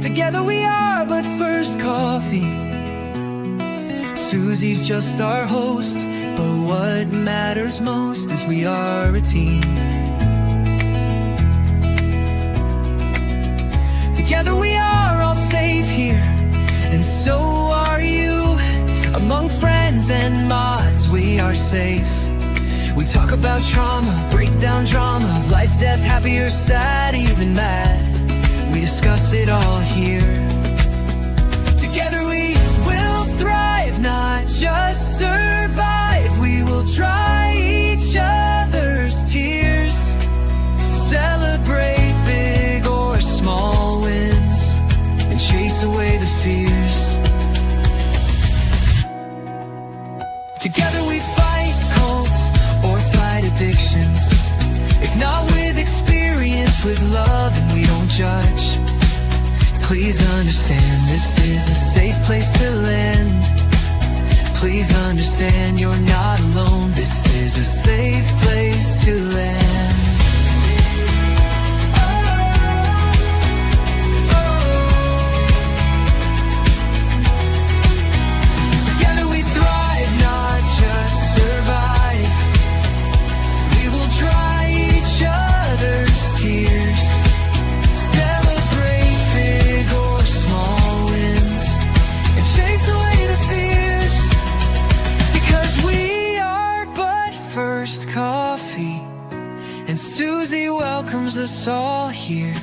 Together we are but first coffee. Suzy's just our host, but what matters most is we are a team. Together we are all safe here, and so are you. Among friends and mods we are safe. We talk about trauma, break down drama of life, death, happy or sad, even mad. We discuss it all here. Together we will thrive, not just survive. We will dry each other's tears, celebrate big or small wins, and chase away the fears. Together we fight cults or fight addictions. If not with experience, with love, and we don't judge. Please understand, this is a safe place to land. Please understand, you're not alone. This is a safe place to land. Together we thrive, not just survive. We will dry each other's tears, celebrate big or small wins, and chase away the fears. Because we are but first coffee, and Suzy welcomes us all here.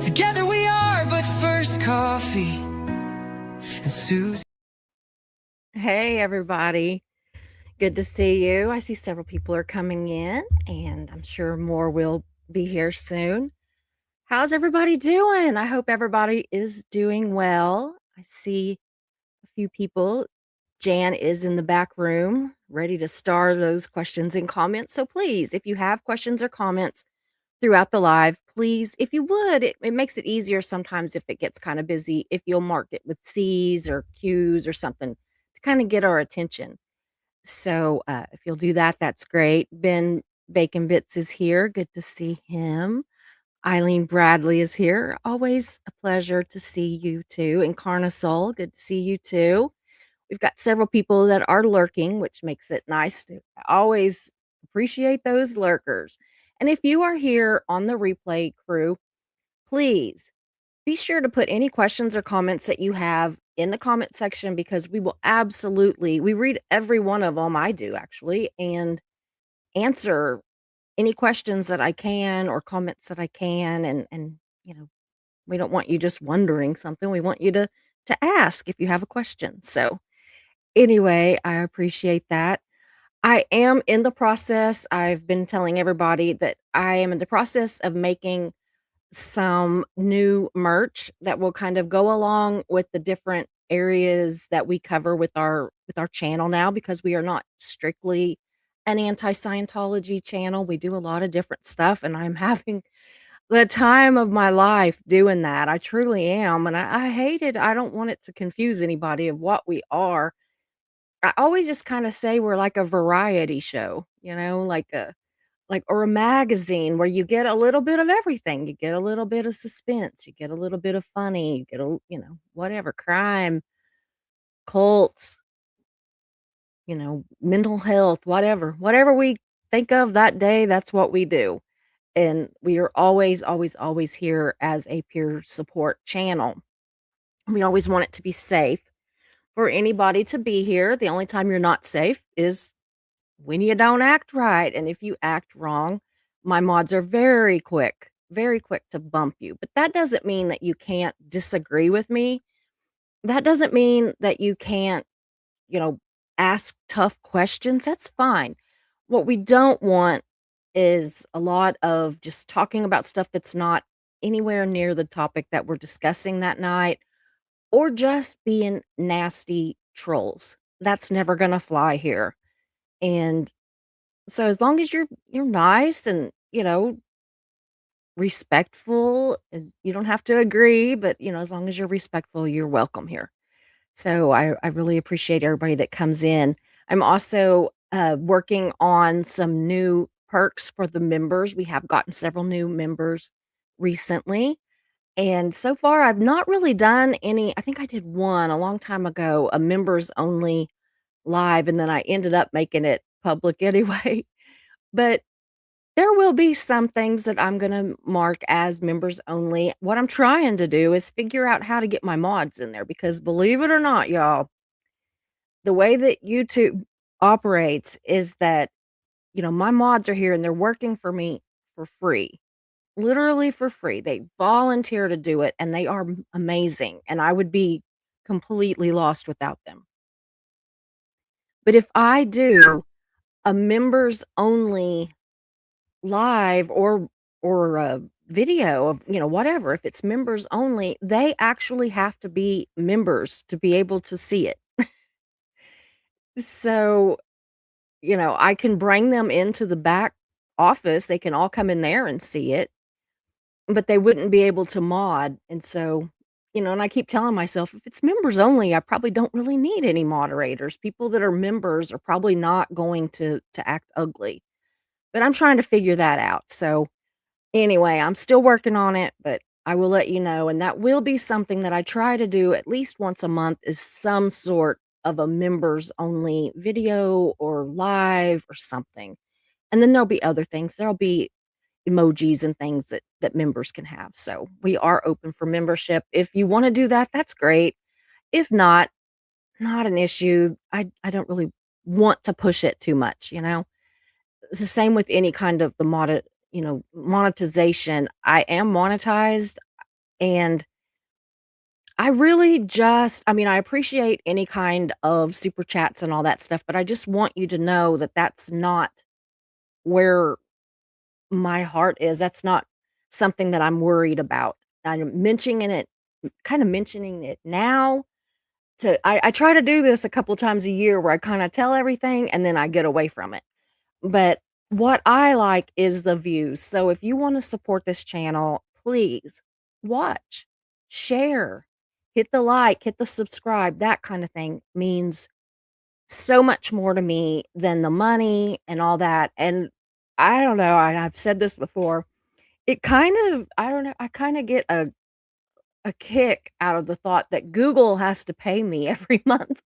Together we are but first coffee, and Suzy. Hey, everybody. Good to see you. I see several people are coming in, and I'm sure more will be here soon. How's everybody doing? I hope everybody is doing well. I see a few people. Jan is in the back room, ready to star those questions and comments. So please, if you have questions or comments throughout the live, please, if you would, it makes it easier sometimes if it gets kind of busy, if you'll mark it with C's or Q's or something to kind of get our attention. So if you'll do that, that's great. Ben Bacon Bits is here. Good to see him. Eileen Bradley is here. Always a pleasure to see you too. And Carnosol, good to see you too. We've got several people that are lurking, which makes it nice to always appreciate those lurkers. And if you are here on the replay crew, please be sure to put any questions or comments that you have in the comment section, because we will absolutely, we read every one of them. I do actually, and answer any questions that I can or comments that I can. And you know, we don't want you just wondering something. We want you to ask if you have a question. So anyway, I appreciate that. I am in the process. I've been telling everybody that I am in the process of making some new merch that will kind of go along with the different areas that we cover with our channel now, because we are not strictly an anti-Scientology channel. We do a lot of different stuff, and I'm having the time of my life doing that. I truly am, and I hate it. I don't want it to confuse anybody of what we are. I always just kind of say we're like a variety show, like or a magazine where you get a little bit of everything. You get a little bit of suspense, you get a little bit of funny, you get whatever, crime, cults, mental health, whatever we think of that day, that's what we do. And we are always, always, always here as a peer support channel. We always want it to be safe for anybody to be here. The only time you're not safe is when you don't act right. And if you act wrong, my mods are very quick to bump you. But that doesn't mean that you can't disagree with me. That doesn't mean that you can't, you know, ask tough questions. That's fine. What we don't want is a lot of just talking about stuff that's not anywhere near the topic that we're discussing that night, or just being nasty trolls. That's never going to fly here. And so as long as you're nice and, respectful, and you don't have to agree, but as long as you're respectful, you're welcome here. So I really appreciate everybody that comes in. I'm also working on some new perks for the members. We have gotten several new members recently. And so far, I've not really done any. I think I did one a long time ago, a members only live, and then I ended up making it public anyway. But there will be some things that I'm gonna mark as members only. What I'm trying to do is figure out how to get my mods in there because believe it or not, y'all, the way that YouTube operates is that, my mods are here and they're working for me for free. Literally for free. They volunteer to do it and they are amazing and I would be completely lost without them. But if I do a members only live or a video of, whatever, if it's members only, they actually have to be members to be able to see it. So, I can bring them into the back office. They can all come in there and see it, but they wouldn't be able to mod. And so, and I keep telling myself if it's members only, I probably don't really need any moderators. People that are members are probably not going to act ugly. But I'm trying to figure that out. So, anyway, I'm still working on it, but I will let you know, and that will be something that I try to do at least once a month is some sort of a members only video or live or something. And then there'll be other things. There'll be emojis and things that members can have. So, we are open for membership. If you wanna do that, that's great. If not, not an issue. I don't really want to push it too much, you know? It's the same with any kind of monetization. I am monetized and I mean, I appreciate any kind of super chats and all that stuff, but I just want you to know that that's not where my heart is. That's not something that I'm worried about. I'm mentioning it now I try to do this a couple times a year where I kind of tell everything and then I get away from it. But what I like is the views. So if you want to support this channel, please watch, share, hit the like, hit the subscribe. That kind of thing means so much more to me than the money and all that. And I don't know, I've said this before. It kind of, I don't know, I kind of get a kick out of the thought that Google has to pay me every month.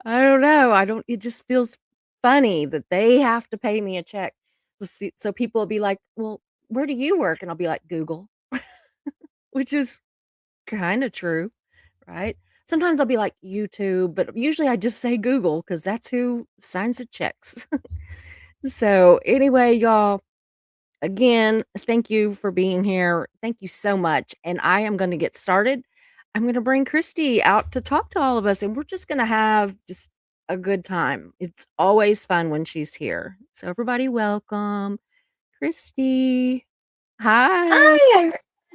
I don't know. I don't it just feels funny that they have to pay me a check. So people will be like, "Well, where do you work?" And I'll be like, "Google," which is kinda true, right? Sometimes I'll be like, "YouTube," but usually I just say Google because that's who signs the checks. So, anyway, y'all, again, thank you for being here. Thank you so much, and I am gonna get started. I'm gonna bring Christy out to talk to all of us, and we're just gonna have just a good time. It's always fun when she's here. So everybody welcome Christy. Hi. Hi,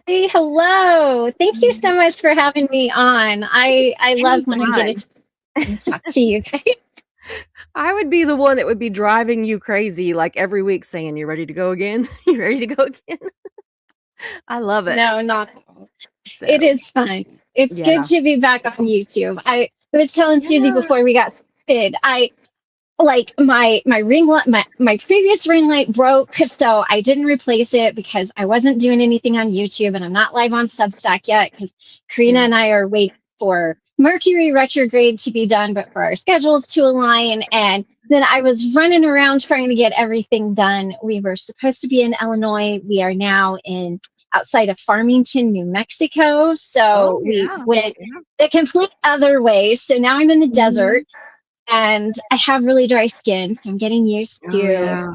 everybody. Hello. Thank you so much for having me on. I love when I get a Anytime. chance to talk to you guys. I would be the one that would be driving you crazy like every week saying, "You ready to go again? You ready to go again?" I love it. No, not at all. It So, is fun. It's good yeah. to be back on YouTube. I was telling Suzy Yeah. before we got started, I like my ring light my previous ring light broke, so I didn't replace it because I wasn't doing anything on YouTube and I'm not live on Substack yet because Karina Yeah. and I are waiting for Mercury retrograde to be done, but for our schedules to align. And then I was running around trying to get everything done. We were supposed to be in Illinois. We are now in outside of Farmington, New Mexico. Oh, So we yeah. went Yeah. the complete other way. So now I'm in the Mhm. desert and I have really dry skin, so I'm getting used Oh, to yeah.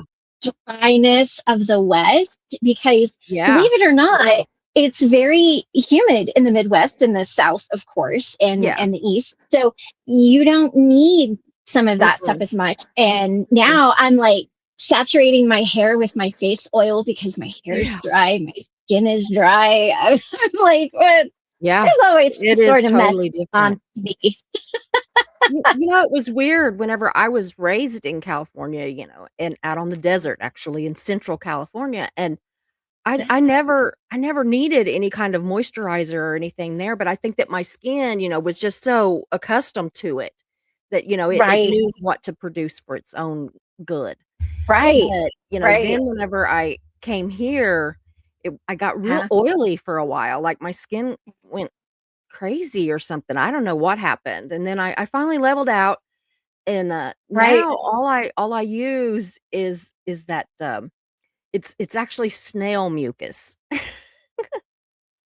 dryness of the West because Yeah. believe it or not, it's very humid in the Midwest and the South, of course, and Yeah. the East. So you don't need some of that stuff Mm-mm. as much. And Yeah. now I'm like saturating my hair with my face oil because my hair is Yeah. dry, my skin is dry. I'm like, what? Yeah. There's always It some is sort of mess totally different. on me. It was weird whenever I was raised in California, and out on the desert actually in Central California, and I never needed any kind of moisturizer or anything there, but I think that my skin, was just so accustomed to it that, it Right. knew what to produce for its own good. Right. But, Right. then whenever I came here, I got real Uh, oily for a while, like, my skin went crazy or something, I don't know what happened, and then I finally leveled out, and, right. now all I use is that, it's actually snail mucus.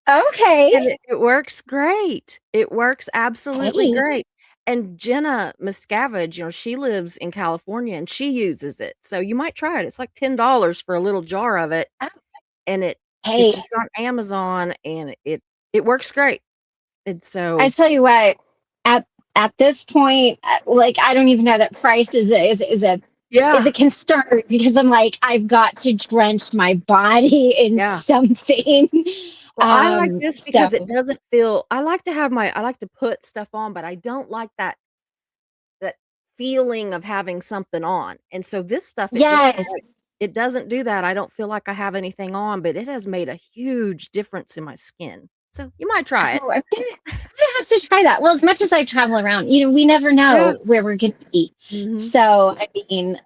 Okay. And it works great. It works absolutely Hey. great. And Jenna Miscavige, she lives in California and she uses it. So you might try it. It's like $10 for a little jar of it, Oh, and it's hey, just on Amazon, and it works great. And I so tell you what, at at this point, like I don't even know that price is a yeah, concern because I'm like I've got to drench my body in yeah. something. Well, I like this So because it doesn't feel I like to put stuff on, but I don't like that feeling of having something on, and so this stuff, yes. it doesn't do that. I don't feel like I have anything on, but it has made a huge difference in my skin. So, you might try it. Oh, I'm gonna have to try that. Well, as much as I travel around, we never Yeah. know where we're gonna be. Mhm. So I mean,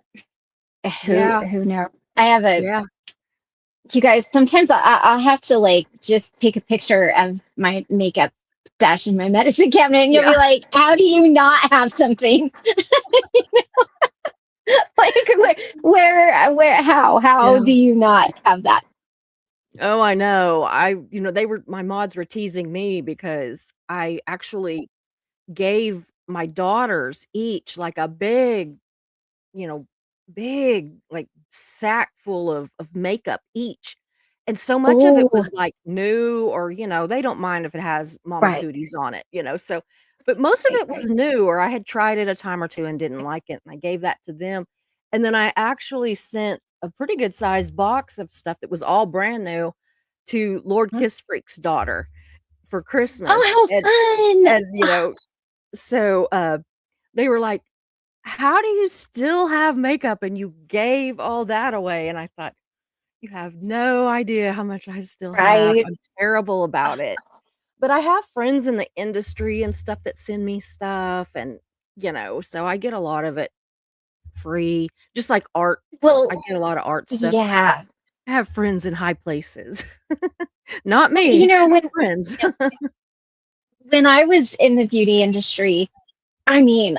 Yeah. who knows? I have a Yeah. you guys. Sometimes I'll have to like just take a picture of my makeup stash in my medicine cabinet, and you'll Yeah. be like, "How do you not have something?" Like how Yeah. do you not have that? Oh, I know. My mods were teasing me because I actually gave my daughters each, like, a you know, big, like, sack full of makeup each, and so much of it Oh, was, like, new or, they don't mind if it has mama right, cooties on it, so but most of right, it right. was new, or I had tried it a time or 2 and didn't like it, and I gave that to them, and then I actually sent a pretty good sized box of stuff that was all brand new to Lord Huh? Kiss Freak's daughter for Christmas, Oh, and how fun! and, so, they were like, "How do you still have makeup and you gave all that away?" And I thought, "You have no idea how much I still have. Right. I'm terrible about it." But I have friends in the industry and stuff that send me stuff and, so I get a lot of it free, just like art. I Well, get a lot of art stuff. yeah. I have friends in high places. Not Well, me, friends. when I was in the beauty industry, I mean,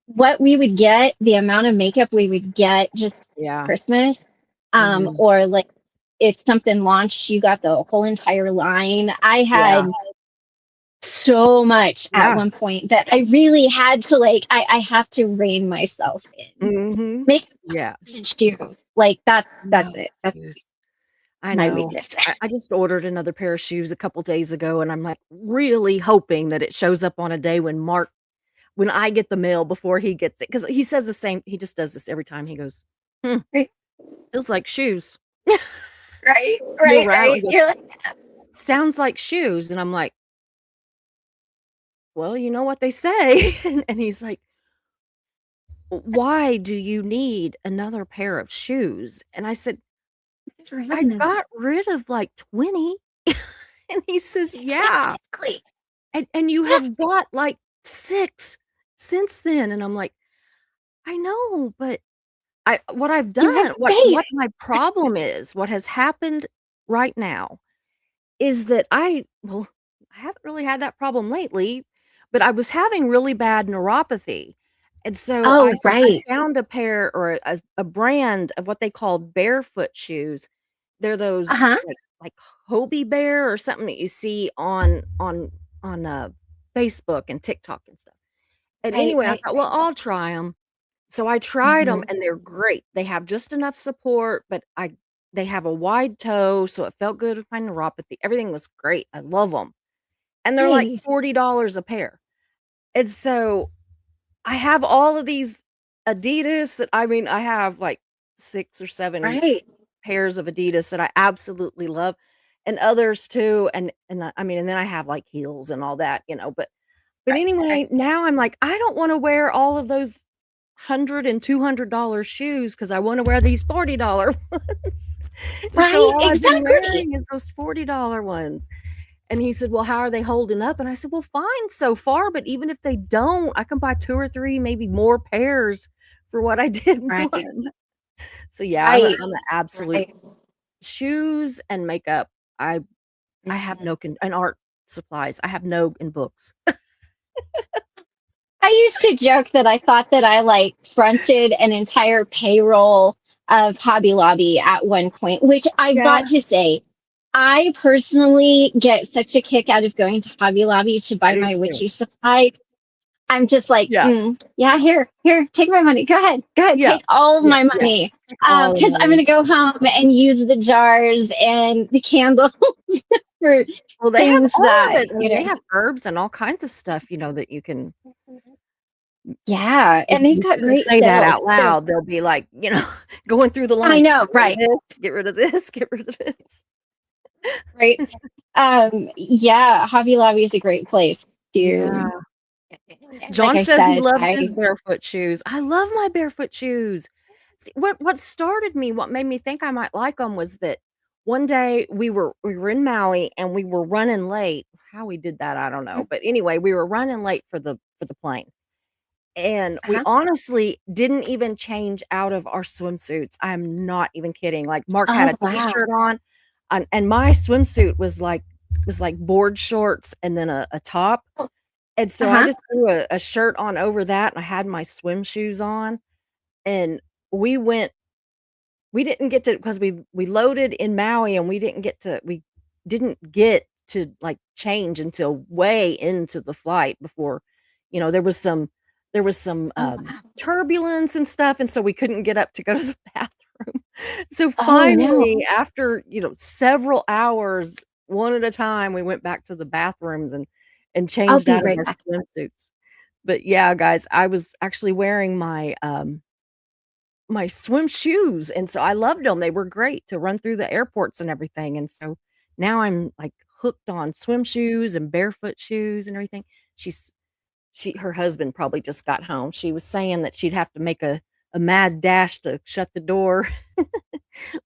what we would get, the amount of makeup we would get just Yeah. Christmas, Mhm. or like if something launched, you got the whole entire line. I Yeah. had so much at Yeah. one point that I really had to like I have to rein myself in. Mhm. Make Yeah. and shoes. Like that's No, it. That's shoes. I my know. weakness. I just ordered another pair of shoes a couple days ago, and I'm, like, really hoping that it shows up on a day when I get the mail before he gets it, because he says the same he just does this every time. He goes, "Hmm, Right, feels like shoes." right, He'll right, rattle he right. goes, You're like, "Sounds like shoes," and I'm like, "Well, you know what they say." And he's like, "Why do you need another pair of shoes?" And I said, "Thanks for "I having them." got rid of, like, 20." And he says, "Yeah." Exactly. And you Yeah, have bought, like, 6 since then, and I'm like, "I know, but what I've you have done what space. my problem is, what has happened right now is that I haven't really had that problem lately, but I was having really bad neuropathy, and so Oh, I right. found a pair or a brand of what they call barefoot shoes. They're those, Uh-huh. like Hobie Bear or something that you see on Facebook and TikTok and stuff. And Right, anyway, I right, thought, "Well, right. I'll try them." So I tried them, Mhm. and they're great. They have just enough support, but they have a wide toe, so it felt good with my neuropathy. Everything was great. I love them, and they're like Nice. $40 a pair. And so I have all of these Adidas that I have like 6 or 7 Right, pairs of Adidas that I absolutely love, and others too, and then I have, like, heels and all that, but right, right. anyway, now I'm like, I don't wanna wear all of those $100 and $200 shoes because I want to wear these $40 ones. And so Right, all I've been exactly. wearing is those $40 ones. And he said, well, how are they holding up? And I said, well, fine so far, but even if they don't, I can buy 2 or 3, maybe more pairs for what I did Right, one. So yeah, I'm right, an absolute right. shoes and makeup. I have Mhm. no and art supplies. I have no in books. I used to joke that I thought that I like fronted an entire payroll of Hobby Lobby at one point, which I've Yeah, got to say, I personally get such a kick out of going to Hobby Lobby to I buy do my too. witchy supply. I'm just like, Yeah, yeah, here, take my money. Go ahead, yeah, take all of yeah, my yeah. money. Take all the Because I'm money. gonna go home and use the jars and the candles for Well, they have things all of that, it. I mean, they have herbs and all kinds of stuff, that you can yeah, if and they've you got shouldn't great say that sales. out So loud, they'll be like, going through the I lines, know, right, get rid of this, get rid of this." right. Yeah, Hobby Lobby is a great place Yeah. to, like John I said he said, loves his I barefoot shoes. I love my barefoot shoes. See, what made me think I might like them was that one day we were in Maui and we were running late. How we did that, I don't know. But anyway, we were running late for the plane. And we uh-huh. honestly didn't even change out of our swimsuits. I'm not even kidding. Like Mark had Oh a wow. t-shirt on and my swimsuit was like board shorts and then a top. And so I Uh-huh. just threw a shirt on over that, and I had my swim shoes on, and we went we didn't get to because we loaded in Maui, and we didn't get to, like, change until way into the flight before, there was some, Oh wow. turbulence and stuff, and so we couldn't get up to go to the bathroom. So Oh no. finally, after, several hours, one at a time, we went back to the bathrooms and I'll changed be out of right our back. swimsuits. But yeah, guys, I was actually wearing my swim shoes, and so I loved them. They were great to run through the airports and everything, and so now I'm, like, hooked on swim shoes and barefoot shoes and everything. She's her husband probably just got home. She was saying that she'd have to make a mad dash to shut the door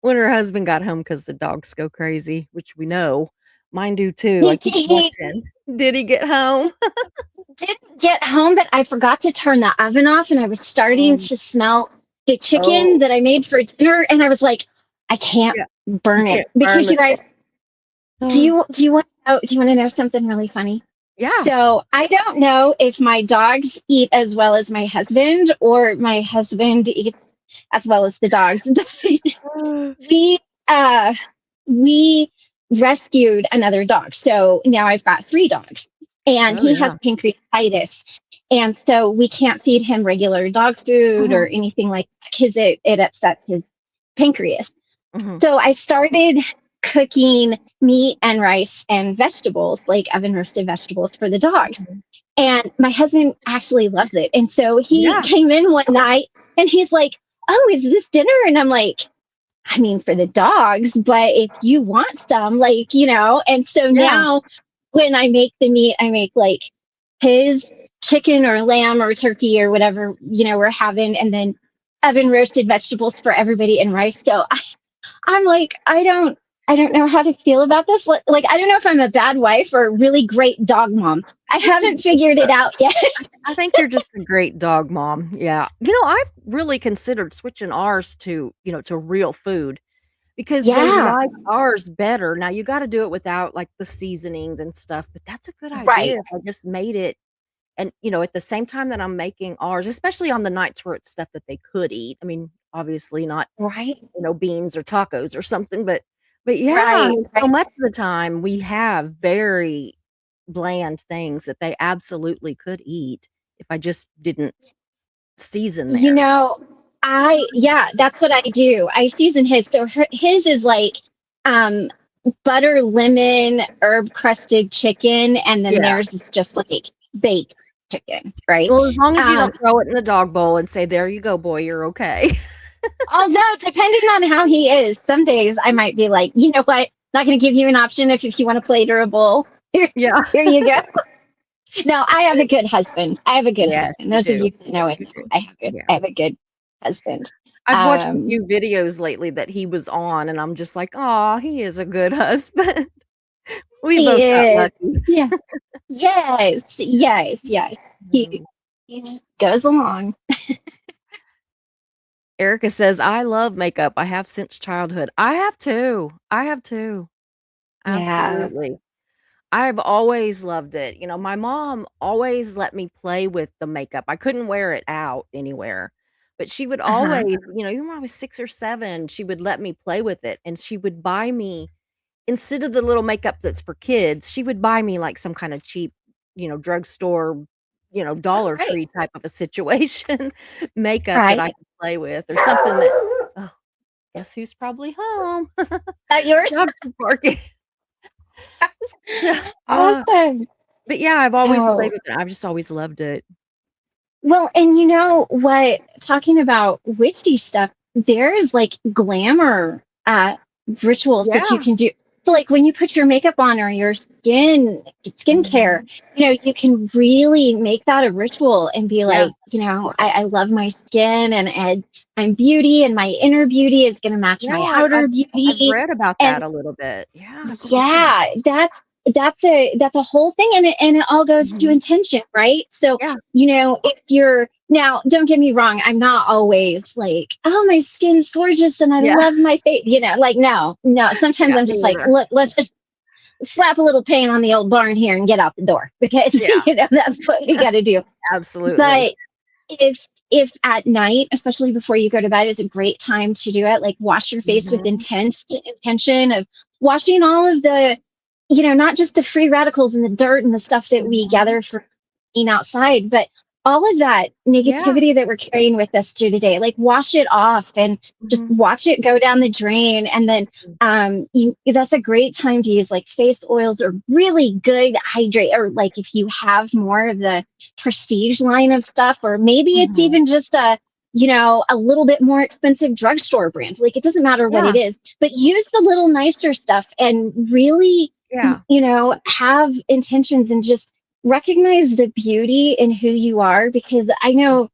when her husband got home because the dogs go crazy, which we know. Mine do too. I keep He watching. Did he get home? didn't get home, but I forgot to turn the oven off, and I was starting Um, to smell the chicken oh, that I made for dinner, and I was like, I can't yeah, you burn it can't burn because the you guys, chicken. do you want to know something really funny? Yeah. So I don't know if my dogs eat as well as my husband, or my husband eats as well as the dogs. we uh we rescued another dog. So now I've got 3 dogs, and Oh, he has yeah. pancreatitis. And so we can't feed him regular dog food Mhm, or anything like that because it upsets his pancreas. mhm. So I started cooking meat and rice and vegetables, like oven roasted vegetables for the dogs. Mhm. And my husband actually loves it. And so he Yeah, came in one night and he's like, "Oh, is this dinner?" And I'm like, I mean, for the dogs, but if you want some, and so yeah. now when I make the meat, I make like his chicken or lamb or turkey or whatever, we're having, and then oven roasted vegetables for everybody and rice. So I'm like, I don't know how to feel about this. Like, I don't know if I'm a bad wife or a really great dog mom. I I think you're haven't figured it out yet. I think you're just a great dog mom, yeah. I've really considered switching ours to real food because they Yeah, like ours better. Now you gotta do it without, like, the seasonings and stuff, but that's a good idea right, if I just made it and, at the same time that I'm making ours, especially on the nights where it's stuff that they could eat. I mean, obviously not, right, beans or tacos or something, but yeah, I right, mean, so right. much of the time we have very bland things that they absolutely could eat if I just didn't season You theirs. know, yeah, that's what I do. I season his. So his is like um butter lemon herb crusted chicken, and then Yeah. theirs is just like baked chicken, right? Well, as long as you Um, don't throw it in the dog bowl and say, "There you go, boy, you're okay." Although depending on how he is, some days I might be like, you know what, not going to give you an option if you want a plate or a bowl. Here, Yeah. here you go. No, I have a good husband. I have a good Yes, husband. you Those of do. you that know Yes, it you know do. Yeah. I have a good husband. I've watched a Um, few videos lately that he was on, and I'm just like, "Aw, he is a good husband." We both got yeah, lucky. yeah, yes, yes, yes. Mm. He just goes along. Erica says, "I love makeup. I have since childhood." I have too. I have too. Yeah. Absolutely. I've always loved it. You know, my mom always let me play with the makeup. I couldn't wear it out anywhere, but she would Uh-huh. always, even when I was 6 or 7, she would let me play with it, and she would buy me instead of the little makeup that's for kids, she would buy me, like, some kinda cheap, drugstore, Oh, Dollar right. Tree type of a situation makeup that I Right. could play with or something that oh, guess who's probably home? Yours? Dogs are barking. So, uh, Awesome. but yeah, I've always played Oh, with it. I've just always loved it. well, and you know what? Talking about witchy stuff, there's like glamour rituals that you Yeah, can do. So, like when you put your makeup on or your skincare, mhm. you can really make that a ritual and be Yeah, like, I love my skin and I'm beauty and my inner beauty is going to match yeah, my I've outer I've I've beauty. read about that And a little bit. Yeah, it's good. yeah, that's a whole thing, and it all goes to Mhm. intention, right? So, Yeah, if you're now, don't get me wrong, I'm not always like, oh, my skin's gorgeous and I yeah, love my face, like no, no. Sometimes yeah, I'm me just like, either. look, let's just slap a little paint on the old barn here and get out the door because Yeah, that's what we got to do. absolutely. But if at night, especially before you go to bed, is a great time to do it. Like wash your face with Mhm. intention of washing all of the, not just the free radicals and the dirt and the stuff that we Mhm. gather from being outside, but all of that Yeah. negativity that we're carrying with us through the day. Like wash it off and just Mhm. watch it go down the drain. And then that's a great time to use like face oils or really good hydrate, or like if you have more of the prestige line of stuff, or maybe it's Mhm. even just a little bit more expensive drugstore brand. Like it doesn't matter what it Yeah. is, but use the little nicer stuff and really, Yeah. have intentions and just recognize the beauty in who you are. Because I know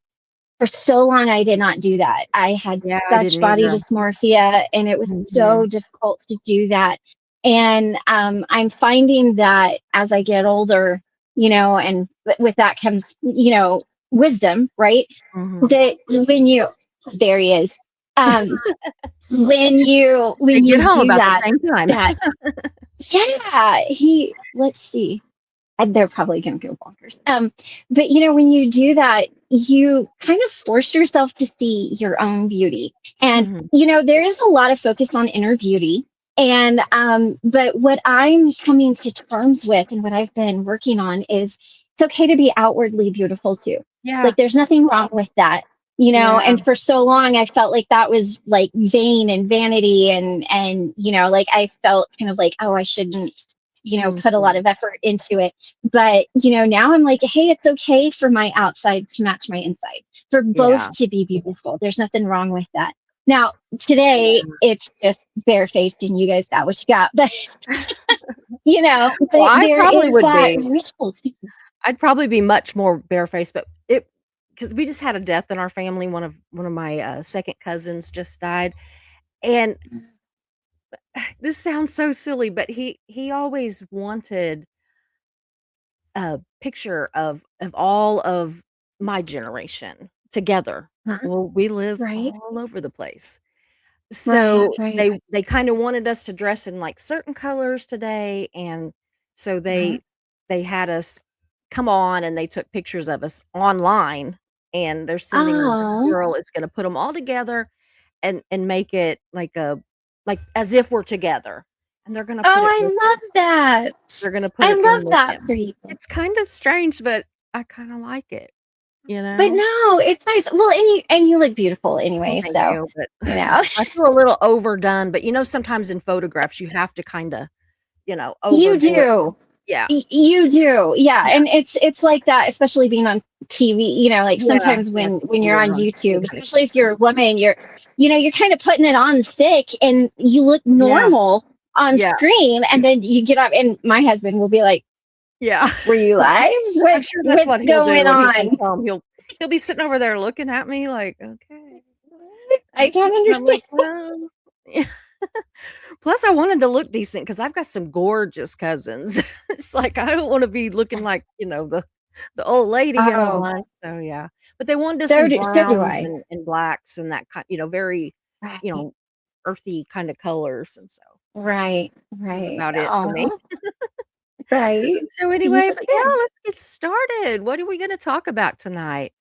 for so long I did not do that. I had Yeah, I such didn't body either. dysmorphia and it was so Mhm. difficult to do that. And I'm finding that as I get older, and with that comes, wisdom, right? Mhm. That when you there he is. Um, when They get you home do about the that, same time. that yeah, let's see, and they're probably going to go bonkers. But when you do that, you kind of force yourself to see your own beauty. And, Mhm. there is a lot of focus on inner beauty. And, but what I'm coming to terms with and what I've been working on is it's okay to be outwardly beautiful too. Yeah. Like there's nothing wrong with that. Yeah. And for so long I felt like that was like vain and vanity and like I felt kind of like, oh, I shouldn't, put a lot Mhm. of effort into it. But, now I'm like, hey, it's okay for my outside to match my inside, for both Yeah. to be beautiful. There's nothing wrong with that. Now, today it's just barefaced and you guys got what you got. But, Well, but I there probably is would that be. ritual too. I'd probably be much more barefaced, but it because we just had a death in our family. One of my, second cousins just died, and this sounds so silly, but he always wanted a picture of all of my generation together. Huh? Well, we live Right, all over the place. right, So, right. they kinda wanted us to dress in, like, certain colors today, and so Uh-huh. they had us come on, and they took pictures of us online, and they're sending this Oh, girl is gonna put them all together and make it like as if we're together, and I love that. they're gonna put I it in love with that him. for you. It's kind of strange, but I kinda like it, you But know? no, it's nice. Well, and you look beautiful Well, anyway, thank so you, but you know. I feel a little overdone, but, sometimes in photographs, you have to kinda, You overdo it. do. Yeah, You do. Yeah, yeah, and it's like that, especially being on TV, like yeah, sometimes yeah, when you're when on you're on YouTube, TV. especially if you're a woman, you're kind of putting it on thick and you look Yeah, normal on yeah, screen, and then you get up and my husband will be like, yeah. "Were you live?" I'm sure that's what's what he'll do going when he comes on? home. He'll be sitting over there looking at me like, okay. I don't And I'm like, understand. well, yeah. Plus, I wanted to look decent because I've got some gorgeous cousins. It's like I don't want to be looking like the old lady in the Oh, bunch. So yeah, but they wanted us in so do browns I. and blacks and that kind, very you Right, know earthy kind of colors. And so right, this is right. about it for me. Oh, right. So Yeah, anyway, but yeah, good. let's get started. What are we going to talk about tonight?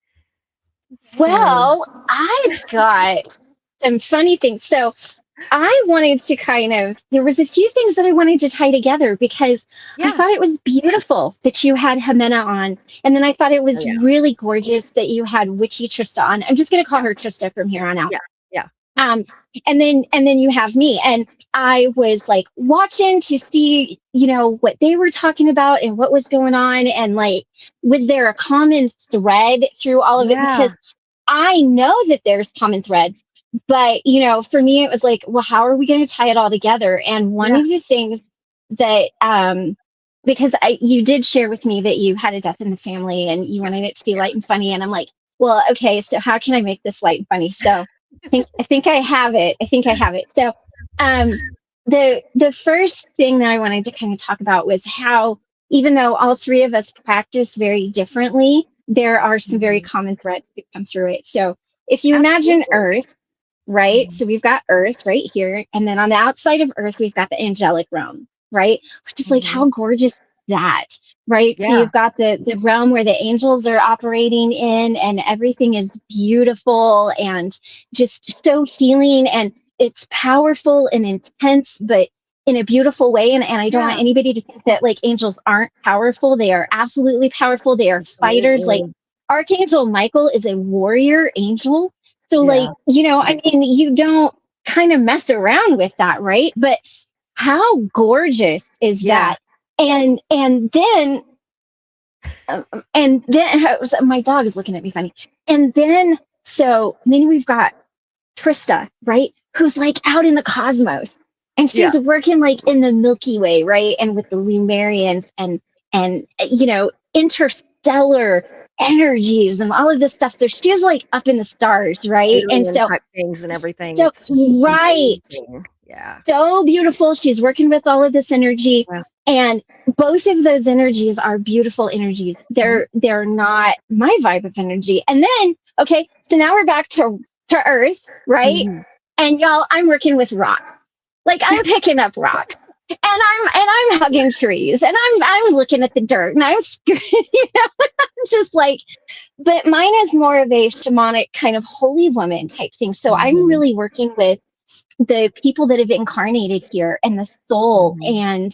So Well, I've got some funny things. So I wanted to there was a few things that I wanted to tie together because I yeah, thought it was beautiful that you had Jimena on. And then I thought it oh was yeah, really gorgeous that you had Witchy Trista on. I'm just going to call yeah, her Trista from here on out. yeah, yeah, Um, and then you have me. And I was like watching to see, what they were talking about and what was going on. And like, was there a common thread through all of it? yeah, Because I know that there's common threads, but for me, it was like, well, how are we going to tie it all together? And one yeah. of the things that, because you did share with me that you had a death in the family and you wanted it to be light and funny, and I'm like, well, okay, so how can I make this light and funny? So I think I have it. I think I have it. So, um, the first thing that I wanted to kind of talk about was how, even though all three of us practice very differently, there are some very Mhm. common threads that come through it. So if you imagine Absolutely. Earth, right? Mhm, So we've got Earth right here, and then on the outside of Earth, we've got the angelic realm, right? Which is like, how mhm. gorgeous is that, right? So Yeah, you've got the realm where the angels are operating in, and everything is beautiful and just so healing, and it's powerful and intense, but in a beautiful way. And I don't want yeah, anybody to think that like angels aren't powerful. They are absolutely powerful. They are fighters. Like absolutely. Archangel Michael is a warrior angel. So, like, Yeah, I mean, you don't kind of mess around with that, right? But how gorgeous is yeah. that? And then my dog is looking at me funny. And then we've got Trista, right? Who's like out in the cosmos. And Yeah. she's working like in the Milky Way, right? And with the Lumerians and interstellar energies and all of this stuff. So she's like up in the stars, right? And Alien so type things and everything. so It's just right. amazing. Yeah. So beautiful. She's working with all of this energy. Yeah. And both of those energies are beautiful energies. Mhm, They're not my vibe of energy. And then, okay, so now we're back to Earth, right? mhm. And y'all, I'm working with rock. Like I'm picking up rocks. And I'm hugging trees and I'm looking at the dirt and I'm scared, I'm just like, but mine is more of a shamanic kind of holy woman type thing. So I'm Mhm, really working with the people that have incarnated here and the soul mhm. and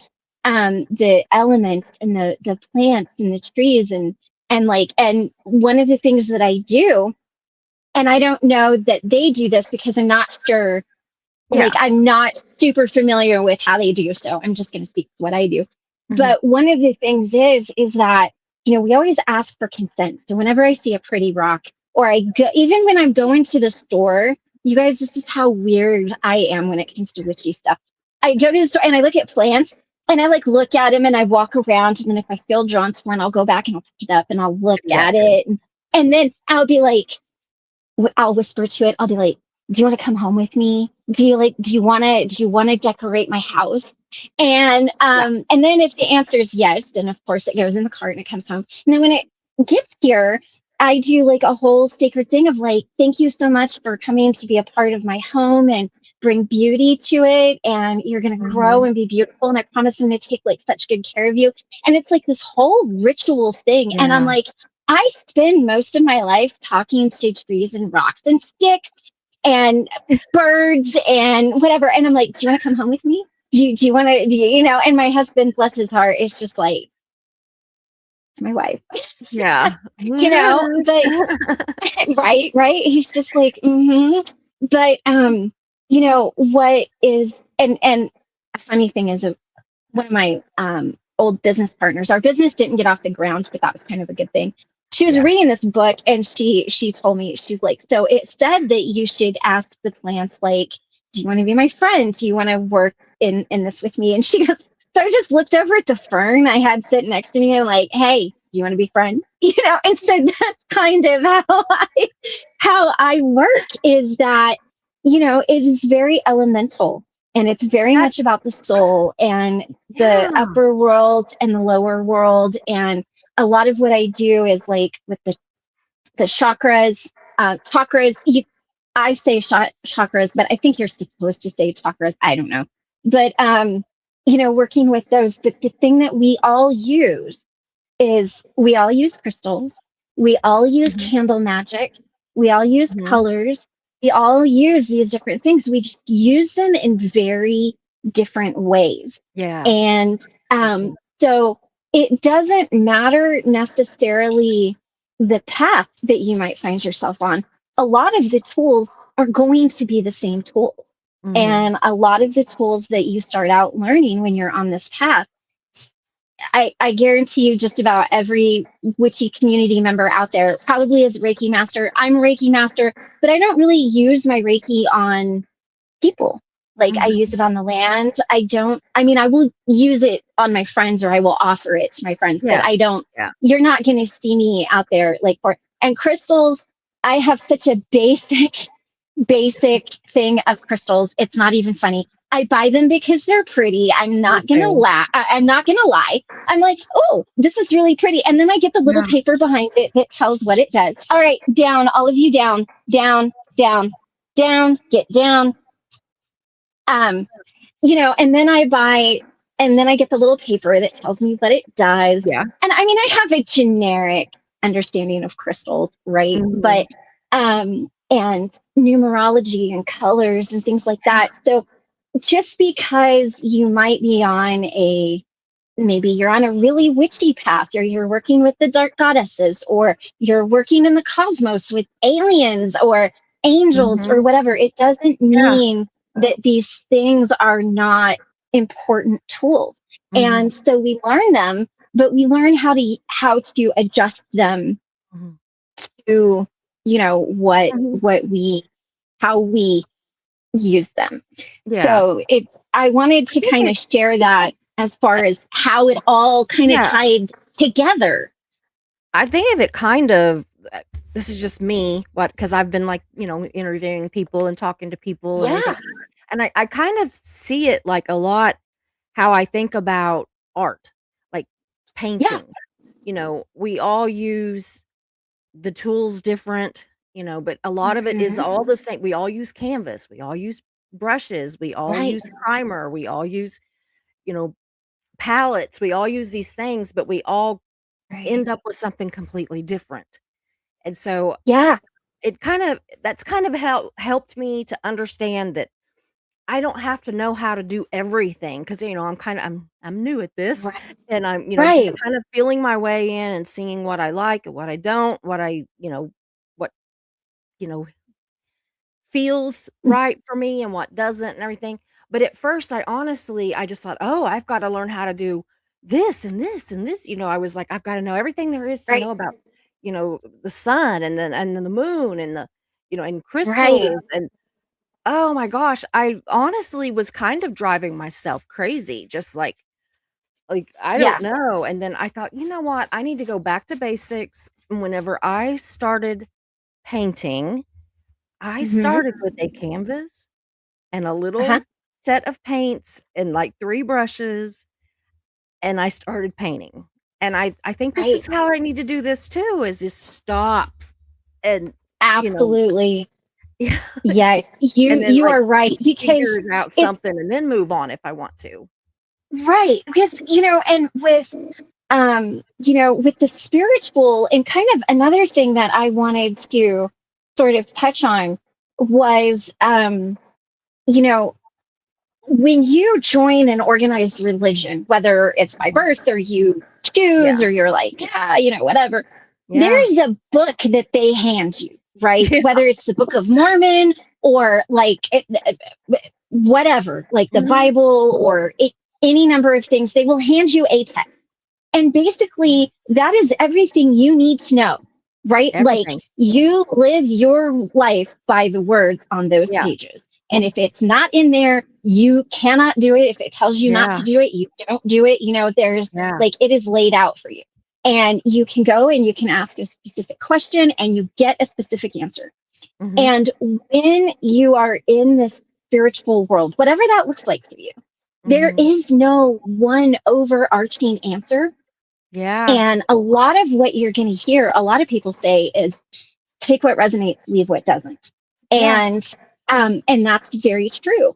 the elements and the plants and the trees and one of the things that I do, and I don't know that they do this because I'm not sure, like Yeah. I'm not super familiar with how they do, so I'm just going to speak what I do. Mhm. But one of the things is that we always ask for consent. So whenever I see a pretty rock, or I go, even when I'm going to the store, you guys, this is how weird I am when it comes to witchy stuff. I go to the store and I look at plants and I like look at them and I walk around, and then if I feel drawn to one, I'll go back and I'll pick it up and I'll look I do that at too. it, and then I'll be like, I'll whisper to it. I'll be like, "Do you want to come home with me? Do you want to decorate my house?" Yeah. And then if the answer is yes, then of course it goes in the cart and it comes home. And then when it gets here, I do like a whole sacred thing of like, "Thank you so much for coming to be a part of my home and bring beauty to it. And you're gonna grow Mhm. and be beautiful. And I promise I'm gonna take like such good care of you." And it's like this whole ritual thing. And I'm Yeah. like, I spend most of my life talking to trees and rocks and sticks and birds and whatever. And I'm like, "Do you want to come home with me? Do you want to, And my husband, bless his heart, is just like, it's my wife, Yeah. It but is. right, right. He's just like, mm-hmm. But, what is, and a funny thing is, one of my old business partners. Our business didn't get off the ground, but that was kind of a good thing. She was Yeah. reading this book and she told me, she's like, "So it said that you should ask the plants, like, do you want to be my friend? Do you want to work in this with me?" And she goes, so I just looked over at the fern I had sitting next to me and like, "Hey, you want to be friends? And so that's kind of how I work, is that, it is very elemental, and it's very That much about the soul and the yeah. upper world and the lower world. And a lot of what I do is like with the chakras, I say chakras, but I think you're supposed to say chakras. I don't know. But, working with those, but the thing that we all use is we all use crystals. We all use Mhm, candle magic. We all use mhm. colors. We all use these different things. We just use them in very different ways. Yeah. And So cool. so it doesn't matter necessarily the path that you might find yourself on. A lot of the tools are going to be the same tools. Mhm. And a lot of the tools that you start out learning when you're on this path, I guarantee you just about every witchy community member out there probably is a Reiki master. I'm a Reiki master, but I don't really use my Reiki on people. Like, I use Mhm. it on the land. I will use it on my friends, or I will offer it to my friends, but Yeah. I don't, Yeah. you're not going to see me out there like and crystals. I have such a basic thing of crystals. It's not even funny. I buy them because they're pretty. Me too. I'm not gonna lie. I'm like, oh, this is really pretty. And then I get the little Yeah. paper behind it that tells what it does. All right, down, all of you down, down, down, down, get down. Um, and then I get the little paper that tells me what it does. Yeah. And I have a generic understanding of crystals, right? Mhm. But and numerology and colors and things like that. So just because you might be on maybe you're on a really witchy path, or you're working with the dark goddesses, or you're working in the cosmos with aliens or angels or Mhm. whatever, it doesn't Yeah. mean that these things are not important tools. Mhm. And so we learn them, but we learn how to adjust them Mhm. to, what Mhm. we how we use them. Yeah. So I wanted I to think kind of it share that as far I as how it all kind of yeah. tied together. I think of it kind of this is just me, what because I've been, like, interviewing people and talking to people and everything, Yeah. and I kind of see it, like, a lot how I think about art, like Yeah. painting. We all use the tools different, but a lot of it is Hmm. all the same. We all use canvas, we all use brushes, we all Right. use primer, we all use, you know, palettes, we all use these things, but we all Right. end up with something completely different. And so Yeah. that's kind of how helped me to understand that I don't have to know how to do everything because I'm new at this Right. and I'm just Right. kind of feeling my way in and seeing what I like and what I don't, what you know feels right for me and what doesn't and everything. But at first I just thought, "Oh, I've got to learn how to do this and this and this." I was like, "I've got to know everything there is to Right. know about, the sun and then the moon and and Right. crystals and oh my gosh, I honestly was kind of driving myself crazy, just like I don't Yeah. know. And then I thought, you know what? I need to go back to basics. And whenever I started painting, I Hmm. started with a canvas and a Uh-huh. little set of paints and like three brushes, and I started painting. And I think this Right. is how I need to do this too, is just stop and you know, Absolutely. yeah, Yes. You and then you like are right, because figure out it's something and then move on if I want to. right, because and with the spiritual, and kind of another thing that I wanted to sort of touch on was, you know when you join an organized religion, whether it's by Mhm. birth or you choose, Yeah. or you're like, whatever, Yeah. there's a book that they hand you, right? Yeah. Whether it's the Book of Mormon, or like whatever, like the Mhm. Bible, or any number of things, they will hand you a text. And basically, that is everything you need to know, right? Like, Everything. you live your life by the words on those Yeah. pages. And if it's not in there, you cannot do it. If it tells you not to Yeah. do it, you don't do it. There's Yeah. like, it is laid out for you. and you can go and you can ask a specific question and you get a specific answer. Mhm. And when you are in this spiritual world, whatever that looks like for you, there Mhm. is no one overarching answer. Yeah. And a lot of what you're going to hear a lot of people say is take what resonates, leave what doesn't. Yeah. And that's very true.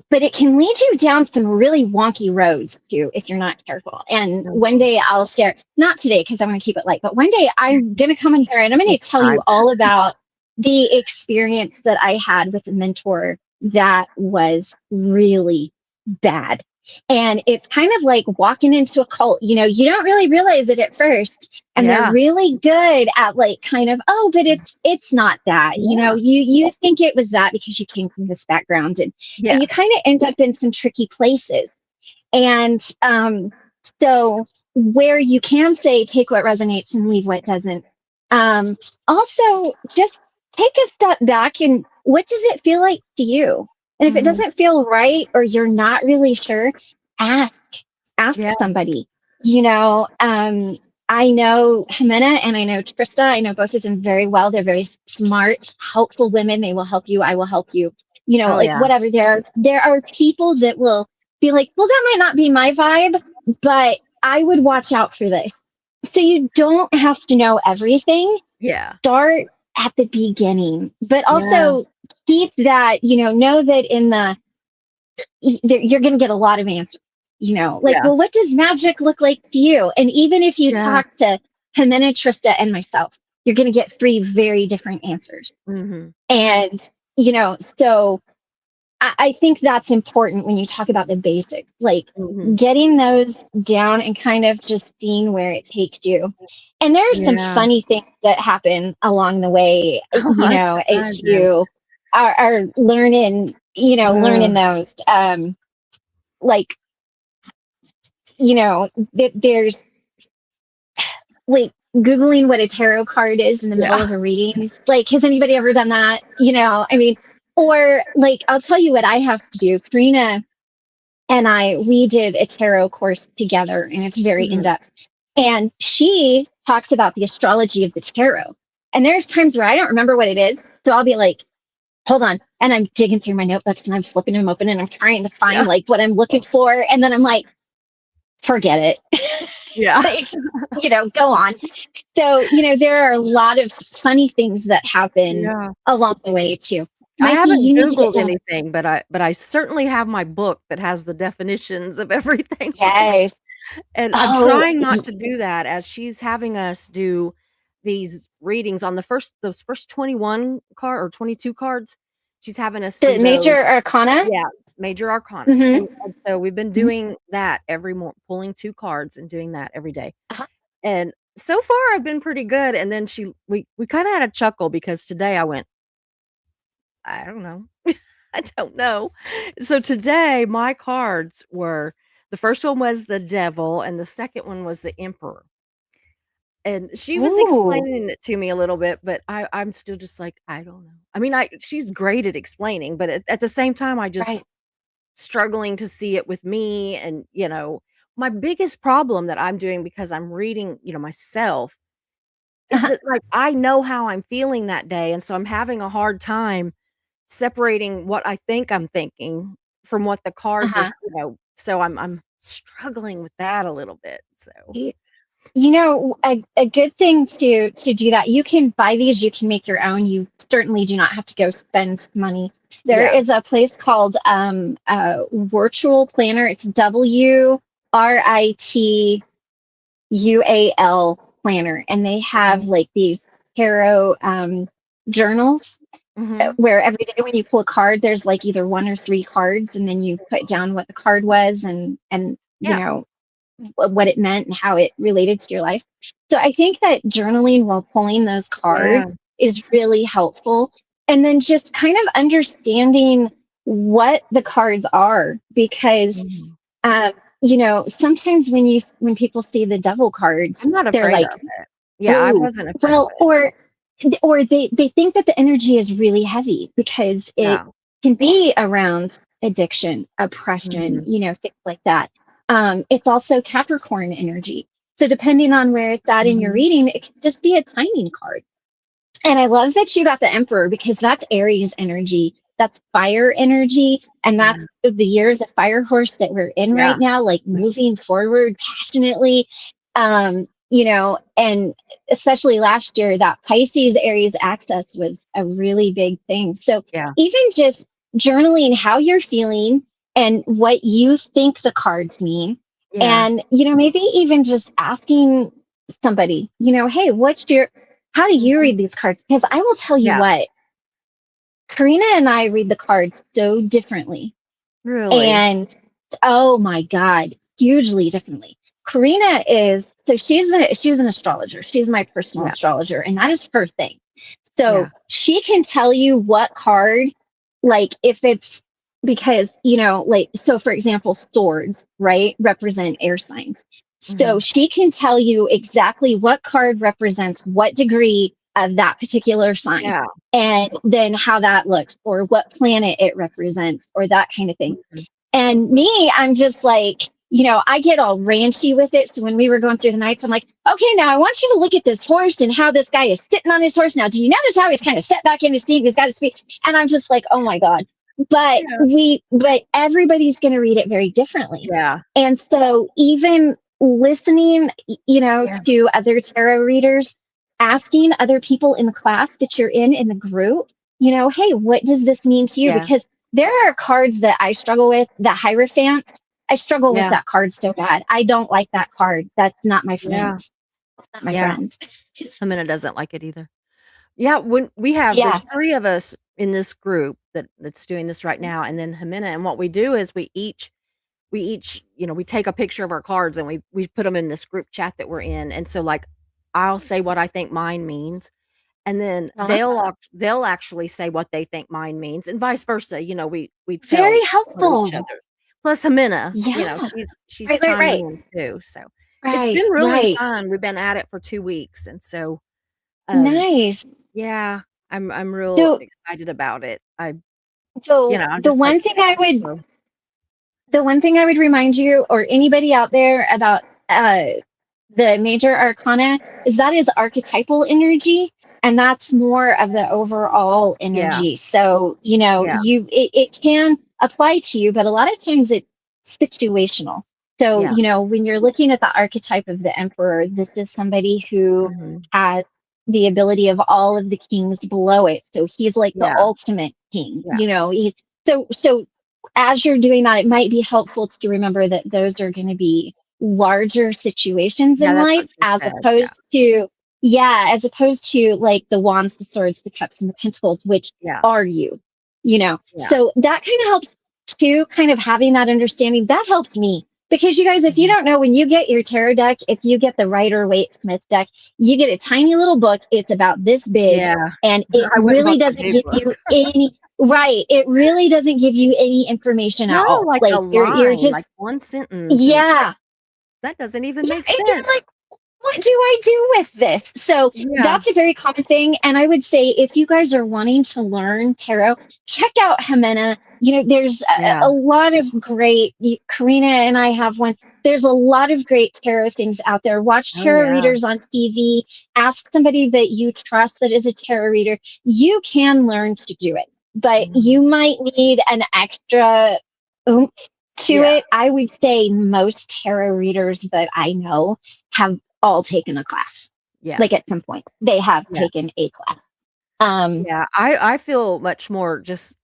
But it can lead you down some really wonky roads too if you're not careful. And one Mhm. day I'll share, not today because I want to keep it light, but one day I'm going to come in here and I'm going to Next tell you time. all about the experience that I had with a mentor that was really bad. And it's kind of like walking into a cult. You don't really realize it at first, and they're Yeah. really good at like kind of, oh, but it's not that. Yeah. You think it was that because you came from this background, and Yeah. you kind of end up in some tricky places. And so where you can say take what resonates and leave what doesn't. Also, just take a step back and what does it feel like to you? And if it Mhm. doesn't feel right or you're not really sure, ask ask Yeah. somebody. You know, I know Jimena and I know Trista. I know both of them very well. They're very smart, helpful women. They will help you. I will help you. Oh, Like yeah. whatever. There are people that will be like, well, that might not be my vibe, but I would watch out for this. So you don't have to know everything. Yeah. Start at the beginning, but Yeah. also keep that, know that you're going to get a lot of answers. Like, Yeah. well, what does magic look like to you? And even if you Yeah. talk to Jimena, Trista, and myself, you're going to get three very different answers. Mhm. And, so I think that's important when you talk about the basics, like Mhm. getting those down and kind of just seeing where it takes you. And there are some Yeah. funny things that happen along the way, Oh, I can as imagine. you are learning, learning Ugh. those. Like, there's like Googling what a tarot card is in the middle Yeah. of a reading. Like, has anybody ever done that? I mean, or like, I'll tell you what I have to do. Karina and we did a tarot course together, and it's very in Mhm. depth. And she talks about the astrology of the tarot. And there's times where I don't remember what it is. So I'll be like, hold on. And I'm digging through my notebooks and I'm flipping them open and I'm trying to find Yeah. like what I'm looking for. And then I'm like, forget it. Yeah. Like, go on. So, there are a lot of funny things that happen Yeah. along the way too. I Mikey, haven't you need to get Googled down. anything, but I certainly have my book that has the definitions of everything. Yes. And I'm Oh, trying not to do that as she's having us do these readings on those first 21 or 22 cards. She's having us the do those. major arcana. Yeah, major arcanas. Mm-hmm. And so we've been doing that every pulling 2 cards and doing that every day. Uh-huh. And so far I've been pretty good. And then we kind of had a chuckle because today I went, I don't know. I don't know. So today my cards were the first one was the devil and the second one was the emperor. And she was Ooh, explaining it to me a little bit, but I'm still just like, I don't know. I mean, she's great at explaining, but at the same time, I just right. struggling to see it with me. And, my biggest problem that I'm doing because I'm reading, myself is that like I know how I'm feeling that day. And so I'm having a hard time separating what I think I'm thinking from what the cards are, Uh-huh. so I'm struggling with that a little bit. So A good thing to do that. You can buy these, you can make your own. You certainly do not have to go spend money. There yeah. is a place called Virtual Planner. It's WRITUAL Planner, and they have Mhm. like these tarot journals Mhm. where every day when you pull a card, there's like either one or three cards, and then you put down what the card was and Yeah. what it meant and how it related to your life. So I think that journaling while pulling those Yeah. cards is really helpful. And then just kind of understanding what the cards are, because Mhm. sometimes when people see the devil cards, I'm not they're afraid like, of it. Yeah, I oh, wasn't afraid of well, it. or they think that the energy is really heavy because it Yeah. can be around addiction, oppression, Mhm. things like that. It's also Capricorn energy. So depending on where it's at in your Mhm. reading, it can just be a timing card. And I love that you got the Emperor because that's Aries energy. That's fire energy. And Yeah. that's the year of the fire horse that we're in Yeah. right now, like moving forward passionately. And especially last year, that Pisces Aries access was a really big thing. So Yeah. even just journaling how you're feeling and what you think the cards mean. Yeah. And, maybe even just asking somebody, hey, how do you Mhm. read these cards? Because I will tell you Yeah. what, Karina and I read the cards so differently. Really? And oh my God, hugely differently. Karina is so she's an astrologer. She's my personal Yeah. astrologer, and that is her thing. So Yeah. she can tell you what card, like if it's because, like, so for example, swords, right, represent air signs. So Mhm. she can tell you exactly what card represents what degree of that particular sign Yeah. and then how that looks or what planet it represents or that kind of thing. Mhm. And me, I'm just like, I get all ranchy with it. So when we were going through the nights, I'm like, okay, now I want you to look at this horse and how this guy is sitting on his horse. Now, do you notice how he's kind of set back in his seat? He's got his feet. And I'm just like, oh my God. Yeah. But everybody's going to read it very differently. Yeah. And so even listening, Yeah. to other tarot readers, asking other people in the class that you're in the group, hey, what does this mean to you? Yeah. Because there are cards that I struggle with. The Hierophant, I struggle with Yeah. that card so bad. I don't like that card. That's not my friend. Yeah. It's not my Yeah. friend. Amina doesn't like it either. Yeah, when Yeah. there's 3 of us in this group that's doing this right now, and then Jimena, and what we do is we each, we take a picture of our cards and we put them in this group chat that we're in, and so, like, I'll say what I think mine means, and then Uh-huh. they'll actually say what they think mine means, and vice versa, we tell Very what each helpful. other. Plus Jimena, Yeah. she's Right, right, chiming right. in too, so it's Right, been really right. fun. We've been at it for 2 weeks, and so, um Nice. yeah, I'm real So excited about it. so I'm just like, so the one thing I would remind you or anybody out there about the major arcana is that is archetypal energy and that's more of the overall yeah, energy. So, yeah, it can apply to you, but a lot of times it's situational. So, yeah, when you're looking at the archetype of the emperor, this is somebody who mhm, has the ability of all of the kings below it. So he's like the yeah, ultimate king, yeah, so as you're doing that, it might be helpful to remember that those are going to be larger situations yeah, in that's life what she said, yeah, as opposed to like the wands, the swords, the cups, and the pentacles, which yeah, are you. yeah, So that kind of helps too, kind of having that understanding. That helps me because you guys, if you mhm, don't know, when you get your tarot deck, if you get the Rider Waite Smith deck, you get a tiny little book. It's about this big, yeah. and it I went and really bought the doesn't big give book. you any. Right. It really doesn't give you any information No, at all. like a Like you're line, just like 1 sentence, and it's like, yeah. that doesn't even Yeah, make and you're sense. like, what do I do with this? So Yeah, that's a very common thing. And I would say if you guys are wanting to learn tarot, check out Jimena. There's yeah, a lot of great, Karina and I have one. There's a lot of great tarot things out there. Watch oh, tarot yeah, readers on TV. Ask somebody that you trust that is a tarot reader. You can learn to do it, but mhm, you might need an extra oomph to yeah, it. I would say most tarot readers that I know have all taken a class. yeah, Like at some point, they have yeah, taken a class. Um, yeah, I feel much more just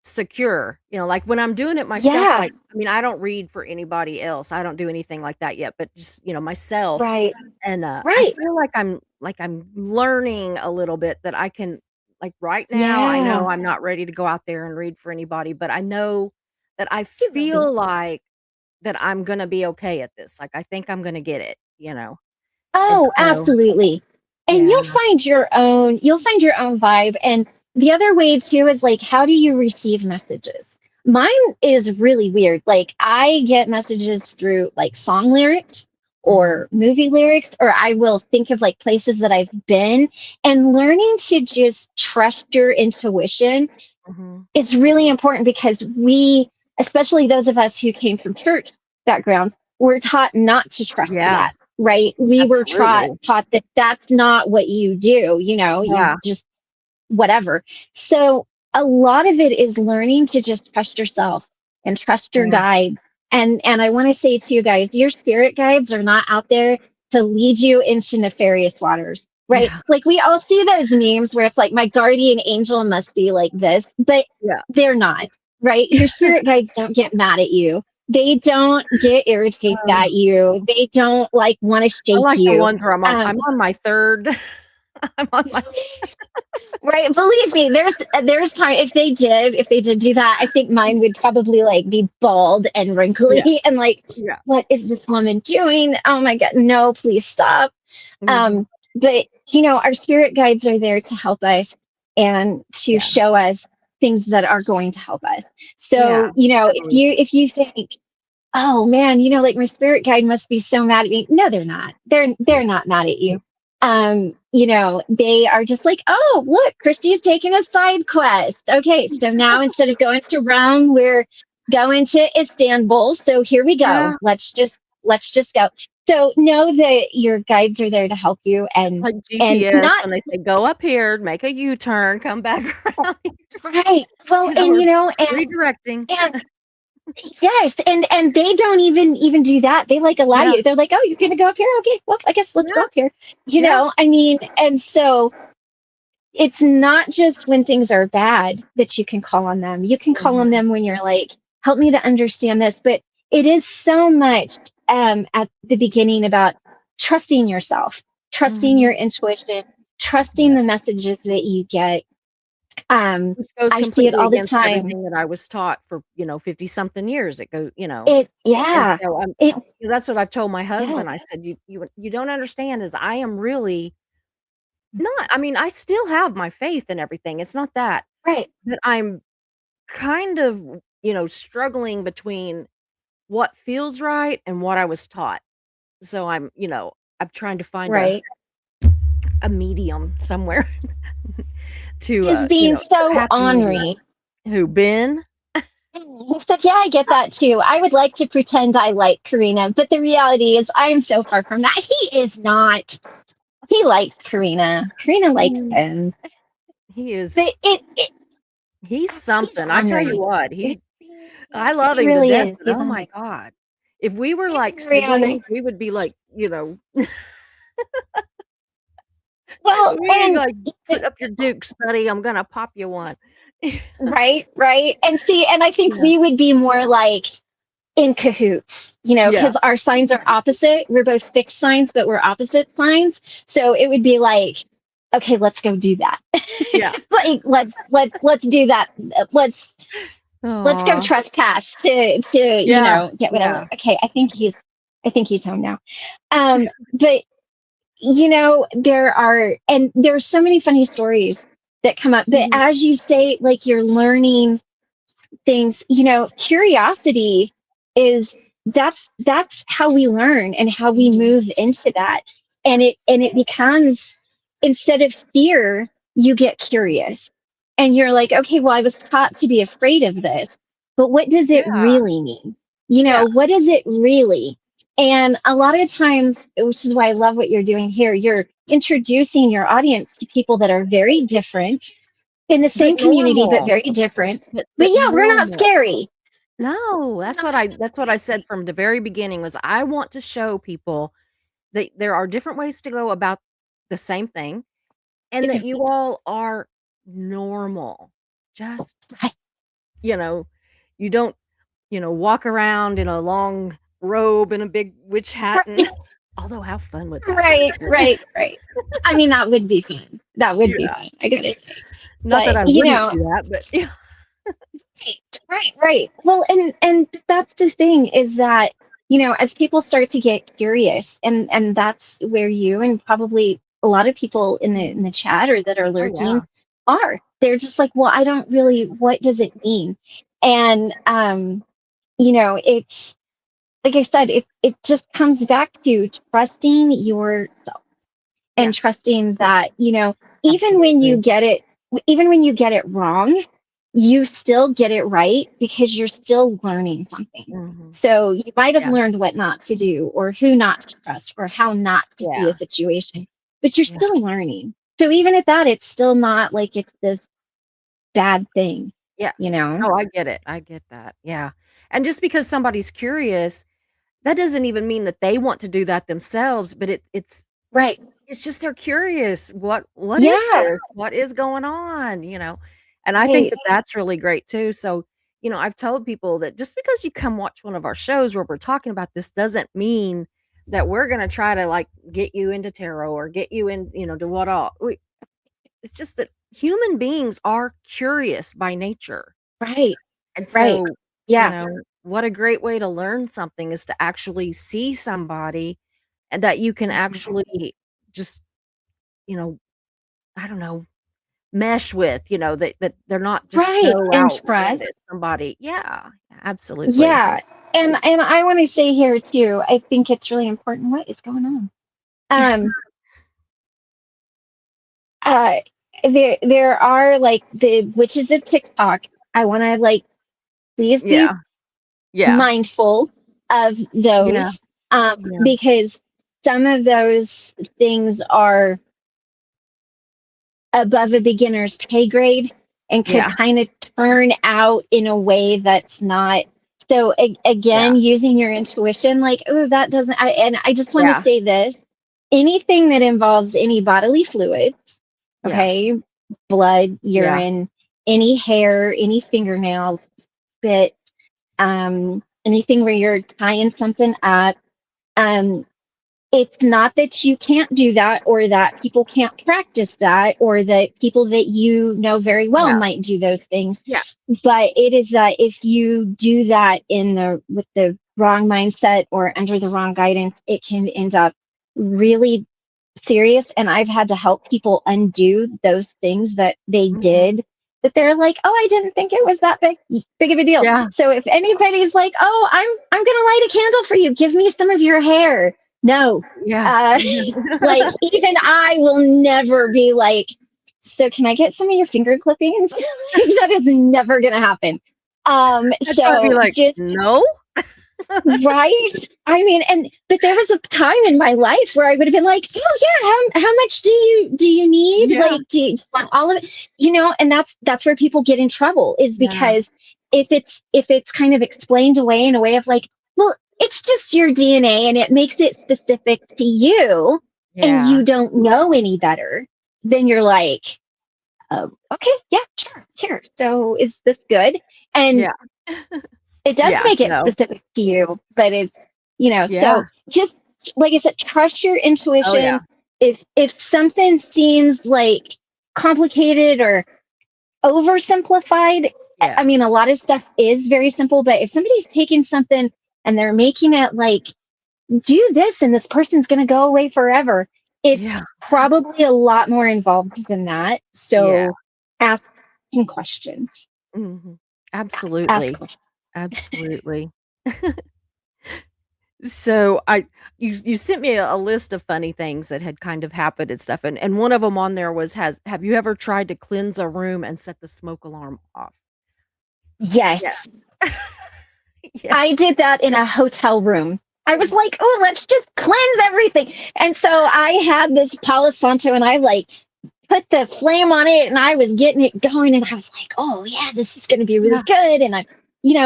secure, like, when I'm doing it myself, yeah, like, I mean, I don't read for anybody else, I don't do anything like that yet, but just, myself, right, and, I right, feel like I'm learning a little bit that I can, like, right now, I yeah. know I'm not ready to go out there and read for anybody, but I know that I You will be. feel like that I'm gonna be okay at this, like, I think I'm gonna get it, and Oh, so absolutely. And yeah, you'll find your own vibe. And the other way too is like, how do you receive messages? Mine is really weird. Like I get messages through like song lyrics mhm, or movie lyrics, or I will think of like places that I've been and learning to just trust your intuition mhm, is really important because especially those of us who came from church backgrounds, we're taught not to trust Yeah, that, right? We were absolutely. taught that that's not what you do, you Yeah. just whatever. So a lot of it is learning to just trust yourself and trust your Yeah. guides. And I want to say to you guys, your spirit guides are not out there to lead you into nefarious waters, right? Yeah. Like we all see those memes where it's like my guardian angel must be like this, but Yeah. they're not, right? Your spirit guides don't get mad at you. They don't get irritated Um, at you. They don't like want to I shake like the you. ones where Um, I'm on my 3rd. I'm on my Right, believe me, there's time if they did do that, I think mine would probably like be bald and Yeah. wrinkly and like, Yeah. what is this woman doing? Oh my God, no, please stop. Mhm. But our spirit guides are there to help us and to Yeah. show us things that are going to help us. Yeah. So, Totally. if you think, oh man, like my spirit guide must be so mad at me. No, they're not. They're Yeah. not mad at you. They are just like, oh, look, Christie's taking a side quest. Okay, so now instead of going to Rome, we're going to Istanbul. So here we Yeah. go. Let's just go. So know that your guides are there to help you It's like and GPS not when they say, "Go up here, make a U-turn, come back around," right. Well, or and redirecting. and yes, and they don't even do that. They like allow Yeah. you. They're like, "Oh, you're gonna go up here? Okay, well, I guess let's go Yeah. up here." Yeah. I mean, and so it's not just when things are bad that you can call on them. You can call on Mhm. them when you're like, "Help me to understand this." But it is so much at the beginning about trusting yourself, trusting your Mhm. intuition, trusting Yeah. the messages that you get. Um, Which goes I see it completely all the against time. everything that I was taught for, 50 something years. And Yeah, so, it that's what I've told my does. husband. I said, "You don't understand is I am really not." I mean, I still have my faith and everything, it's not that, Right. but I'm kind of, struggling between what feels right and what I was taught. So I'm trying to find Right. a medium somewhere to, He's being so happy medium. ornery. Who, Ben? He said, yeah, I get that too. I would like to pretend I like Karina, but the reality is I am so far from that. He is not. He likes Karina. Karina likes Mm. him. He But is he's he's something. I tell you ornery. what, It, I love he him to really death, is. but He's oh my ornery. god. If we were He's like very ornery. siblings, we would be like, Well, we'd be and like, "Put up your dukes, buddy, I'm gonna pop you one." right, right. And see, and I think Yeah. we would be more like in cahoots, Yeah. because our signs are opposite. We're both fixed signs, but we're opposite signs. So it would be like, okay, let's go do that. Yeah. Like let's do that. Let's let's go Aw. trespass to Yeah. get whatever. Yeah. Okay, I think he's home now. But there's so many funny stories that come up. But Mhm. as you say, like you're learning things, curiosity is that's how we learn and how we Mhm. move into that. And it becomes, instead of fear, you get curious. And you're like, okay, well, I was taught to be afraid of this, but what does it Yeah. really mean? Yeah. What is it really? And a lot of times, which is why I love what you're doing here, you're introducing your audience to people that are very different in the But same community, but normal. very different. But But yeah, we're not normal. scary. No, that's what I said from the very beginning was I want to show people that there are different ways to go about the same thing and that you all are normal. Just, Right, you know, you don't, walk around in a long robe and a big witch hat and right, although how fun would that be? right, right, right. I mean, that would be fun. That would be Yeah. fun. I gotta say. Not that But I wouldn't do that, but yeah. right, right. Well, and that's the thing is that as people start to get curious, and that's where you and probably a lot of people in the chat or that are Oh yeah. lurking are. They're just like, well, I don't really. What does it mean? And it's like I said, it just comes back to trusting yourself Yeah, and trusting that even when you absolutely. get it, even when you get it wrong, you still get it right because you're still learning something. Mhm. So you might have Yeah. learned what not to do or who not to trust or how not to see a Yeah. situation, but you're Yeah. still learning. So even at that, it's still not like it's this bad thing, Yeah. you know? Oh, I get it. I get that. Yeah. And just because somebody's curious, that doesn't even mean that they want to do that themselves, but Right. it's just they're curious. What is Yeah. this? What is going on, you know? And I think Right. that that's really great too. So, I've told people that just because you come watch one of our shows where we're talking about this doesn't mean that we're going to try to like get you into tarot or get you in, to what all. It's just that human beings are curious by nature. Right. And Right. so, Yeah. what a great way to learn something is to actually see somebody and that you can Mhm. actually just, you know, I don't know, mesh with, that they're not just Right. so And outlandish. trust. Somebody, yeah, absolutely. Yeah. And I want to say here too, I think it's really important. What is going on? Um, uh there are like the witches of TikTok. I want to like please be Yeah, yeah, mindful of yeah, those yeah, because some of those things are above a beginner's pay grade and could yeah, kind of turn out in a way that's not. So yeah, again, using your intuition, like, oh, that doesn't. And I just want to yeah, say this: anything that involves any bodily fluids, yeah, okay, blood, yeah, urine, any hair, any fingernails, spit, anything where you're tying something up, um, it's not that you can't do that or that people can't practice that or that people that you know very well yeah, might do those things, yeah, but it is that if you do that in the with the wrong mindset or under the wrong guidance, it can end up really serious. And I've had to help people undo those things that they mhm, did, that they're like, oh, I didn't think it was that big of a deal. yeah, So if anybody's like, oh, I'm gonna light a candle for you, give me some of your hair. No. yeah, uh like yeah. even I will never be like, so can I get some of your finger clippings? That is never gonna happen. I'd probably be So like, just "No?" right. I mean, and but there was a time in my life where I would have been like, oh yeah, how much do you need? Yeah, Like, do you want all of it? And that's where people get in trouble, is yeah, because if it's kind of explained away in a way of like, well, it's just your DNA and it makes it specific to you, and yeah, you don't know any better, then you're like, okay, yeah, sure, here. So is this good? And yeah, it does yeah, make it no, specific to you, but yeah, so just like I said, trust your oh, yeah, intuition. If something seems like complicated or oversimplified, I yeah, mean, a lot of stuff is very simple, but if somebody's taking something and they're making it like, do this and this person's going to go away forever, it's yeah, probably a lot more involved than that. yeah, So ask some questions. mhm, Ask absolutely, questions. absolutely. So you sent me a list of funny things that had kind of happened and stuff, and one of them on there was has have you ever tried to cleanse a room and set the smoke alarm off? Yes. Yes. Yeah, I did that in a hotel room. I was yeah, like, oh, let's just cleanse everything. And so I had this Palo Santo and I like put the flame on it and I was getting it going and I was like, oh yeah, this is going to be really yeah, good. And I'm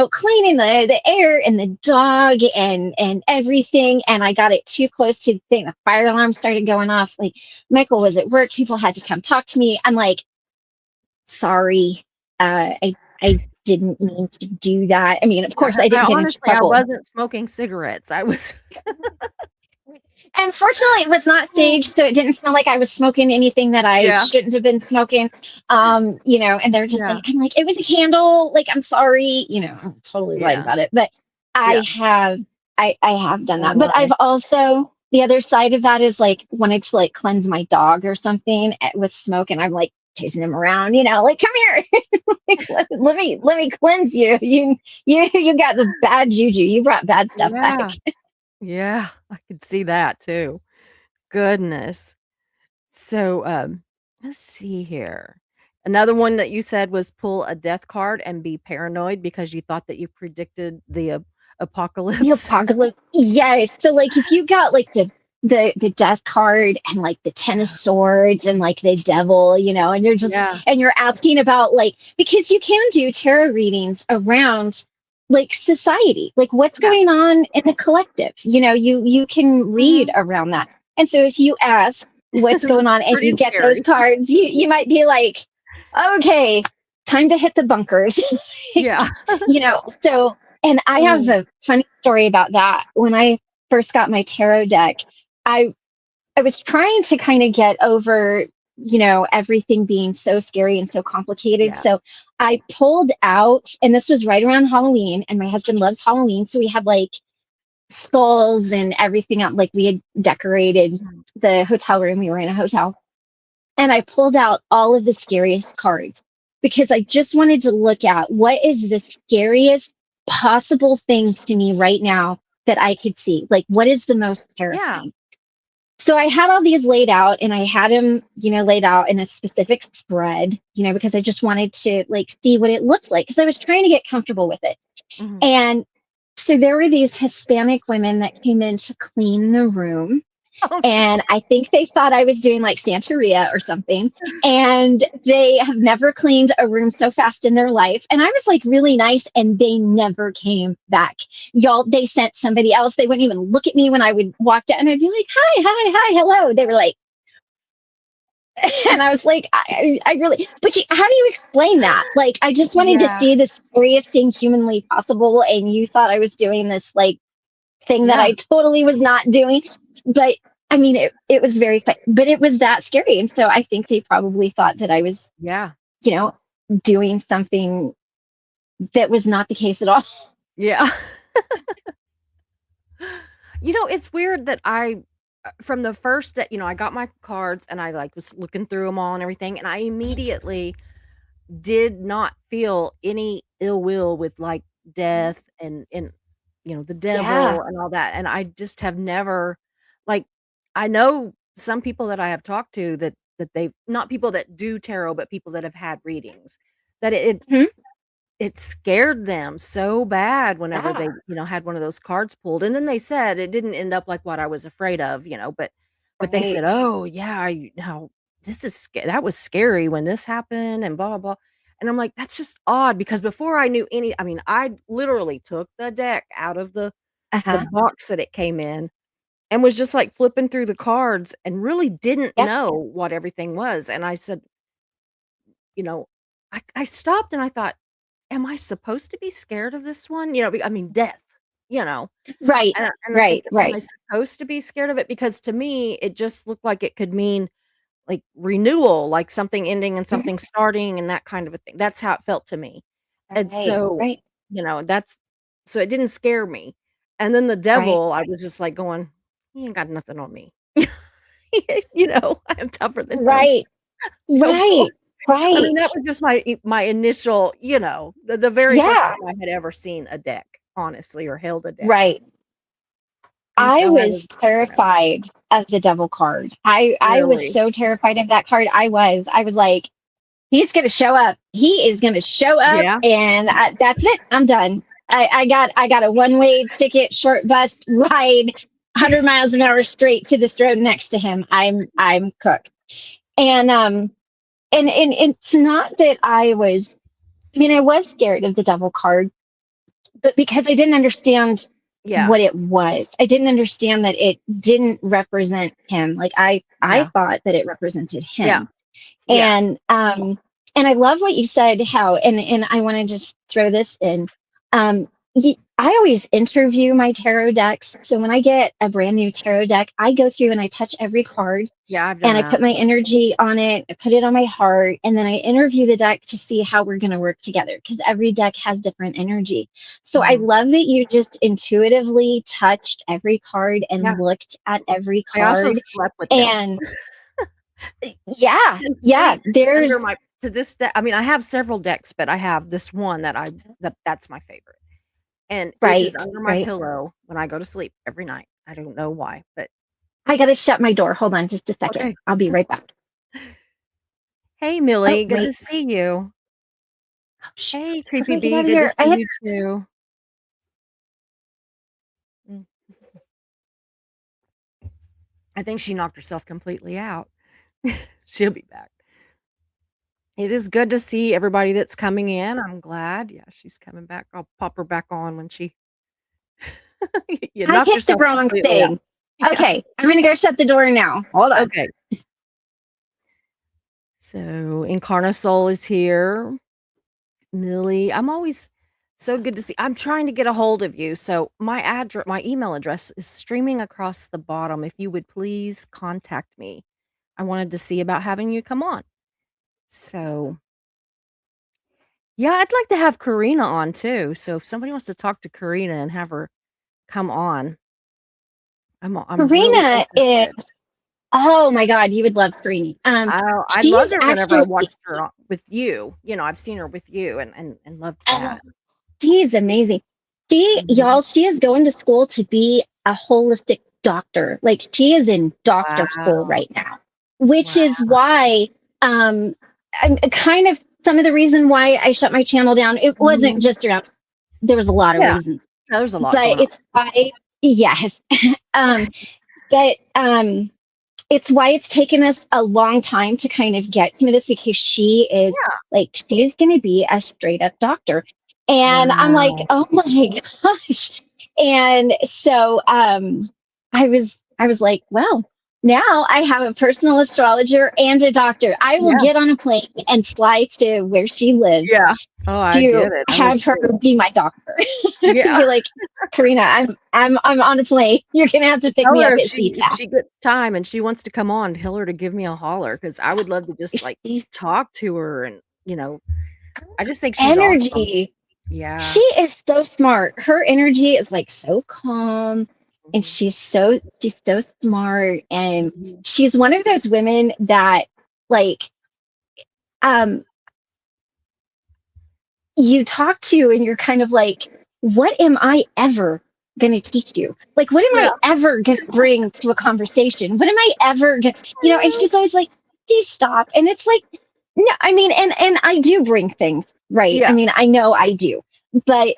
cleaning the air and the dog and everything. And I got it too close to the thing. The fire alarm started going off. Like Michael was at work. People had to come talk to me. I'm like, sorry. I didn't mean to do that. I mean, of yeah. course I I didn't get into honestly, I trouble. wasn't smoking cigarettes. I was And fortunately, it was not sage, so it didn't smell like I was smoking anything that I Yeah, shouldn't have been smoking. And they're just like, yeah, I'm like, it was a candle. Like, I'm sorry. I'm totally lied yeah, about it, but yeah. I have, I have done Oh that. But my. I've also, the other side of that is like wanted to like cleanse my dog or something with smoke, and I'm like chasing him around, like, come here, like, let me cleanse you. You got the bad juju. You brought bad stuff back. Yeah, yeah, I could see that too. Goodness. So, let's see here. Another one that you said was pull a death card and be paranoid because you thought that you predicted the The apocalypse. apocalypse. Yes. So like if you got like the death card and like the ten of Yeah. swords and like the devil, and you're just Yeah. and you're asking about like because you can do tarot readings around like society, like what's Yeah. going on in the collective. You can read Mhm. around that. And so if you ask what's going It's on and pretty you get those scary. cards, you might be like, okay, time to hit the bunkers. Yeah. So and I have Oh, a funny story about that. When I first got my tarot deck, I I was trying to kind of get over, everything being so scary and so complicated. yeah. So I pulled out, and this was right around Halloween, and my husband loves Halloween, so we had like skulls and everything up. Like we had decorated Mhm. the hotel room. We were in a hotel, and I pulled out all of the scariest cards because I just wanted to look at what is the scariest possible thing to me right now that I could see. Like, what is the most Yeah. terrifying? So I had all these laid out and I had them, laid out in a specific spread, because I just wanted to like see what it looked like because I was trying to get comfortable with it. Mhm. And so there were these Hispanic women that came in to clean the room, Oh, and I think they thought I was doing like Santeria or something. And they have never cleaned a room so fast in their life. And I was like really nice, and they never came back. Y'all, they sent somebody else. They wouldn't even look at me when I would walk down, and I'd be like, hi, hi, hi, hello. They were like, and I was like, I really, but how do you explain that? Like, I just wanted to yeah. see the scariest thing humanly possible, and you thought I was doing this like thing that Yeah. I totally was not doing. But I mean, it was very fun, but it was that scary. And so I think they probably thought that I was, Yeah. you know, doing something that was not the case at all. Yeah. It's weird that from the first that, I got my cards and I like was looking through them all and everything, and I immediately did not feel any ill will with like death and the Yeah. devil and all that. And I just have never like I know some people that I have talked to that they've not people that do tarot, but people that have had readings that Mhm. it scared them so bad whenever Yeah. they, had one of those cards pulled, and then they said it didn't end up like what I was afraid of, but they Right. said, "Oh, yeah, how this is that was scary when this happened and blah blah blah." And I'm like, "That's just odd," because before I knew I mean, I literally took the deck out of the Uh-huh. box that it came in and was just like flipping through the cards and really didn't Yep. know what everything was. And I said, you know, I stopped and I thought, "Am I supposed to be scared of this one?" I mean, death, you know? Right. And I'm Right. thinking, "Am I Right. supposed to be scared of it?" Because to me, it just looked like it could mean, like, renewal, like something ending and Mhm. something starting and that kind of a thing. That's how it felt to me. And Right. so, Right. that's so it didn't scare me. And then the Right. devil, I was just like going, "He ain't got nothing on me." I am tougher than him. Right. Devil. Right. I mean, that Right. was just my initial, the very first Yeah. time I had ever seen a deck, honestly, or held a deck. Right. And I so I was was, terrified of the devil card. I was really so terrified of that card. I was like, he's gonna show up. He is gonna show up, yeah, and that's it. I'm done. I got a one way ticket, short bus ride, 100 miles an hour straight to the throne next to him. I'm cooked. And it's not that I was. I mean, I was scared of the devil card, but because I didn't understand yeah, what it was. I didn't understand that it didn't represent him. Like I yeah, thought that it represented yeah, him. yeah, And I love what you said how and I want to just throw this in. Um I always interview my tarot decks. So when I get a brand new tarot deck, I go through and I touch every card yeah, I've done and I that. put my energy on it, I put it on my heart, and then I interview the deck to see how we're going to work together because every deck has different energy. So I Mhm. love that you just intuitively touched every card Yeah, and looked at every I also card. slept with them. And yeah, And yeah, sleep under there's my to this day I mean, I have several decks, but I have this one that's my favorite, and it is right, under my right. pillow when I go to sleep every night. I don't know why, but I got to shut my door. Hold on just a second. okay. I'll be right back. Hey, Oh, Millie. Good to wait. see you. Oh, shoot. Hey, How do Creepy I get B. out of Good to here? see you too. Mm. I think she knocked herself completely out. She'll be back. It is good to see everybody that's coming in. I'm glad. Yeah, she's coming back. I'll pop her back on when she you I knocked hit the yourself wrong completely out. thing. Yeah. Okay, I'm gonna go shut the door now. Hold on. Okay. So Incarnasoul is here. Millie, I'm always so good to see. I'm trying to get a hold of you. So my email address is streaming across the bottom. If you would please contact me. I wanted to see about having you come on. So yeah, I'd like to have Karina on too. So if somebody wants to talk to Karina and have her come on, I'm really Karina is, interested. oh my God, you would love Karina. I She's loved her whenever I actually, watched her with you. I've seen her with you and loved oh, that. she's amazing. Mhm. She is going to school to be a holistic doctor. Like she is in doctor school Wow. right now, which Wow. is why, I'm kind of some of the reason why I shut my channel down. It wasn't Mhm. just around, there was a lot of Yeah. reasons, Yeah, there's a lot but going on. it's why, yes. um, but it's why it's taken us a long time to kind of get to this because she is Yeah. like she's going to be a straight up doctor, and I'm like, Wow. oh my gosh. And so I was like, well, now I have a personal astrologer and a doctor. I will Yeah. get on a plane and fly to where she lives Yeah. Oh, I to get it. I would have her too. be my doctor. Yeah. Be like, Karina, I'm on a plane. You're gonna have to pick Tell me her up if at if SeaTac. she gets time and she wants to come on, tell her to give me a holler because I would love to just like She's talk to her and I just think she's awesome. energy. She Yeah. is so smart. Her energy is like so calm, and Mhm. she's so smart, and Mhm. she's one of those women that like um you talk to and you're kind of like, what am I ever going to teach you? Like, what am Yeah. I ever going to bring to a conversation? What am I ever going to, and she's always like, do stop. And it's like, no, I mean, and I do bring things, right? I Yeah. mean, I know I do, but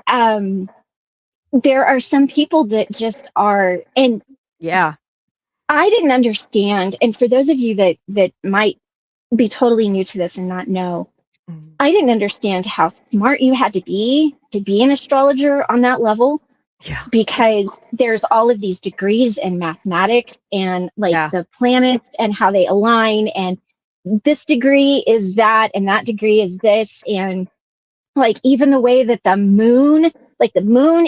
there are some people that just are, and Yeah. I didn't understand. And for those of you that might be totally new to this and not know, Mhm. I didn't understand how smart you had to be an astrologer on that level, Yeah. because there's all of these degrees in mathematics and like Yeah. the planets and how they align, and this degree is that and that degree is this, and like even the way that the moon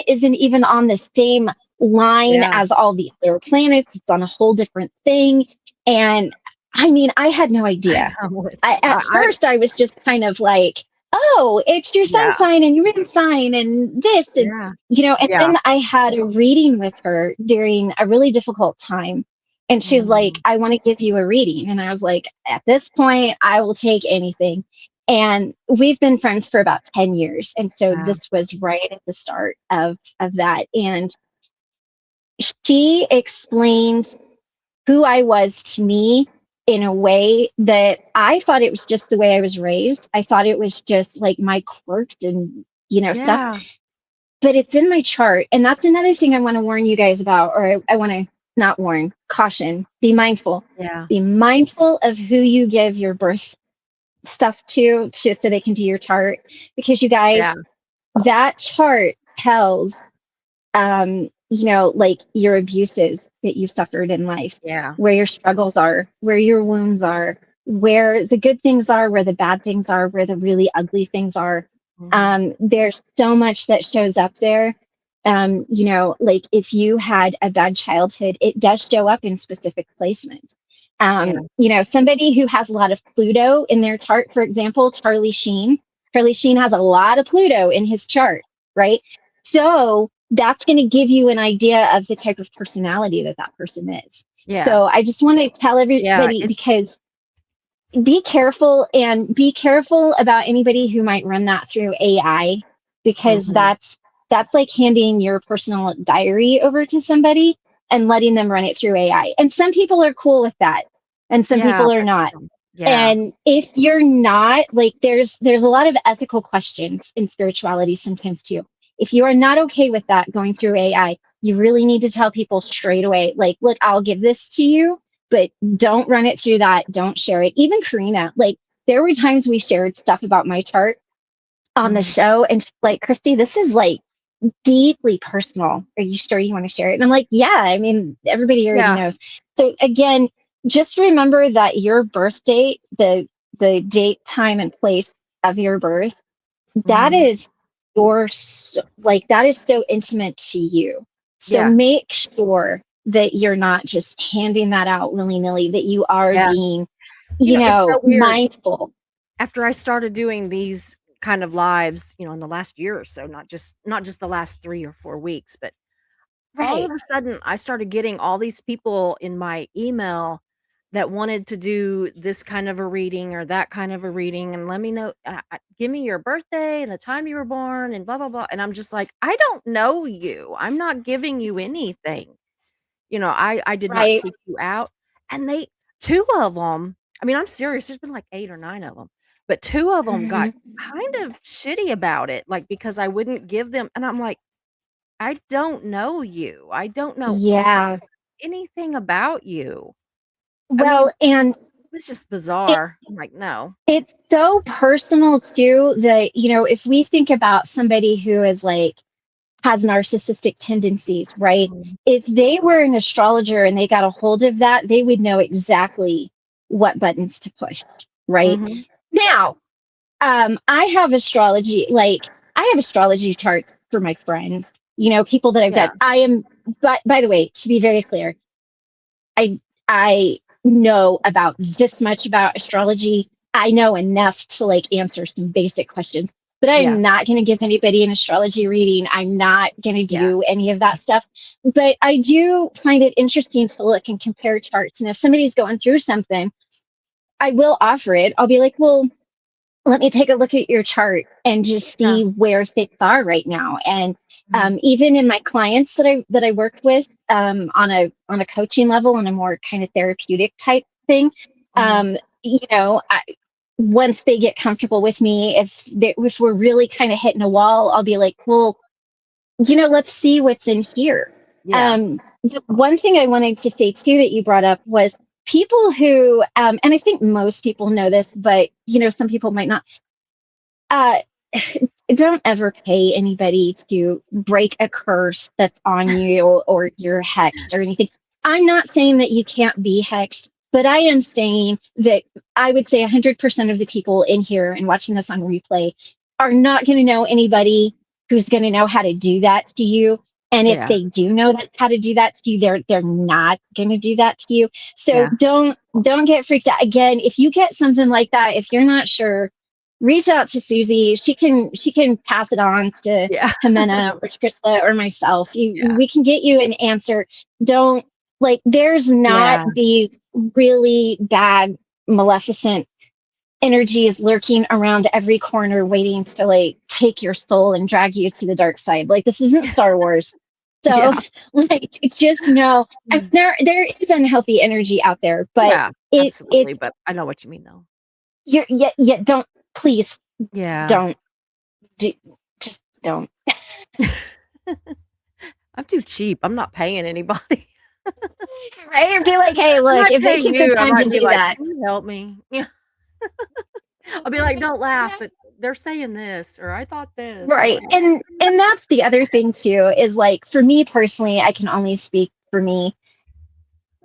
isn't even on the same line Yeah. as all the other planets. It's on a whole different thing. And I mean, I had no idea. I'm with At I first I was just kind of like, oh, it's your sun yeah. sign and your moon sign and this, and Yeah. and Yeah. then I had a reading with her during a really difficult time, and she's like, Mm. I want to give you a reading, and I was like, at this point I will take anything. And we've been friends for about 10 years, and so Yeah. this was right at the start of that. And she explained who I was to me in a way that I thought it was just the way I was raised. I thought it was just like my quirks and stuff, Yeah. but it's in my chart. And that's another thing I want to warn you guys about, or I want to not warn, caution, be mindful. Yeah. Be mindful of who you give your birth stuff to so they can do your chart, because you Yeah. guys, that chart tells like your abuses that you've suffered in life, Yeah. where your struggles are, where your wounds are, where the good things are, where the bad things are, where the really ugly things are. Mhm. There's so much that shows up there. Like if you had a bad childhood, it does show up in specific placements. Yeah. Somebody who has a lot of Pluto in their chart, for example, Charlie Sheen. Charlie Sheen has a lot of Pluto in his chart, right? So that's going to give you an idea of the type of personality that that person is. Yeah. So I just want to tell Yeah. everybody, because be careful, and be careful about anybody who might run that through AI, because Mhm. that's like handing your personal diary over to somebody and letting them run it through AI. And some people are cool with that and some Yeah, people are that's not. true. Yeah. And if you're not, like, there's a lot of ethical questions in spirituality sometimes too. If you are not okay with that going through AI, you really need to tell people straight away, like, look, I'll give this to you, but don't run it through that. Don't share it. Even Karina, like, there were times we shared stuff about my chart on the Mhm. show, and she's like, Christy, this is like deeply personal. Are you sure you want to share it? And I'm like, yeah, I mean, everybody already Yeah. knows. So again, just remember that your birth date, the date, time, and place of your birth, that Mhm. is like, that is so intimate to you. So Yeah. make sure that you're not just handing that out willy-nilly, that you are Yeah. being, It's so weird. mindful. After I started doing these kind of lives, in the last year or so, not just the last 3 or 4 weeks, but all Right. of a sudden I started getting all these people in my email that wanted to do this kind of a reading or that kind of a reading, and let me know, give me your birthday and the time you were born and blah blah blah. And I'm just like, I don't know you. I'm not giving you anything. I did not Right. seek you out. And they, two of them, I mean, I'm serious. There's been like 8 or 9 of them, but two of them got Mhm. kind of shitty about it, like because I wouldn't give them. And I'm like, I don't know you. I don't know Yeah. anything about you. I mean, Well, and it was just it bizarre. I'm like, no. it's so personal too that, if we think about somebody who is like has narcissistic tendencies, right? Mhm. If they were an astrologer and they got a hold of that, they would know exactly what buttons to push, right? Mhm. Now, I have astrology, like, I have astrology charts for my friends, people that I've Yeah. done. I am, but by the way, to be very clear, I know about this much about astrology. I know enough to like answer some basic questions, but Yeah. I'm not going to give anybody an astrology reading. I'm not going to Yeah. do any of that stuff. But I do find it interesting to look and compare charts. And if somebody's going through something, I will offer it. I'll be like, well, let me take a look at your chart and just Yeah. see where things are right now. And Mhm. even in my clients that I worked with, on a coaching level, on a more kind of therapeutic type thing, Mhm. once they get comfortable with me, if we're really kind of hitting a wall, I'll be like, well, let's see what's in here. Yeah. The one thing I wanted to say too that you brought up was people who, and I think most people know this, but some people might not. Uh, don't ever pay anybody to break a curse that's on you, or you're hexed or anything. I'm not saying that you can't be hexed, but I am saying that I would say 100% of the people in here and watching this on replay are not going to know anybody who's going to know how to do that to you. And if Yeah. they do know how to do that to you, they're not going to do that to you. So Yeah. don't get freaked out. Again, if you get something like that, if you're not sure, reach out to Suzy. She can pass it on to Yeah. Jimena or Krista or myself. Yeah. We can get you an answer. Don't, like, there's not Yeah. these really bad, maleficent energies lurking around every corner waiting to like take your soul and drag you to the dark side. Like, this isn't Star Wars. So Yeah. like, just know, I mean, Mm. there is unhealthy energy out there, but Yeah, absolutely, it's but I know what you mean though. you're, yeah, don't, please Yeah. don't do, just don't. I'm too cheap. I'm not paying anybody. Right? Or be like, hey, I look, might if they pay took the you. I time to might be do like, that. "Can you help me?" Yeah. I'll be like, "Don't laugh, but they're saying this," or "I thought this." I'm Right. like, And that's the other thing too, is like, for me personally, I can only speak for me.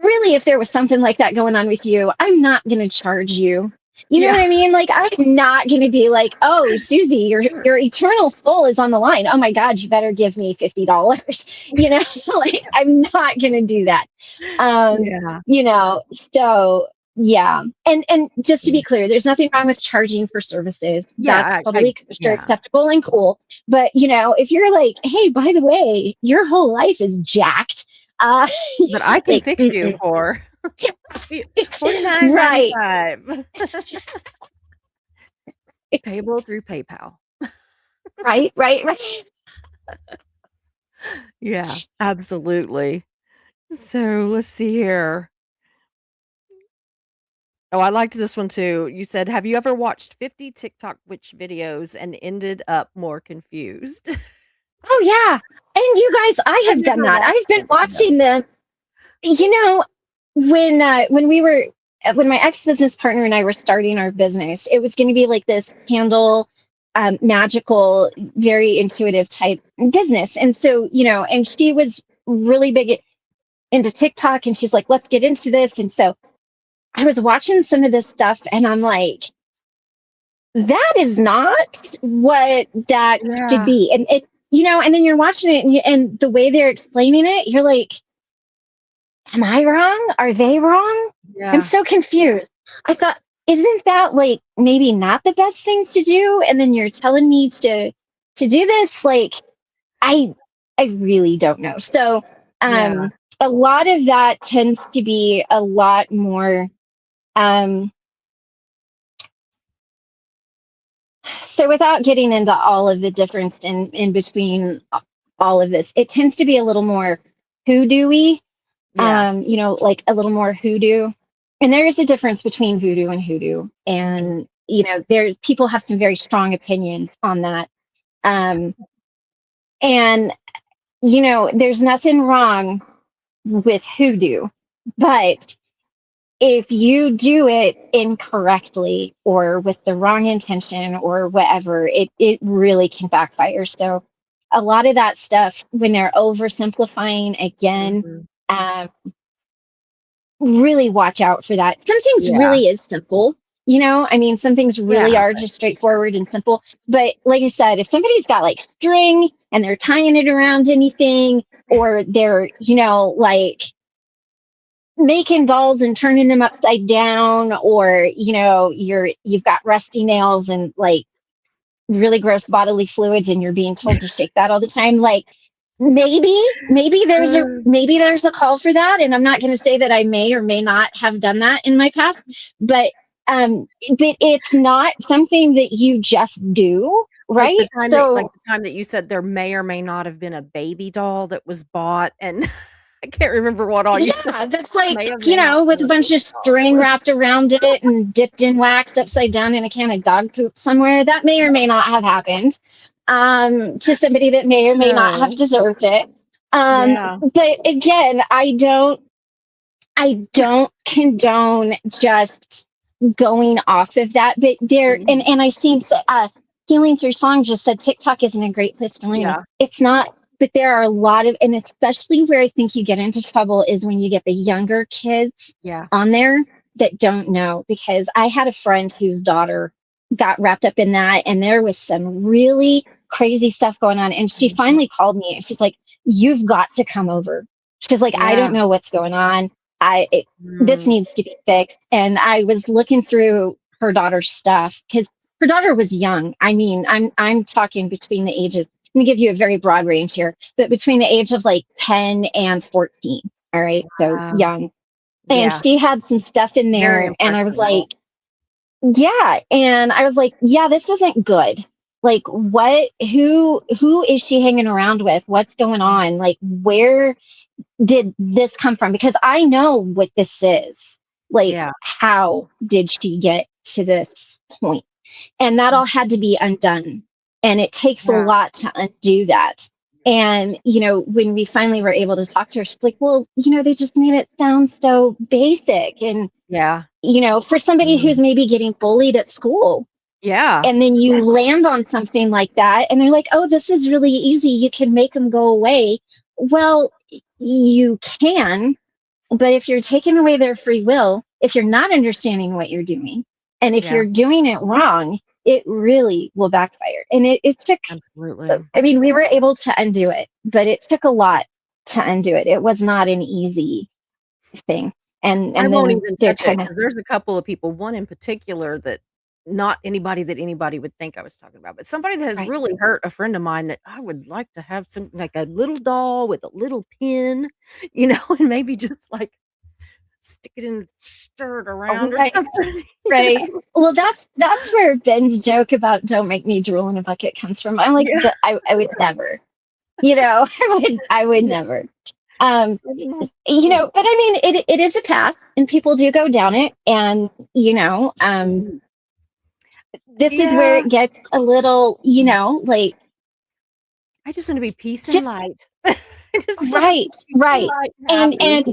Really, if there was something like that going on with you, I'm not going to charge you. You know yeah. what I mean? Like, I'm not going to be like, oh, Suzy, your eternal soul is on the line. Oh my God, you better give me $50. Like, I'm not going to do that. Um, Yeah. so yeah. And just to be Mm. clear, there's nothing wrong with charging for services. That's Yeah, totally kosher, yeah. acceptable, and cool. But if you're like, hey, by the way, your whole life is jacked. Uh, But I can like, fix you for right, $49.95. Payable through PayPal. right. Yeah, absolutely. So, let's see here. Oh, I liked this one too. You said, "Have you ever watched 50 TikTok witch videos and ended up more confused?" Oh yeah. And you guys, I I have done never that. watched I've been it. Yeah. watching them. You know, when we were when my ex-business partner and I were starting our business, it was going to be like this candle magical, very intuitive type business. And so, and she was really big into TikTok and she's like, let's get into this. And so I was watching some of this stuff and I'm like, that is not what that should Yeah. be. And and then you're watching it and the way they're explaining it, you're like, am I wrong? Are they wrong? I'm Yeah. so confused. I thought, isn't that like maybe not the best thing to do? And then you're telling me to do this? Like, I I really don't know. So Yeah. a lot of that tends to be a lot more um so without getting into all of the difference in between all of this, it tends to be a little more hoodoo-y, Yeah. like a little more hoodoo. And there is a difference between voodoo and hoodoo. Mhm. And, there people have some very strong opinions on that. Um, and, there's nothing wrong with hoodoo, but if you do it incorrectly or with the wrong intention or whatever, it really can backfire. So a lot of that stuff, when they're oversimplifying again, Mhm. um, really watch out for that. Some things Yeah. really is simple, I mean, some things really Yeah. are just straightforward and simple. But like I said, if somebody's got like string and they're tying it around anything, or they're, like making dolls and turning them upside down, or you've got rusty nails and like really gross bodily fluids and you're being told to shake that all the time, like maybe there's a call for that. And I'm not going to say that I may or may not have done that in my past, but but it's not something that you just do, right? Like So the time that you said there may or may not have been a baby doll that was bought, and I can't remember what all you said. yeah, that's May like, or may not have with been a a bunch baby of doll that string was wrapped around it and dipped in wax upside down in a can of dog poop somewhere. That may or may not have happened to somebody that may or may not have no. deserved it. Yeah. But again, I don't condone just going off of that. But there, and Mhm. and I seen Healing Through Song just said TikTok isn't a great place for learning. Yeah. It's not, but there are a lot of, and especially where I think you get into trouble is when you get the younger kids Yeah. on there that don't know. Because I had a friend whose daughter got wrapped up in that, and there was some really crazy stuff going on. And she Mhm. finally called me and she's like, "You've got to come over." She's like, "I don't Yeah. know what's going on. This Mm. needs to be fixed." And I was looking through her daughter's stuff because her daughter was young. I mean, I'm talking between the ages. Let me give you a very broad range here, but between the age of like 10 and 14. All right, so Wow. young. And Yeah. she had some stuff in Very there, and I was impressionable. like, yeah. And I was like, yeah, this isn't good. Like, who is she hanging around with? What's going Mm. on? Like, where did this come from? Because I know what this is. Like, Yeah. how did she get to this point? And that Mm. all had to be undone. And it takes a Yeah. lot to undo that. And, when we finally were able to talk to her, she's like, well, they just made it sound so basic. And, Yeah. for somebody who's Mm. maybe getting bullied at school, Yeah. and then you land on something like that and they're like, oh, this is really easy, you can make them go away. Well, you can, but if you're taking away their free will, if you're not understanding what you're doing, and if Yeah. you're doing it wrong, it really will backfire. And it took, Absolutely. I mean, we were able to undo it, but it took a lot to undo it. It was not an easy thing. and I and won't then even they're touch it kind of because there's a couple of people, one in particular that not anybody that anybody would think I was talking about, but somebody that has right. really hurt a friend of mine that I would like to have some like a little doll with a little pin, and maybe just like stick it in, stir it Oh, around or right. something, Right. Well, that's where Ben's joke about "don't make me drool in a bucket" comes from. I'm like, Yeah. I would never. I would Yeah. never. But I mean, it is a path, and people do go down it, and this is where Yeah, it gets a little, like I just want to be peace and just light. I just want to right, be peace and right, light and and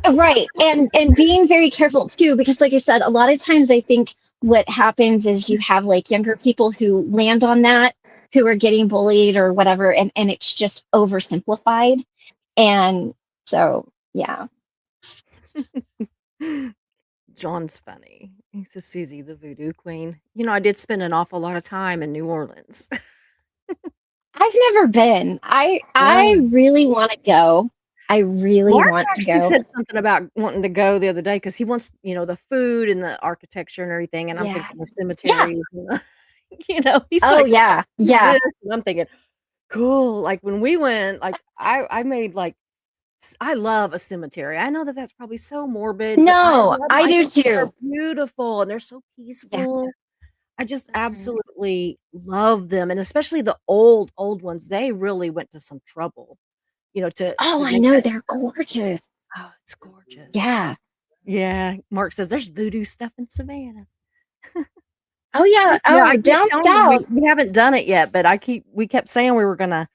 happy. right, and being very careful too, because like I said, a lot of times I think what happens is you have like younger people who land on that, who are getting bullied or whatever, and it's just oversimplified, and so yeah. John's funny. He says Susie, the voodoo queen. I did spend an awful lot of time in New Orleans. I've never been. I Yeah. I really want to go. I really Mark want to actually go. said something about wanting to go the other day because he wants, the food and the architecture and everything. And I'm Yeah. thinking the Yeah. cemeteries and he's Oh like, yeah. Yeah. this. And I'm thinking, cool. Like when we went, like I made like, I love a cemetery. I know that that's probably so morbid, but I No, love 'em. I I do think they're too. beautiful and they're so Yeah. peaceful. I just Mhm. absolutely love them, and especially the old, old ones. They really went to some trouble, Oh, to I make know that. they're gorgeous. Oh, it's gorgeous. Yeah. Yeah, Mark says there's voodoo stuff in Savannah. Oh yeah. Yeah, I Oh, keep down telling him south. we haven't done it yet, but we kept saying we were gonna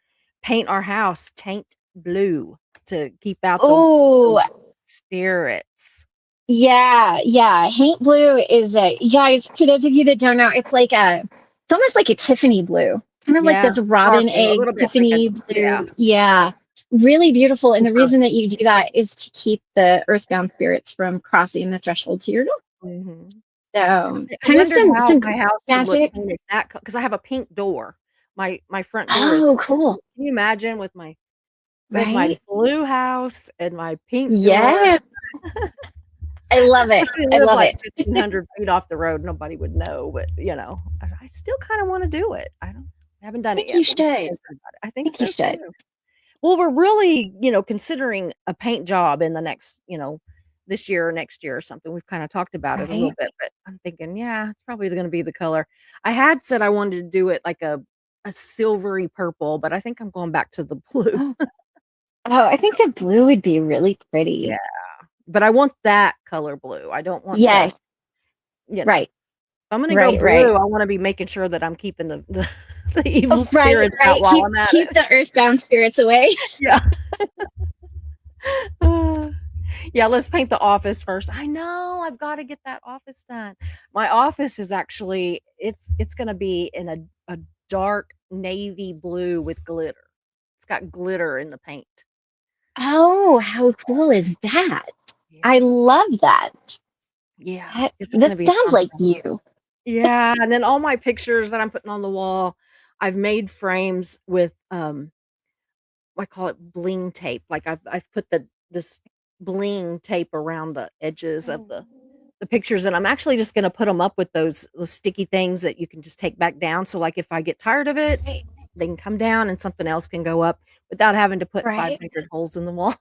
paint our house taint blue to keep out the Oh, spirits. yeah. Yeah. Haint blue is a you guys, for those of you that don't know, it's almost like a Tiffany blue. Kind of like Yeah, this robin sparkly, a egg little bit like a Tiffany yeah, blue. Yeah. Really beautiful. And the super. reason that you do that is to keep the earthbound spirits from crossing the thresh-hold to your door. Mhm. So I kind of wondered how some my house would look magic. painted that because I have a pink door. My front door is Oh, pink. cool. Can you imagine with my Right? blue house and my pink door? Yeah. I love Of it. course, we I live love like it. 1,500 feet off the road, nobody would know, but, I still kinda wanna do it. I haven't I done it think yet, you but we're should. I thinking about it. I think think you so should. too. Well, we're really, considering a paint job in the next, this year or next year or something. We've kinda talked about it a little Right? bit, but I'm thinking, yeah, it's probably gonna be the color. I had said I wanted to do it like a silvery purple, but I think I'm going back to the blue. Oh. Oh, I think the blue would be really Yeah, pretty. but I want that color blue. I don't want to, Yes. you know Right. if I'm gonna go Right. Right. blue, I wanna be making sure that I'm keeping the the evil Oh, right. spirits out Right. while Keep I'm at keep it. the earthbound spirits away. Yeah. Uh, yeah, let's paint the office first. I know, I've gotta get that office done. My office is actually it's gonna be in a dark navy blue with glitter. It's got glitter in the paint. Oh, how cool is that? I Yeah. love that. Yeah, That it's that gonna be sounds like something. you. Yeah, and then all my pictures that I'm putting on the wall, I've made frames with, I call it bling tape. Like I've put this bling tape around the edges of the pictures, and I'm actually just gonna put them up with those sticky things that you can just take back down. So like if I get tired of it, Right. they can come down and something else can go up without having to put Right. 500 holes in the wall.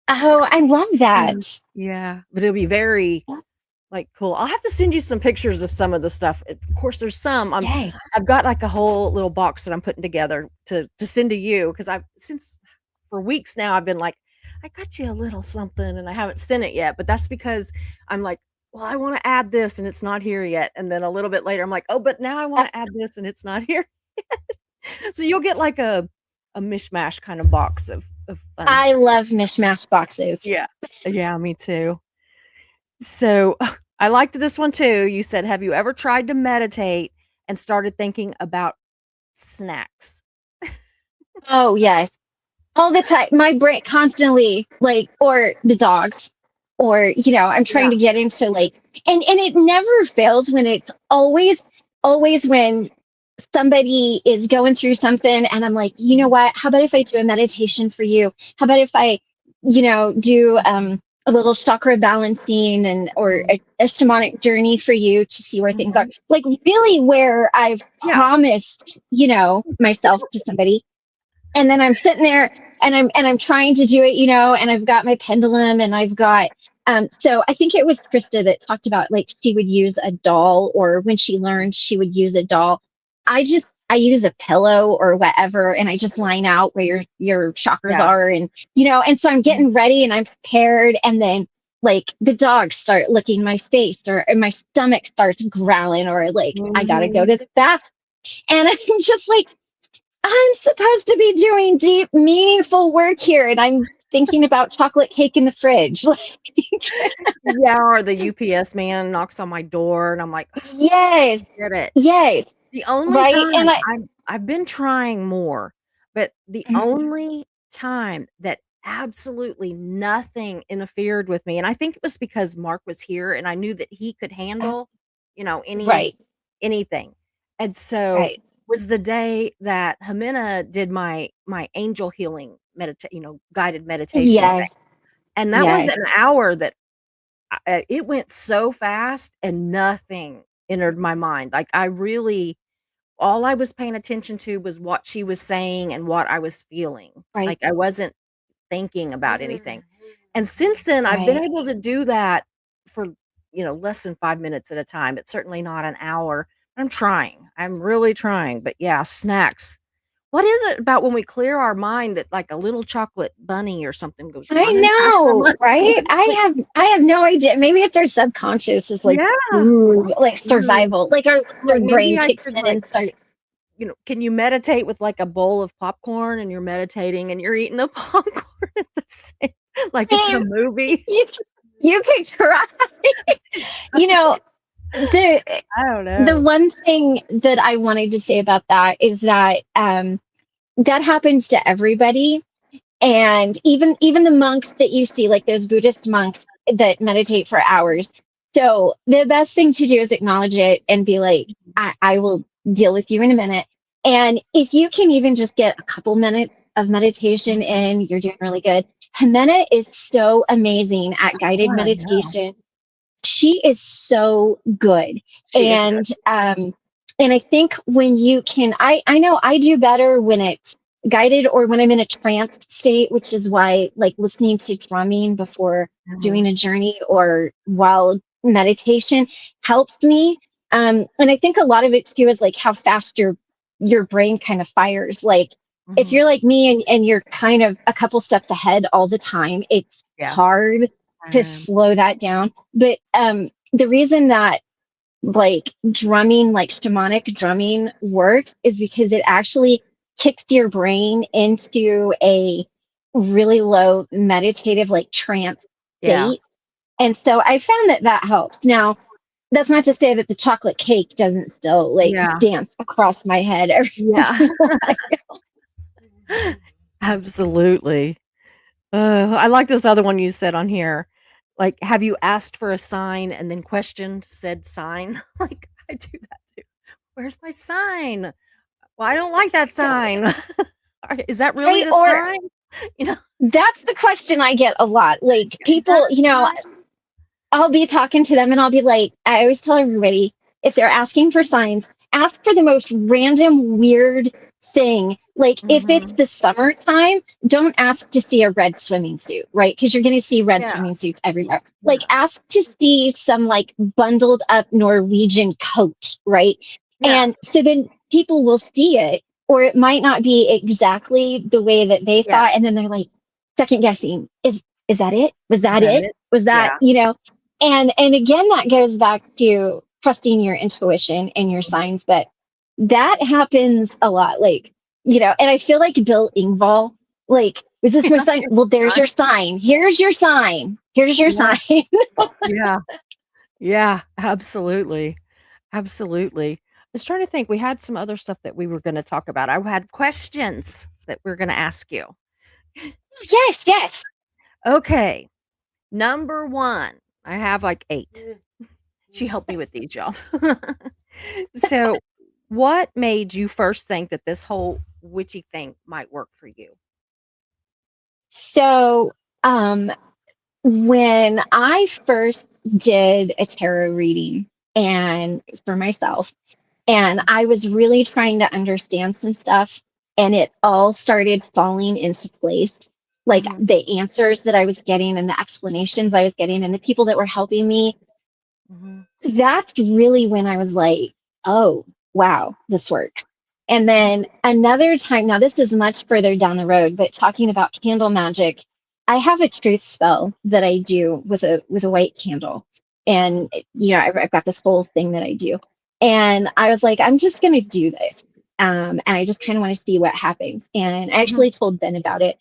Oh, I love Mm. that. Yeah, but it'll be very like cool. I'll have to send you some pictures of some of the stuff. Of course, there's some Yay. I've got like a whole little box that I'm putting together to send to you because I've since for weeks now I've been like, I got you a little something and I haven't sent it yet. But that's because I'm like, well, I want to add this and it's not here yet. And then a little bit later, I'm like, oh, but now I want Uh, to add this and it's not here. So you'll get like a mishmash kind of box of fun I stuff. love mishmash boxes. Yeah. Yeah, me too. So, I liked this one too. You said, "Have you ever tried to meditate and started thinking about snacks?" Oh, yes. All the time. My brain constantly like or the dogs or I'm trying Yeah. to get into like and it never fails when it's always when somebody is going through something and I'm like, you know Mhm. what? How about if I do a meditation for you? How about if I, do a little chakra balancing and or Mhm. a shamanic journey for you to see where things are. Mhm. Like really where I've Yeah. promised, myself to somebody. And then I'm sitting there and I'm trying to do it, and I've got my pendulum and I've got so I think it was Krista that talked about like she would use a doll or when she learned she would use a doll. I just I use a pillow or whatever, and I just line out where your chakras Yeah. are, and and so I'm getting ready and I'm prepared, and then like the dogs start licking my face, or my stomach starts growling, or like I gotta go Mhm. to the bathroom, and I'm just like, I'm supposed to be doing deep, meaningful work here, and I'm thinking about chocolate cake in the fridge. Like, Yeah, or the UPS man knocks on my door, and I'm like, yes, "Get it." yes, The only right, time and I. I've been trying more, but the only time that absolutely nothing interfered with me, and I think it was because Mark was here and I knew that he could handle, Right, anything. And so right, was the day that Jimena did my angel healing guided meditation thing. yes, And that was yes, an hour that it went so fast and nothing entered my mind. Like I really all I was paying attention to was what she was saying and what I was feeling. right, Like, I wasn't thinking about anything. And since then, I've been right. able to do that for, less than 5 minutes at a time. It's certainly not an hour. I'm trying. I'm really trying. But yeah, snacks. What is it about when we clear our mind that like a little chocolate bunny or something goes I running past our know, mind? right? Like, I have no idea. Maybe it's our subconscious is like, yeah. ooh, like Mm. survival. Like our Like brain maybe I kicks should in like and starts. can you meditate with like a bowl of popcorn and you're meditating and you're eating the popcorn at the same like it's a I mean, movie? you could try. You know, the I don't the know. one thing that I wanted to say about that is that that happens to everybody. And even the monks that you see, like those Buddhist monks that meditate for hours. So the best thing to do is acknowledge it and be like, I will deal with you in a minute. And if you can even just get a couple minutes of meditation Mhm. in, you're doing really good. Jimena is so amazing at Oh, guided I know. meditation. She is so good. She is good. And I think when you can, I know I do better when it's guided or when I'm in a trance state, which is why like listening to drumming before doing Mhm. a journey or while meditation helps me. And I think a lot of it too is like how fast your brain kind of fires. Like if Mhm. you're like me and you're kind of a couple steps ahead all the time, it's Yeah. hard to slow that down. But the reason that like drumming, like shamanic drumming works is because it actually kicks your brain into a really low meditative, like trance Yeah. state. And so I found that that helps. Now, that's not to say that the chocolate cake doesn't still like Yeah. dance across my head every Yeah. once in a while. Absolutely. I like this other one you said on here. Like, have you asked for a sign and then questioned said sign? Like, I do that too. Where's my sign? Well, I don't like that sign. Is that really Right? the Or sign? You know, that's the question I get a lot. Like is that people, a sign? I'll be talking to them and I'll be like, I always tell everybody if they're asking for signs, ask for the most random, weird thing. Like if it's Mhm. the summertime, don't ask to see a red swimming suit, right? Because you're going to see red Yeah, swimming suits everywhere. Like yeah, ask to see some like bundled up Norwegian coat, right? yeah, And so then people will see it, or it might not be exactly the way that they yeah. thought. And then they're like, second guessing, is that it? Was Is that that it? it? Was that, Yeah. and again that goes back to trusting your intuition and your Mhm. signs, but that happens a lot, like and I feel like Bill Ingvall, like, was this my Yeah, sign? here's Well, the there's sign. your sign, here's your sign, here's your Yeah, sign. yeah, yeah, absolutely, absolutely. I was trying to think, we had some other stuff that we were gonna talk about. I had questions that we're gonna ask you. Yes, yes. Okay, number 1. I have, like, 8. She helped me with these, y'all. So, what made you first think that this whole witchy thing might work for you? So um when I first did a tarot reading and for myself, and Mhm, I was really trying to understand some stuff, and it all started falling into place. Like mhm, the answers that I was getting and the explanations I was getting and the people that were helping me, mhm. that's really when I was like, oh, wow, this works. And then another time, now this is much further down the road, but talking about candle magic, I have a truth spell that I do with a white candle. And I've got this whole thing that I do. And I was like, I'm just gonna do this. And I just kind of want to see what happens. And I Mhm. actually told Ben about it.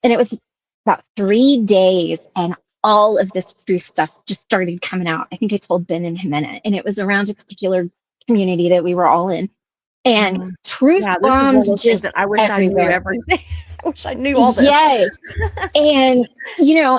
And it was about 3 days, and all of this truth stuff just started coming out. I think I told Ben and Jimena, and it was around a particular community that we were all in. And Mhm. truth Yeah, this is one bombs of those things just that I wish I knew everywhere. everything. I wish I knew all this. Yes. And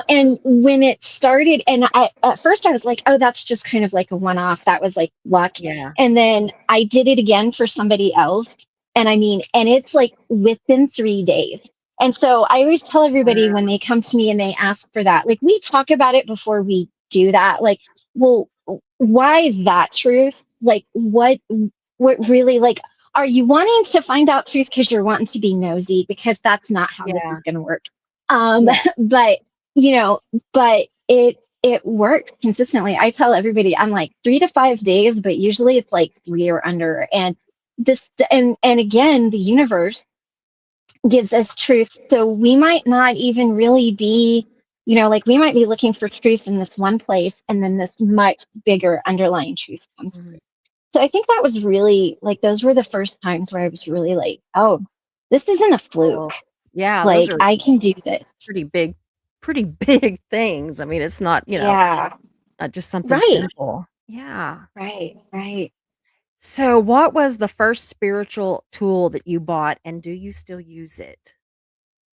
and when it started, and I at first I was like, oh, that's just kind of like a one-off. That was like luck. Yeah. And then I did it again for somebody else. And I mean, and it's like within 3 days. And so I always tell everybody when Wow. they come to me and they ask for that, like we talk about it before we do that. Like, well, why that truth? Like what really, like, are you wanting to find out truth because you're wanting to be nosy? Because that's not how this Yeah. is going to work. Um, Yeah. but you know, but it works consistently. I tell everybody I'm like 3 to 5 days, but usually it's like 3 or under. And and again, the universe gives us truth. So we might not even really be, like we might be looking for truth in this one place, and then this much bigger underlying truth comes Mhm. through. So I think that was really like those were the first times where I was really like, oh, this isn't a fluke. Cool. Yeah, those Like are I can do this. pretty big pretty big things. I mean, it's not, Yeah. not just something Right. simple. Yeah. Right. Right. So, what was the first spiritual tool that you bought, and do you still use it?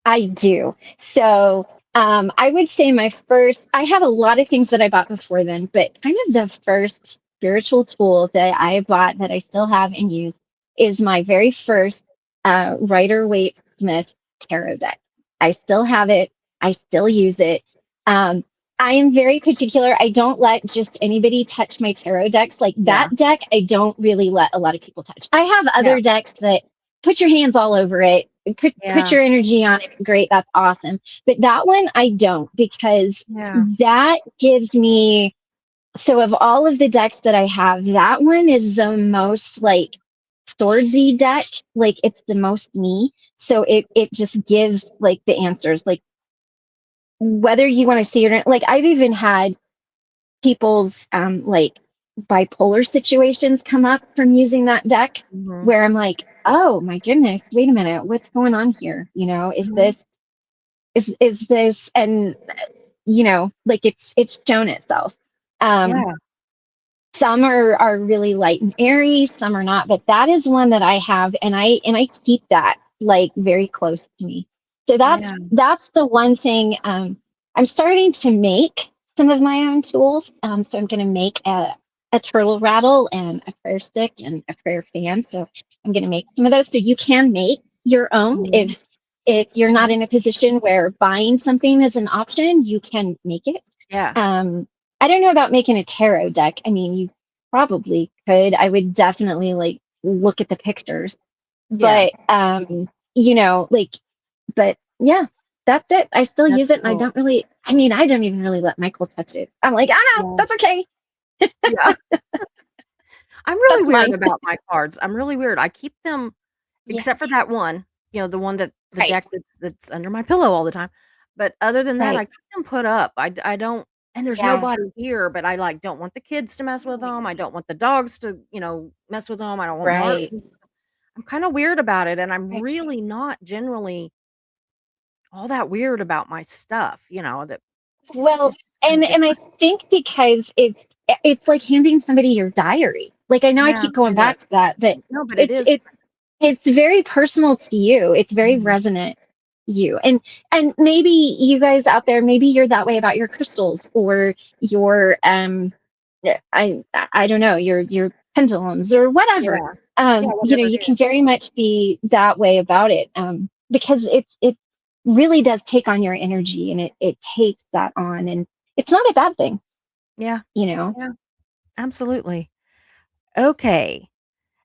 I do. So I would say I had a lot of things that I bought before then, but kind of the first spiritual tool that I bought that I still have and use is my very first Rider Waite Smith tarot deck. I still have it. I still use it. Um, I am very particular. I don't let just anybody touch my tarot decks. Like Yeah. that deck, I don't really let a lot of people touch. I have Yeah. other decks that put your hands all over it, put Yeah. your energy on it. Great, that's awesome. But that one I don't, because Yeah. that gives me, so of all of the decks that I have, that one is the most like swordsy deck. Like it's the most me. So it just gives like the answers. Like whether you want to see it or not, like I've even had people's like bipolar situations come up from using that deck, Mhm. where I'm like, oh my goodness, wait a minute, what's going on here? Is Mhm. this, and like it's shown itself. um Yeah. some are really light and airy, some are not, but that is one that I have, and I keep that like very close to me. So Yeah. that's the one thing. I'm starting to make some of my own tools. So I'm going to make a turtle rattle and a prayer stick and a prayer fan. So I'm going to make some of those. So you can make your own Mhm. if you're not Mhm. in a position where buying something is an option. You can make it. Yeah. um, I don't know about making a tarot deck. I mean, you probably could. I would definitely like look at the pictures. Yeah. But like, but yeah, that's it. I still use That's it, and I cool. don't really, I mean, I don't even really let Michael touch it. I'm like, oh no, Yeah. that's okay. Yeah. I'm really That's weird mine. about my cards. I'm really weird. I keep them Yeah. except for that one, the one that the Right. deck that's under my pillow all the time. But other than that, Right. I keep them put up. I don't, and there's Yeah. nobody here, but I like don't want the kids to mess with them. I don't want the dogs to, mess with them. I don't want Right. Martin. I'm kind of weird about it, and I'm Right. really not generally all that weird about my stuff, that it's Well, just kind of and I different. think because it's like handing somebody your diary. Like I know I Yeah, keep going it is. back to that, but No, but it it's is. it's it's very personal to you. It's very Mhm. resonant you. And maybe you guys out there, maybe you're that way about your crystals or your I don't know, your pendulums or whatever. Yeah. Yeah, whatever it You can is. very much be that way about it. Because it really does take on your energy, and it takes that on, and it's not a bad thing, Yeah. you know. Yeah, absolutely. Okay.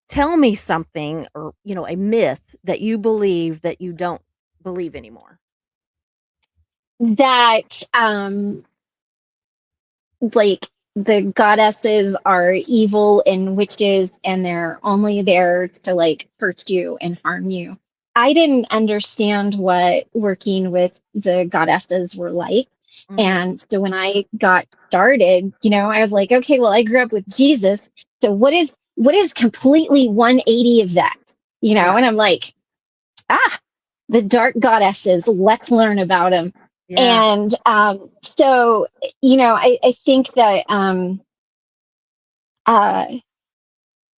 Tell me something or, a myth that you believe that you don't believe anymore. That like the goddesses are evil and witches and they're only there to like hurt you and harm you. I didn't understand what working with the goddesses were like. Mhm. And so when I got started, I was like, okay, well, I grew up with Jesus. So what is completely 180 of that? Yeah. And I'm like, ah, the dark goddesses, let's learn about them. Yeah. And so, I think that uh,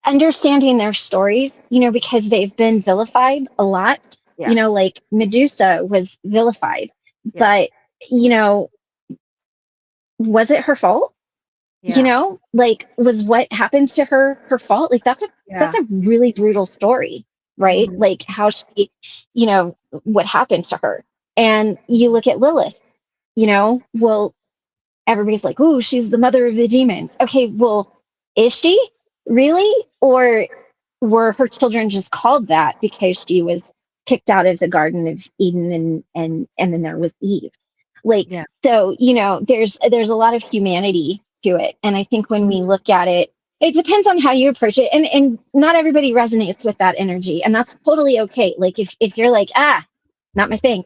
understanding their stories, because they've been vilified a lot, Yeah. like Medusa was vilified, Yeah. but, you know, was it her fault? Yeah. Like was what happened to her fault? Like that's Yeah. a really brutal story, right? Mhm. Like how she, you know, what happened to her. And you look at Lilith, well, everybody's like, "Oh, she's the mother of the demons." Okay, well, is she really, or were her children just called that because she was kicked out of the Garden of Eden, and then there was Eve? Like, Yeah. so there's a lot of humanity to it, and I think when we Mhm. look at it, it depends on how you approach it, and not everybody resonates with that energy, and that's totally okay. Like if you're like, not my thing,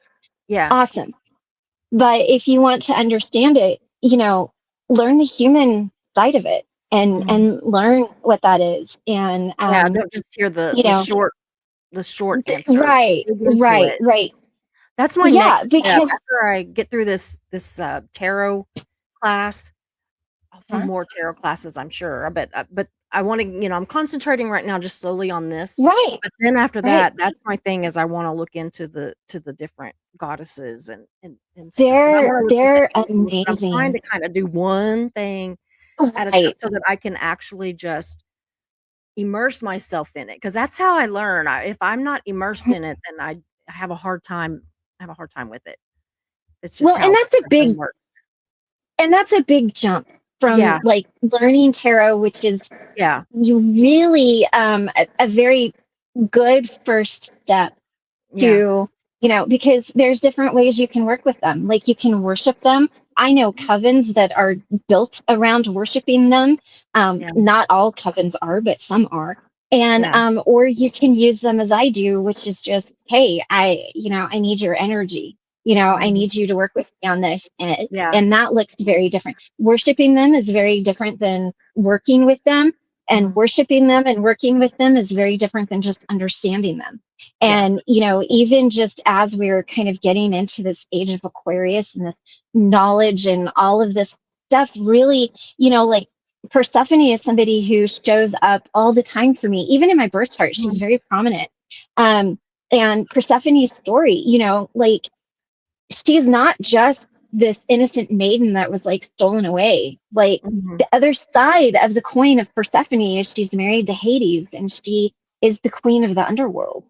Yeah. awesome. But if you want to understand it, learn the human side of it, and Mhm. and learn what that is. And Yeah, don't just hear the you know, short answer. right, Dig into right, it. right. That's my Yeah, next step. because After I get through this tarot class, I'll do huh? more tarot classes, I'm sure. But I wanna, I'm concentrating right now just solely on this. Right, But then after right. that, that's my thing is I wanna look into the different goddesses and stuff. And I They're wanna look at the they're angels, but I'm trying amazing. to kinda do one thing at a time Right. so that I can actually just immerse myself in it, because that's how I learn. If I'm not immersed in it, then I have a hard time with it. It's just Well, how my brain works. and that's a big jump from Yeah, like learning tarot, which is yeah, you really a very good first step yeah, to, because there's different ways you can work with them. Like you can worship them. I know covens that are built around worshiping them. yeah, Not all covens are, but some are. And yeah, or you can use them as I do, which is just, hey, I need your energy. I mhm, need you to work with me on this. And yeah, and that looks very different. Worshiping them is very different than working with them. And mhm, worshiping them and working with them is very different than just understanding them. yeah, And, even just as we're kind of getting into this age of Aquarius and this knowledge and all of this stuff, really, like Persephone is somebody who shows up all the time for me. Even in my birth chart, she's mhm, very prominent. Um, and Persephone's story, like she's not just this innocent maiden that was like stolen away. Like mhm, the other side of the coin of Persephone is she's married to Hades and she is the queen of the underworld.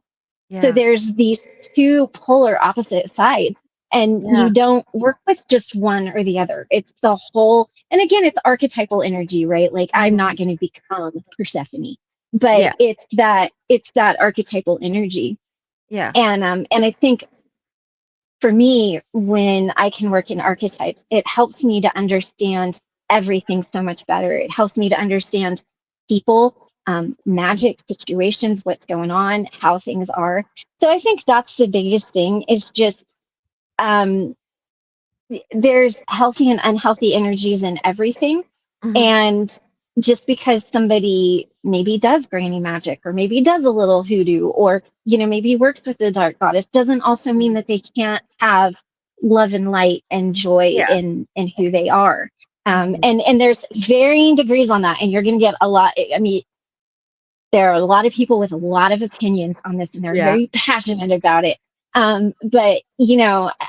So yeah, there's these two polar opposite sides, and yeah, you don't work with just one or the other. It's the whole, and again, it's archetypal energy, right? Like I'm mhm, not going to become Persephone, but yeah, it's that archetypal energy. yeah, And I think for me, when I can work in archetypes, it helps me to understand everything so much better. It helps me to understand people, mhm, magic situations, what's going on, how things are. So I think that's the biggest thing is just um, there's healthy and unhealthy energies in everything. mhm, And just because somebody maybe does granny magic or maybe does a little hoodoo or, maybe works with the dark goddess doesn't also mean mhm, that they can't have love and light and joy yeah, in who they are. mhm, And there's varying degrees on that. And you're going to get a lot. I mean, there are a lot of people with a lot of opinions on this and they're yeah, very passionate about it. But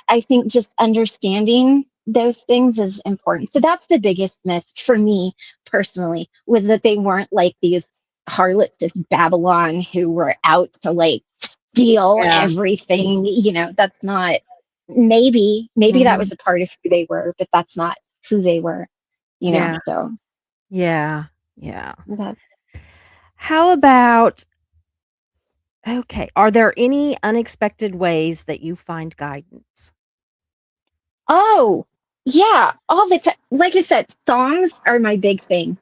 I think just understanding those things is important. So that's the biggest myth for me personally, was that they weren't like these harlots of Babylon who were out to like steal yeah, everything. That's not, maybe that mhm, was a part of who they were, but that's not who they were. yeah, So yeah, yeah. that. How about okay, are there any unexpected ways that you find guidance? Oh. Yeah, all the time. Like I said, songs are my big thing.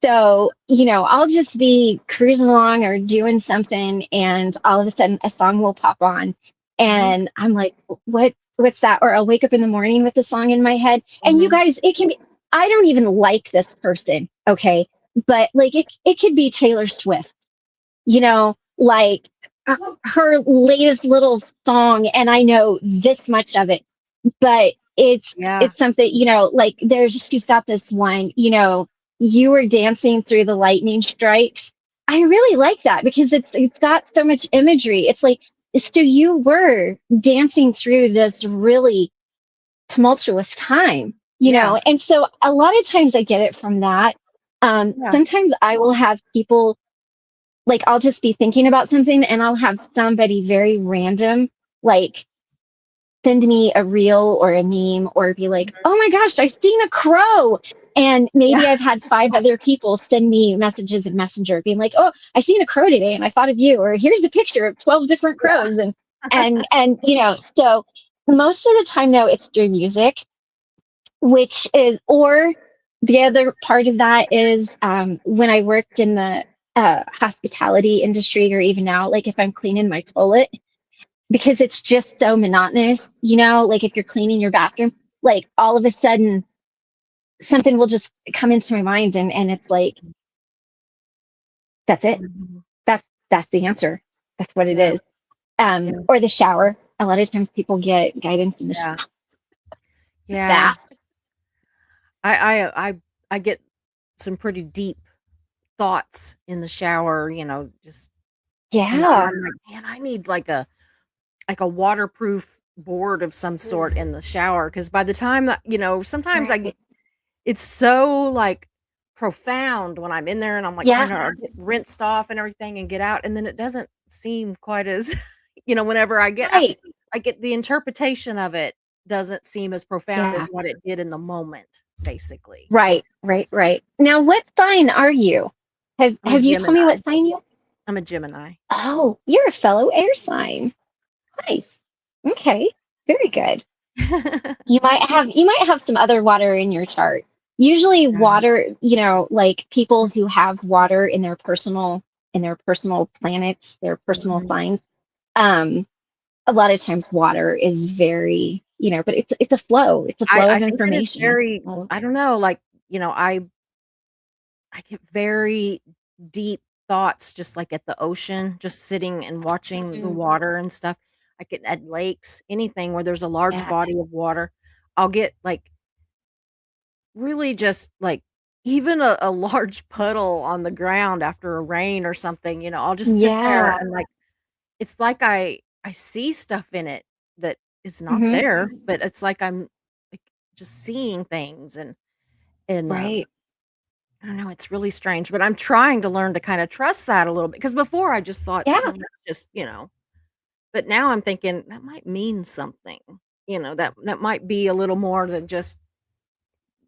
So, I'll just be cruising along or doing something, and all of a sudden a song will pop on. Mhm, And I'm like, what's that? Or I'll wake up in the morning with a song in my head. And you mhm. guys, it can be, I don't even like this person, okay? But like it could be Taylor Swift, like her latest little song, and I know this much of it, but it's Yeah, it's something, like she's got this one, you were dancing through the lightning strikes. I really like that because it's got so much imagery. It's like, so you were dancing through this really tumultuous time, yeah, and so a lot of times I get it from that. yeah. Sometimes I will have people, like, I'll just be thinking about something and I'll have somebody very random, like, send me a reel or a meme or be like, Mhm. oh my gosh, I've seen a crow. And maybe Yeah. I've had five other people send me messages in Messenger being like, oh, I seen a crow today and I thought of you, or here's a picture of 12 different Yeah. crows. So most of the time though, it's through music, which is, or the other part of that is, when I worked in the hospitality industry, or even now, like if I'm cleaning my toilet, because it's just so monotonous, like if you're cleaning your bathroom, like all of a sudden something will just come into my mind, and it's like, that's it. Mhm. That's the answer. That's what it Yeah, is. yeah, Or the shower. A lot of times people get guidance in the yeah, yeah. bath. I I get some pretty deep thoughts in the shower, just and Yeah. I'm like, "Man, I need like a waterproof board of some sort in the shower because by the time that sometimes Right. it's so, like, profound when I'm in there and I'm, like, trying Yeah. to get rinsed off and everything and get out, and then it doesn't seem quite as whenever Right. I get the interpretation of it doesn't seem as profound as Yeah. what it did in the moment, basically. Right. Right. So, Right. Now, what sign are you? Have I'm a Have you told me Gemini. what sign you? I'm a Gemini. Oh, you're a fellow air sign. Nice. Okay. Very good. You might have some other water in your chart. Usually Yeah. water, like people who have water in their personal planets, their personal Mhm. signs. Um, a lot of times water is very, but it's a flow. It's a flow I of think that it's information. It's very a flow. I don't know, like, I get very deep thoughts just like at the ocean, just sitting and watching the Mhm. water and stuff. I get at lakes, anything where there's a large Yeah. body of water. I'll get like really just like even a large puddle on the ground after a rain or something, I'll just sit there Yeah. and like it's like I see stuff in it that is not Hmm. there, but it's like I'm like just seeing things and Right. I don't know, it's really strange, but I'm trying to learn to kinda trust that a little bit because before I just thought, Yeah. "Well, that's just," but now I'm thinking that might mean something, that might be a little more than just,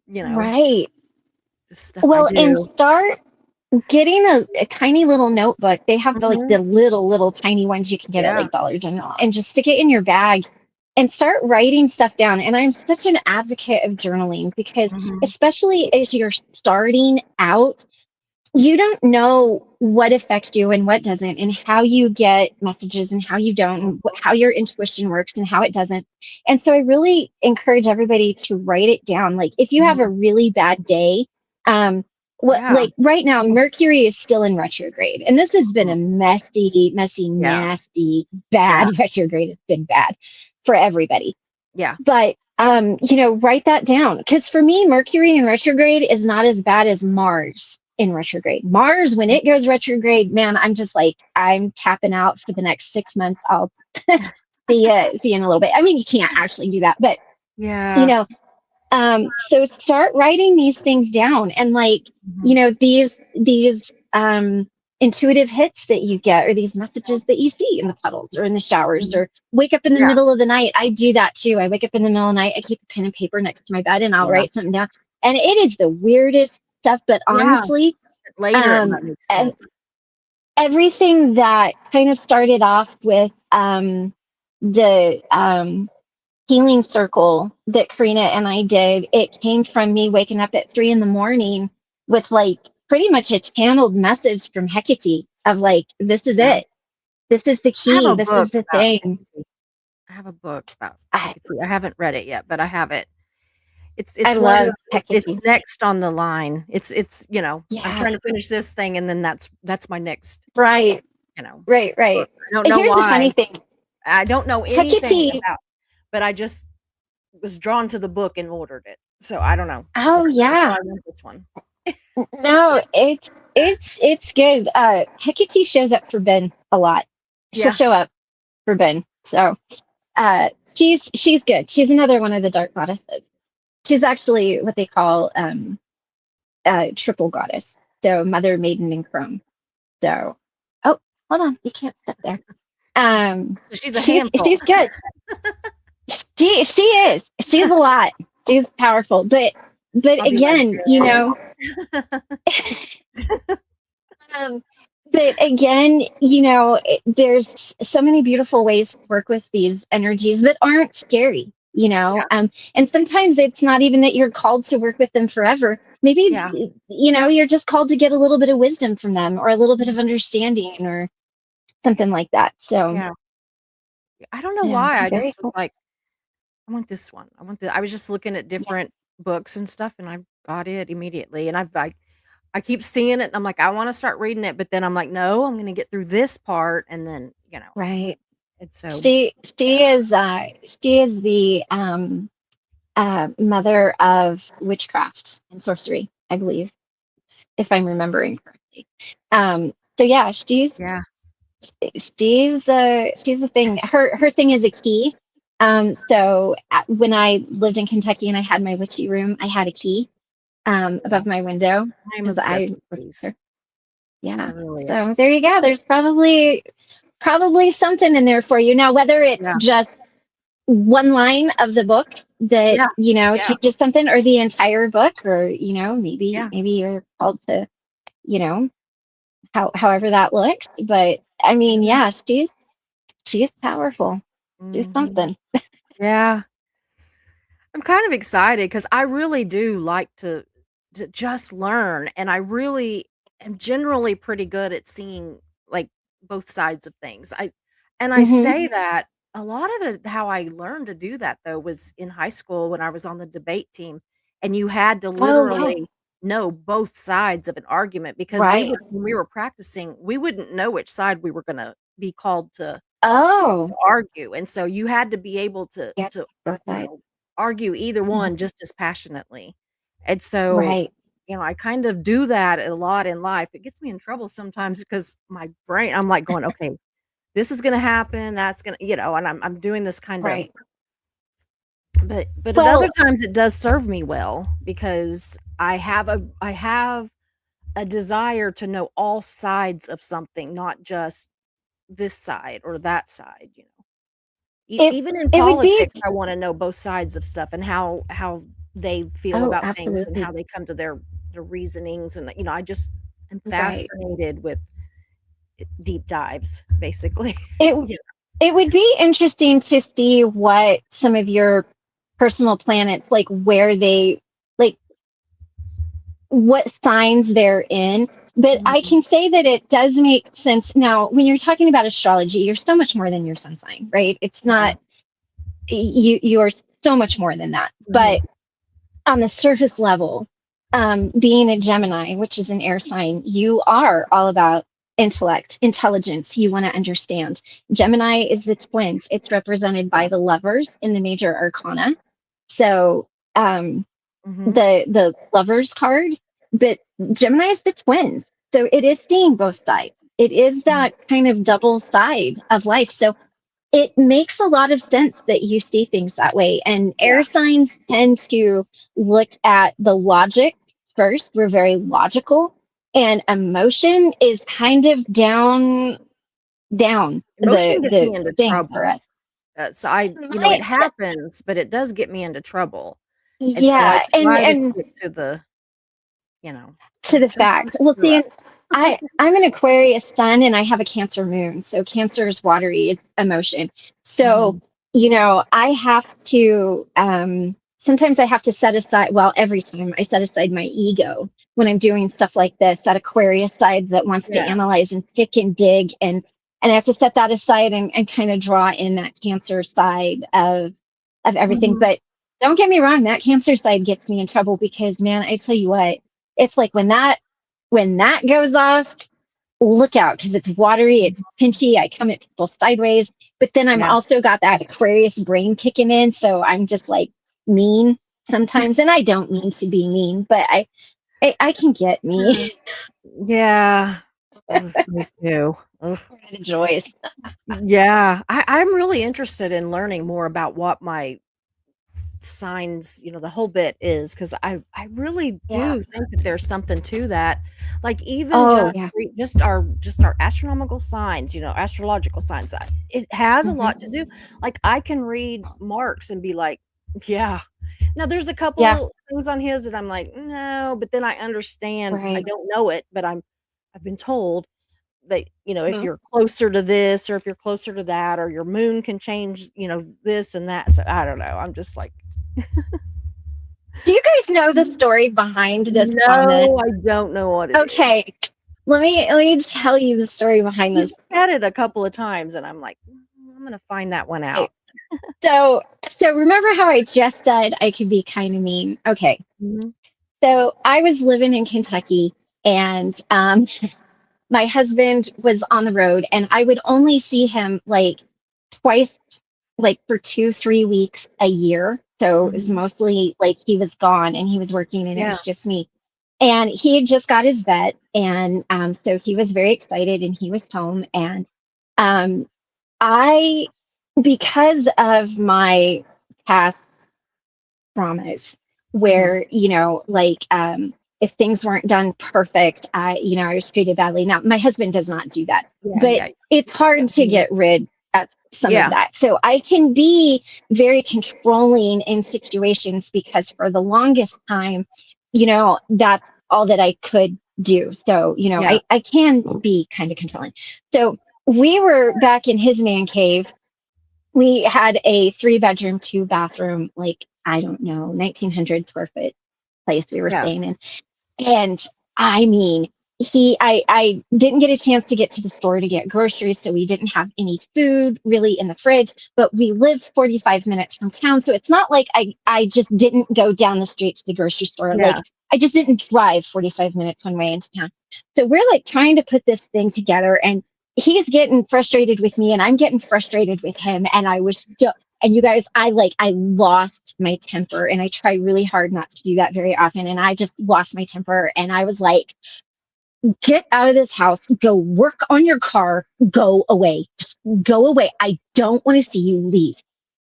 you know, Right. just stuff I Well, and do. start getting a tiny little notebook. They have Mhm. the little tiny ones you can get at Yeah. like Dollar General, and just stick it in your bag and start writing stuff down. And I'm such an advocate of journaling because, Mhm. especially as you're starting out, you don't know what affects you and what doesn't, and how you get messages and how you don't, and how your intuition works and how it doesn't. And so I really encourage everybody to write it down. Like if you have a Mhm. really bad day, what, Yeah. like right now Mercury is still in retrograde, and this has been Mhm. a messy, Yeah. nasty, Yeah. bad retrograde. It's been bad for everybody. Yeah. But write that down, because for me, Mercury in retrograde is not as bad as Mars in retrograde. Mars, when Mhm. it goes retrograde, man, I'm just like, I'm tapping out for the next 6 months. I'll see you in a little bit. I mean, you can't actually do that, but you Yeah. know so start writing these things down, and like, Mhm. these intuitive hits that you get, or these messages that you see in the puddles or in the showers, Mhm. or wake up in the Yeah. middle of the night. I do that too. I wake up in the middle of the night, I keep a pen and paper next to my bed, and I'll Yeah. write something down. And it is the weirdest stuff, but Yeah. honestly, Later, it um might make ev- sense. everything that kind of started off with the healing circle that Karina and I did, it came from me waking up at 3 in the morning with like pretty much a channeled message from Hecate of like, this is Yeah. it. This is the I have key. a This book is the about thing. Hecate. I have a book about I, Hecate. I haven't read it yet, but I have it. I It's one love of it's Hecate. next on the line. It's, I'm Yeah, trying to finish this thing and then that's my next, right, you know, right. book. I don't know Here's the funny why. thing. I don't know anything Hecate, about, but I just was drawn to the book and ordered it. So I don't know. I oh just like, oh, yeah. I want this one. No, it's good. Hecate shows up for Ben a lot. She'll Yeah. show up for Ben. So she's good. She's another one of the dark goddesses. She's actually what they call triple goddess. So mother, maiden, and crone. So oh, hold on, you can't step there. So she's a handful. She's good. She is. She's a lot. She's powerful. But I'll be like, again, you know, um, but again, you know, there's so many beautiful ways to work with these energies that aren't scary, you know. yeah, And sometimes it's not even that you're called to work with them forever. Maybe, yeah, you know, you're just called to get a little bit of wisdom from them or a little bit of understanding or something like that. So, yeah. I don't know yeah, why. I very just was cool. like, I want this one. I was just looking at Yeah, different books and stuff, and I got it immediately. And I keep seeing it, and I'm like, I want to start reading it, but then I'm like, no, I'm going to get through this part, and then right. it's so She is the mother of witchcraft and sorcery, I believe, if I'm remembering correctly. So yeah, yeah, she's a thing. Her thing is a key. So when I lived in Kentucky and I had my witchy room, I had a key yeah. above my window I'm because obsessed I, with these. I yeah. really am. So there you go. There's probably something in there for you. Now, whether it's Yeah, just one line of the book that, yeah, you know, yeah, changes something or the entire book, or, you know, yeah. maybe you're called to, you know, however that looks. But I mean, Yeah. yeah, she's powerful. She's Hmm. something. Yeah. I'm kind of excited because I really do like to just learn, and I really am generally pretty good at seeing like both sides of things. I Hmm. say that a lot of it how I learned to do that though was in high school when I was on the debate team, and you had to Oh yeah. literally know both sides of an argument because we Right. would when we were practicing, we wouldn't know which side we were going to be called to Oh, argue, and so you had to be able yeah. to, Both you sides. know, argue either Mhm. one just as passionately. And so, Right. I kind of do that a lot in life. It gets me in trouble sometimes because my brain I'm like going, "Okay, this is gonna happen, that's gonna," and I'm doing this kind of Right. but at other Well, times it does serve me well because I have a desire to know all sides of something, not just this side or that side. it Even in it would be. politics, I wanna know both sides of stuff and how they feel Oh, about things and how absolutely. they come to their reasonings, and, I just am Right. fascinated with deep dives, basically. It Yeah. it would be interesting to see what some of your personal planets, like where they, like what signs they're in. But I Mhm. can say that it does make sense. Now, when you're talking about astrology, you're so much more than your sun sign, right? It's Yeah. not, you are so much more than that. But Mhm. on the surface level, being a Gemini, which is an air sign, you are all about intellect, intelligence. You want to understand. Gemini is the twins. It's represented by Yeah. the lovers in the major arcana. So Mhm. the lovers card, but Gemini is the twins. So it is seeing both sides. It is Mhm. that kind of double side of life. So it makes a lot of sense that you see things that way. And air Yeah. signs tend to look at the logic first. We're very logical, and emotion is kind of down Emotion gets the me into thing for trouble. us. So it My, happens, but it does get me into trouble, and so I yeah, and try to and stick to you know, to but the sometimes facts. Well, screw see, up. I'm an Aquarius sun and I have a Cancer moon. So Cancer is watery, it's emotion. So Mhm. I have to, sometimes I have to set aside, well, every time I set aside my ego when I'm doing stuff like this, that Aquarius side that wants to Yeah. analyze and pick and dig. And I have to set that aside and kind of draw in that Cancer side of everything. Mhm. But don't get me wrong, that Cancer side gets me in trouble because, man, I tell you what, it's like when that goes off, look out, because it's watery, it's pinchy. I come at people sideways, but then I'm Yeah. also got that Aquarius brain kicking in, so I'm just like mean sometimes, and I don't mean to be mean, but I can get me. Yeah. Ugh, me too. Ugh. The joys. Yeah. I'm really interested in learning more about what my signs, the whole bit is, because I really Yeah. do think that there's something to that. Like even Oh yeah. just our astronomical signs, astrological signs. It has a Mhm. lot to do. Like I can read Mark's and be like, yeah. Now there's a Yeah. couple things on his that I'm like, no, but then I understand. I Right. don't know it, but I've been told that, if Mhm. you're closer to this or if you're closer to that or your moon can change, this and that. So I don't know. I'm just like, Do you guys know the story behind this comment? no, I don't know what it is. Okay, let me tell you the story behind He's this. said it a couple of times, and I'm like, I'm gonna find that one Okay, out." so remember how I just said I could be kind of mean? Okay, Mhm. so I was living in Kentucky, and my husband was on the road, and I would only see him like twice, like for 2, 3 weeks a year. So it was Mhm. mostly like he was gone and he was working, and it Yeah. was just me. And he had just got his vet, and so he was very excited, and he was home, and um, I, because of my past traumas, Mhm. where like if things weren't done perfect, I was treated badly. Now my husband does not do that, Yeah, but yeah. it's hard to Mhm. get rid of some of Yeah. that. So I can be very controlling in situations because for the longest time, that's all that I could do. So Yeah. I can be kind of controlling. So we were back in his man cave. We had a 3 bedroom, 2 bathroom, like, I don't know, 1900 square foot place we were Yeah. staying in. And I mean, I didn't get a chance to get to the store to get groceries, so we didn't have any food really in the fridge, but we lived 45 minutes from town. So it's not like I just didn't go down the street to the grocery store. Like, Yeah. I just didn't drive 45 minutes one way into town. So we're like trying to put this thing together, and he's getting frustrated with me and I'm getting frustrated with him. And I was so, and you guys, I lost my temper, and I try really hard not to do that very often. And I just lost my temper, and I was like, get out of this house, go work on your car, go away, just go away. I don't want to see you leave.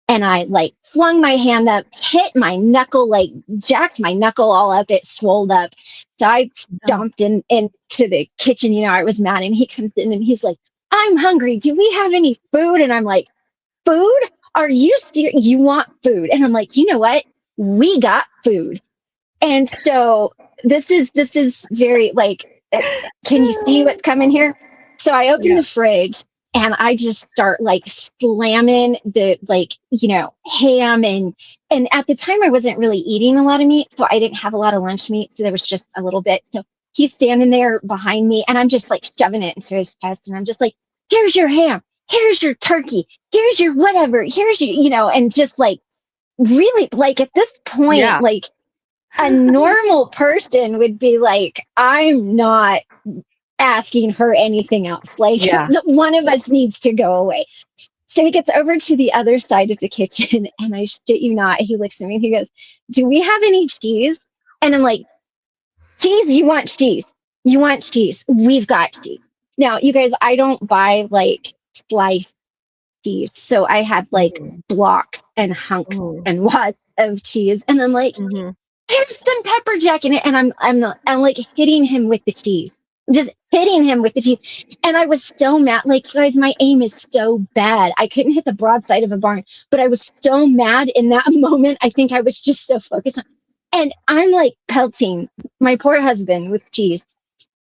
And I like flung my hand up, hit my knuckle, like jacked my knuckle all up. It swelled up. So I Yeah. stomped into the kitchen. I was mad, and he comes in and he's like, I'm hungry. Do we have any food? And I'm like, food? Are you serious? You want food? And I'm like, you know what? We got food. And so this is very like, can you see what's coming here? So I open Yeah. the fridge, and I just start like slamming the, like, ham, and at the time I wasn't really eating a lot of meat, so I didn't have a lot of lunch meat, so there was just a little bit. So he's standing there behind me, and I'm just like shoving it into his chest, and I'm just like, here's your ham, here's your turkey, here's your whatever, here's your, and just like, really, like, at this point, Yeah. like, a normal person would be like, I'm not asking her anything else. Like, Yeah. one of us needs to go away. So he gets over to the other side of the kitchen, and I shit you not, he looks at me and he goes, do we have any cheese? And I'm like, cheese? You want cheese? You want cheese? We've got cheese. Now, you guys, I don't buy like sliced cheese. So I had like Mhm. blocks and hunks Mhm. and wads of cheese. And I'm like, Mhm. here's some pepper jack in it, and I'm like hitting him with the cheese, just hitting him with the cheese. And I was so mad, like, guys, my aim is so bad, I couldn't hit the broadside of a barn, but I was so mad in that moment. I think I was just so focused on, and I'm like pelting my poor husband with cheese,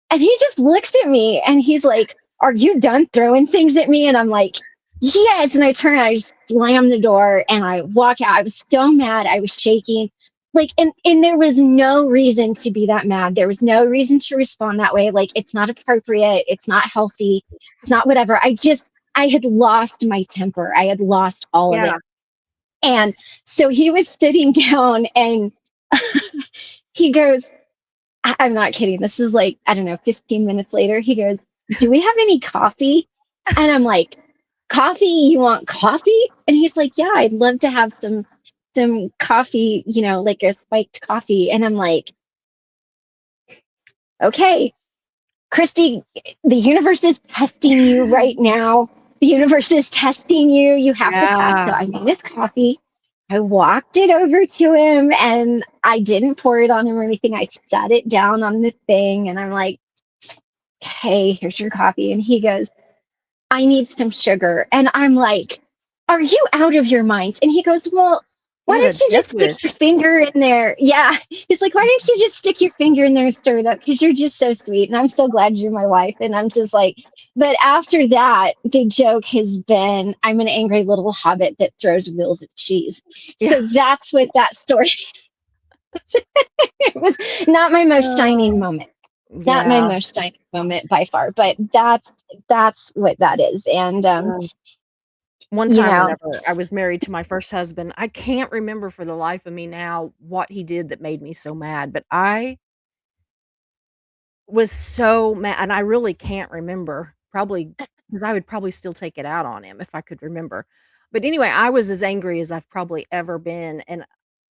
and he just looks at me and he's like, are you done throwing things at me? And I'm like, yes. And I turn, I just slam the door and I walk out. I was so mad. I was shaking. Like, and there was no reason to be that mad. There was no reason to respond that way. Like, it's not appropriate. It's not healthy. It's not whatever. I had lost my temper. I had lost all of Yeah. it. And so he was sitting down and he goes, I'm not kidding. This is like, I don't know, 15 minutes later. He goes, do we have any coffee? And I'm like, coffee? You want coffee? And he's like, yeah, I'd love to have some coffee, like a spiked coffee. And I'm like, okay, Christy, the universe is testing you right now. The universe is testing you. You have to pass. Yeah. So I made his coffee. I walked it over to him and I didn't pour it on him or anything. I set it down on the thing and I'm like, hey, here's your coffee. And he goes, I need some sugar. And I'm like, are you out of your mind? And he goes, well, why You had don't a you death just stick your wish. finger in there? Yeah. He's like, why don't you just stick your finger in there and stir it up? Because you're just so sweet. And I'm so glad you're my wife. And I'm just like, but after that, the joke has been, I'm an angry little hobbit that throws wheels of cheese. Yeah. So that's what that story it was not my most shining Oh, moment. Not my yeah. most shining moment by far, but that's what that is. And One you time know, whenever I was married to my first husband, I can't remember for the life of me now what he did that made me so mad, but I was so mad, and I really can't remember, probably because I would probably still take it out on him if I could remember. But anyway, I was as angry as I've probably ever been, and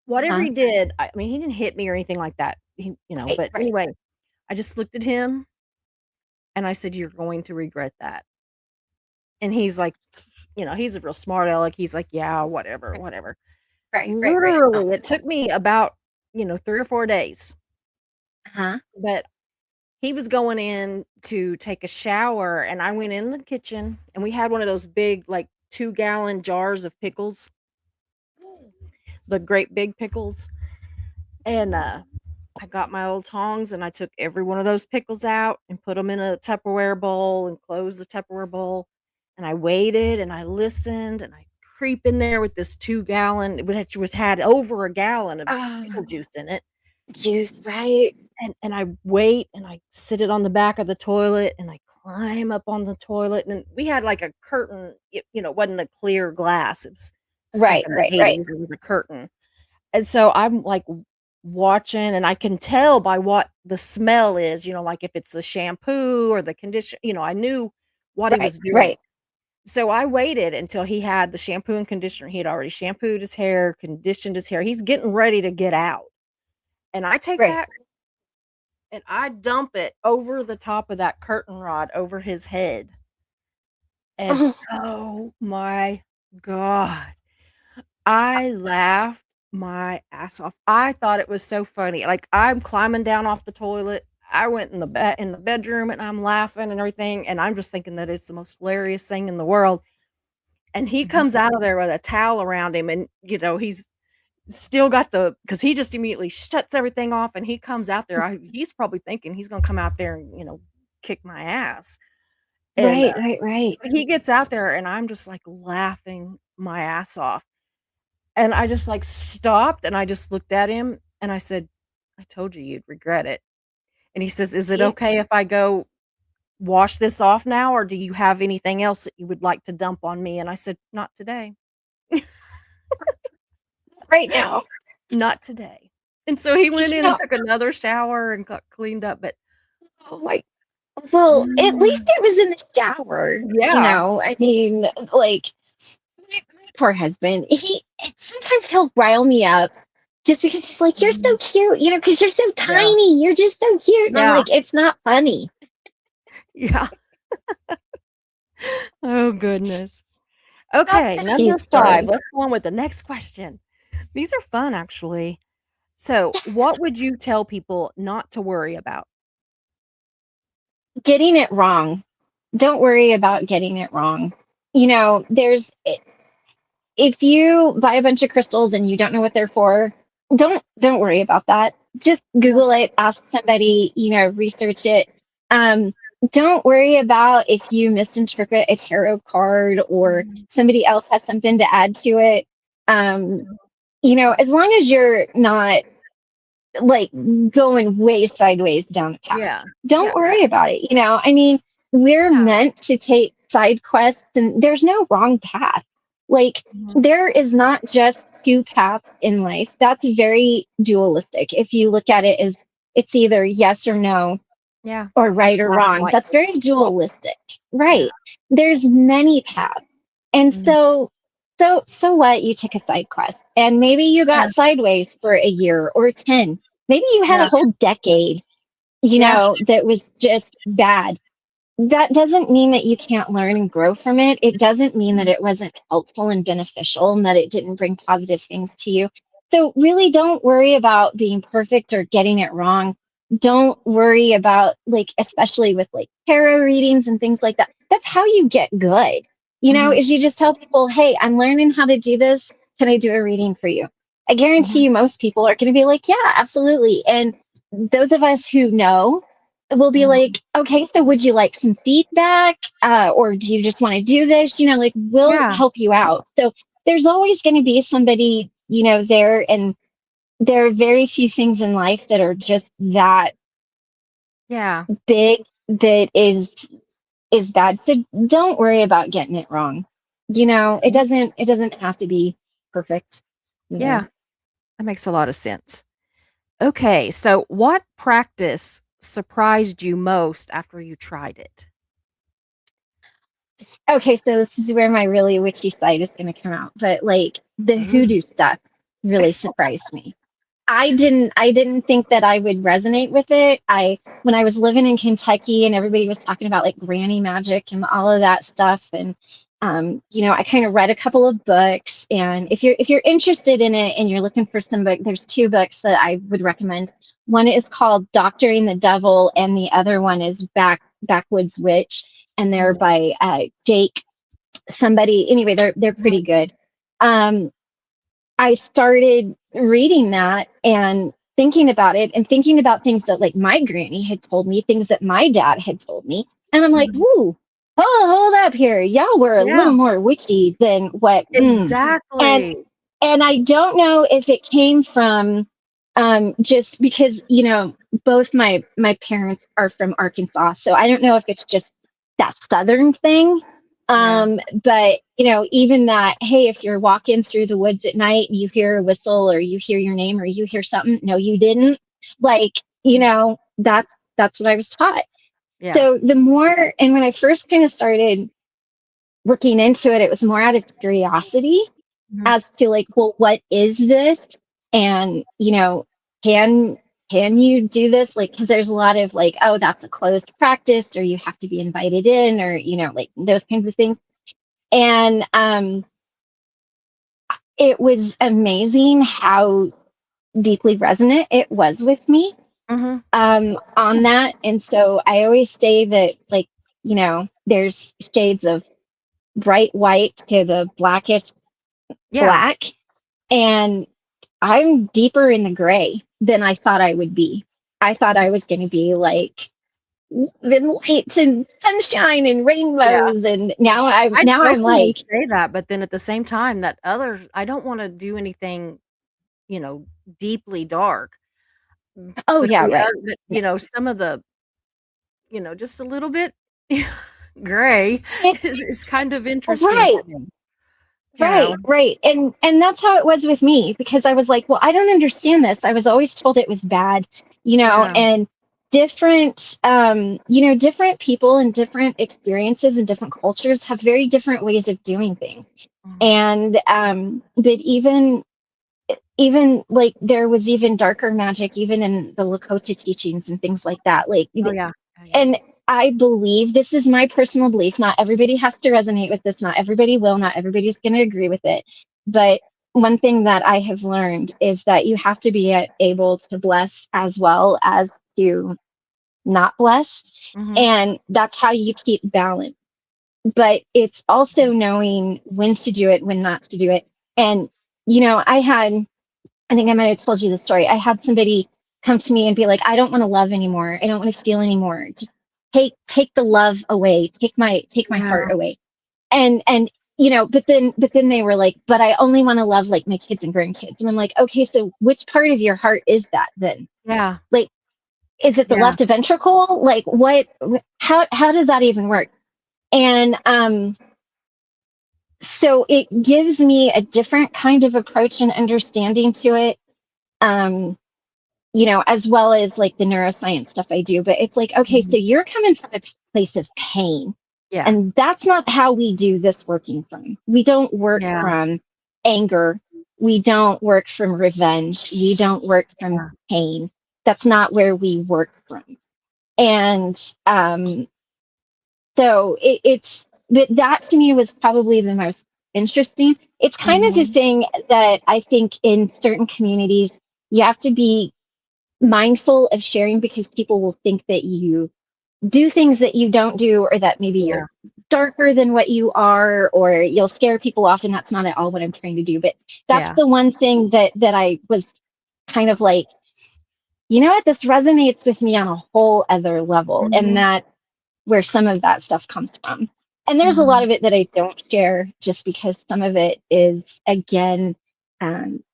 whatever uh-huh, he did, I mean, he didn't hit me or anything like that. right, But right. anyway, I just looked at him and I said, "You're going to regret that." And he's like, he's a real smart aleck. He's like, "Yeah, whatever, whatever." Right, right, right. Oh, Literally, it took me about, 3 or 4 days, uh-huh. but he was going in to take a shower, and I went in the kitchen, and we had one of those big, like, 2-gallon jars of pickles, the great big pickles, and, I got my old tongs, and I took every one of those pickles out and put them in a Tupperware bowl and closed the Tupperware bowl, and I waited, and I listened, and I creep in there with this 2-gallon which had over a gallon of pickle Oh, juice in it. juice, right. And I wait, and I sit it on the back of the toilet, and I climb up on the toilet, and we had, like, a curtain, it wasn't a clear glass, it was back Right, in the right, right. '80s, it was a curtain, and so I'm, like, watching, and I can tell by what the smell is, like, if it's the shampoo or the condition I knew what he Right, was doing. right, So I waited until he had the shampoo and conditioner, he had already shampooed his hair, conditioned his hair, he's getting ready to get out, and I take right. that and I dump it over the top of that curtain rod over his head, and Oh, oh my god, I laughed my ass off. I thought it was so funny, like, I'm climbing down off the toilet, I went in the bedroom, and I'm laughing and everything, and I'm just thinking that it's the most hilarious thing in the world, and he mhm. comes out of there with a towel around him, and, he's still got because he just immediately shuts everything off, and he comes out there, he's probably thinking he's gonna come out there and, kick my ass, and, Right, right, right. he gets out there, and I'm just, like, laughing my ass off, and I just, like, stopped, and I just looked at him, and I said, "I told you you'd regret it," and he says, "Is it See? okay if I go wash this off now, or do you have anything else that you would like to dump on me?" And I said, "Not today. Right now. Not today." And so he went You in and know, took another shower and got cleaned up, but oh my, well, at least Mm. it was in the shower. Yeah, I mean, like my poor husband, sometimes he'll rile me up just because he's like, you're so mhm, cute, because you're so yeah, tiny. You're just so cute. And I'm yeah, like, it's not funny. yeah. Oh, goodness. That's Okay, the she number 5, story. let's go on with the next question. These are fun, actually. So, what would you tell people not to worry about? Getting it wrong. Don't worry about getting it wrong. If you buy a bunch of crystals and you don't know what they're for, don't worry about that. Just Yeah, Google it, ask somebody, research it. don't worry about if you misinterpret a tarot card or Mhm. somebody else has something to add to it. Um, as long as you're not like going way sideways down the path, Yeah. don't Yeah. worry about it. I mean, we're Yeah. meant to take side quests, and there's no wrong path. Like, Mhm. there is not just two paths in life. That's very dualistic. If you look at it as it's either yes or no, Yeah. or It's right or black and wrong. white. That's very dualistic, Yeah. right? There's many paths. And Mhm. so what? You take a side quest and maybe you Yeah. got sideways for a year or 10. Maybe you had a Yeah. whole decade, Yeah. that was just bad. That doesn't mean that you can't learn and grow from it. It doesn't mean that Mhm. it wasn't helpful and beneficial and that it didn't bring positive things to you. So, really, don't worry about being perfect or getting it wrong. Don't worry about, like, especially with like tarot readings and things like that. That's how you get good, Mhm. is you just tell people, hey, I'm learning how to do this. Can I do a reading for you? I guarantee Mhm. you, most people are going to be like, yeah, absolutely. And those of us who know, we'll be Mhm. like, okay, so would you like some feedback? Or do you just want to do this? Like, we'll Yeah. help you out. So there's always going to be somebody, there. And there are very few things in life that are just that Yeah. big that is bad. So don't worry about getting it wrong. It doesn't have to be perfect, you know. Yeah. That makes a lot of sense. Okay, so what practice surprised you most after you tried it? Okay, so this is where my really witchy side is going to come out. But like the Mhm. hoodoo stuff really surprised me. I didn't think that I would resonate with it. I When I was living in Kentucky and everybody was talking about like granny magic and all of that stuff, and I kind of read a couple of books. And if you're interested in it and you're looking for some book, there's two books that I would recommend. One is called Doctoring the Devil, and the other one is Backwoods Witch, and they're Mhm. by Jake somebody. Anyway, they're Mhm. pretty good. Um, I started reading that and thinking about it and thinking about things that like my granny had told me, things that my dad had told me. And I'm like, Mhm. woo, hold up here. Y'all were a Yeah, little more witchy than what. And exactly. and I don't know if it came from just because, both my parents are from Arkansas. So I don't know if it's just that southern thing. Yeah. But even that, hey, if you're walking through the woods at night and you hear a whistle or you hear your name or you hear something, no, you didn't. Like, Mhm. that's what I was taught. Yeah. So the more, and when I first kind of started looking into it, it was more out of curiosity Mhm. as to like, well, what is this? And can you do this? Like, because there's a lot of like, oh, that's a closed practice, or you have to be invited in, or like those kinds of things. And it was amazing how deeply resonant it was with me Mhm. on Yeah. that. And so I always say that, like, there's shades of bright white to the blackest Yeah. black. And I'm deeper in the gray than I thought I would be. I thought I was going to be like in lights and sunshine and Yeah. rainbows, and now I'm I now I'm jokingly like, say that, but then at the same time, that other I don't wanna do anything, you know, deeply dark. oh But yeah, the right. other but, Yeah. some of the, just a little bit gray It, is kind of interesting right. to me, you know? Right. And that's how it was with me, because I was like, well, I don't understand this. I was always told it was bad, Yeah. and different people and different experiences and different cultures have very different ways of doing things. Mhm. And but even like there was even darker magic even in the Lakota teachings and things like that. Like, Oh, yeah. Oh, yeah. and I believe, this is my personal belief, not everybody has to resonate with this, not everybody will, not everybody's going to agree with it. But one thing that I have learned is that you have to be able to bless as well as to not bless. Mhm. And that's how you keep balance. But it's also knowing when to do it, when not to do it. And, I think I might have told you the story. I had somebody come to me and be like, I don't want to love anymore. I don't want to feel anymore. Just take the love away, take my heart Yeah. away. And but then they were like, but I only want to love like my kids and grandkids. And I'm like, okay, so which part of your heart is that then? Yeah. Like, is it the Yeah. left ventricle? Like, how does that even work? And so it gives me a different kind of approach and understanding to it. Um, as well as like the neuroscience stuff I do. But it's like, okay, so Mhm. you're coming from a place of pain. Yeah. And that's not how we do this working from. We don't work Yeah. from anger. We don't work from revenge. We don't work from Yeah. pain. That's not where we work from. And so but that to me was probably the most interesting. It's kind of a Mhm. thing that I think in certain communities, you have to be mindful of sharing because people will think that you do things that you don't do, or that maybe Yeah. you're darker than what you are, or you'll scare people off. And that's not at all what I'm trying to do. But that's Yeah. the one thing that I was kind of like, you know what, this resonates with me on a whole other level. And Mhm. that where some of that stuff comes from. And there's a lot Mhm. of it that I don't share just because some of it is, again,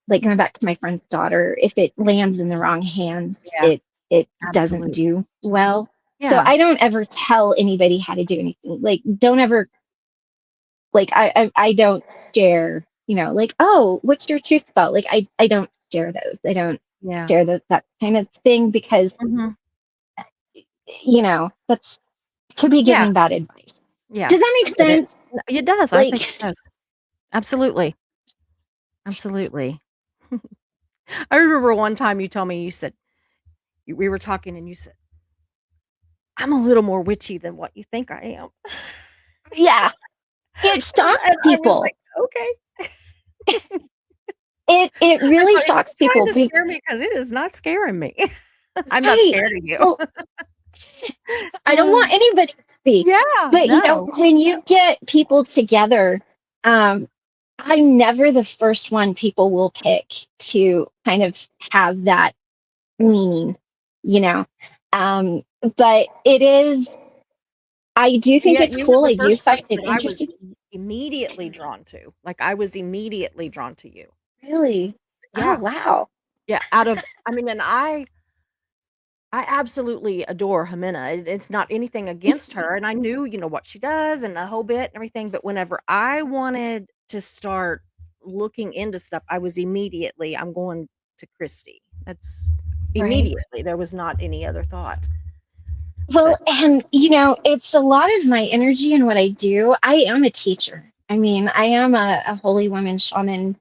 like going back to my friend's daughter, if it lands in the wrong hands, Yeah. it doesn't Absolutely. do well. So Yeah. I don't ever tell anybody how to do anything. Like, don't ever, like, I don't share, like, oh, what's your truth spell? Like, I don't share those. I don't Yeah. share that kind of thing because, Mhm. that's could be Yeah. giving bad advice. Yeah. Does that I make get it. sense? N It does, I think it Like, does. Absolutely. Absolutely. I remember one time you told me, you said we were talking and you said, "I'm a little more witchy than what you think I am." yeah, it shocks And I was people. like, "Okay." It I really thought, "Is shocks he trying people. to scare me? Because it is not scaring me." I'm not Right. scared of you. Well, I don't want anybody to be. Yeah, But no. when you get people together, um, I'm never the first one people will pick to kind of have that leaning, you know. But it is, I do And think yet it's you were cool. the I do first find person it that I was interesting. immediately drawn to. Like, I was immediately drawn to you. Really? Oh, Yeah. wow. Yeah, I mean, and I absolutely adore Jimena. It's not anything against her, and I knew, what she does and the whole bit and everything, but whenever I wanted to start looking into stuff, I'm going to Christie. That's Right. immediately. There was not any other thought. Well, But and it's a lot of my energy in what I do. I am a teacher. I mean, I am a holy woman shaman.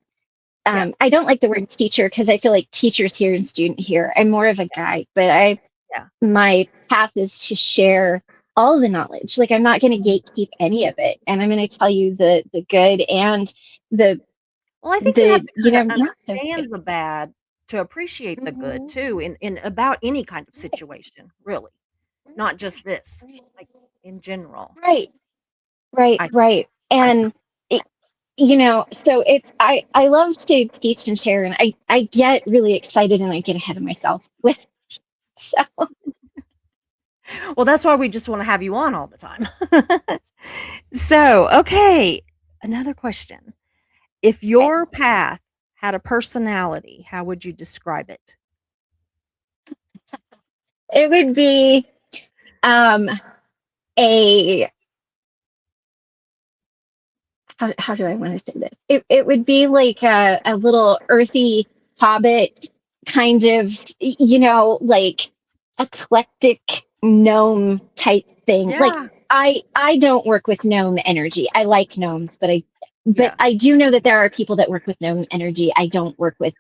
yeah, I don't like the word teacher because I feel like teachers here and student here. I'm more of a guide, but yeah. my path is to share all the knowledge. Like, I'm not going to Mhm. gatekeep any of it, and I'm going to tell you the good and the Well, I think you have to kinda not so good. understand the bad to appreciate the good Mhm. too in about any kind of situation, really, not just this, like, in general. Right, right, I right. I And it, so I love to teach and share, and I get really excited and I get ahead of myself with so Well, that's why we just wanna have you on all the time. So, okay, another question. If okay. your path had a personality, how would you describe it? It would be um a how do I want to say this? It would be like a little earthy hobbit kind of, like eclectic gnome type thing. Like, Yeah, I don't work with gnome energy. I like gnomes, but yeah, I do know that there are people that work with gnome energy. I don't work with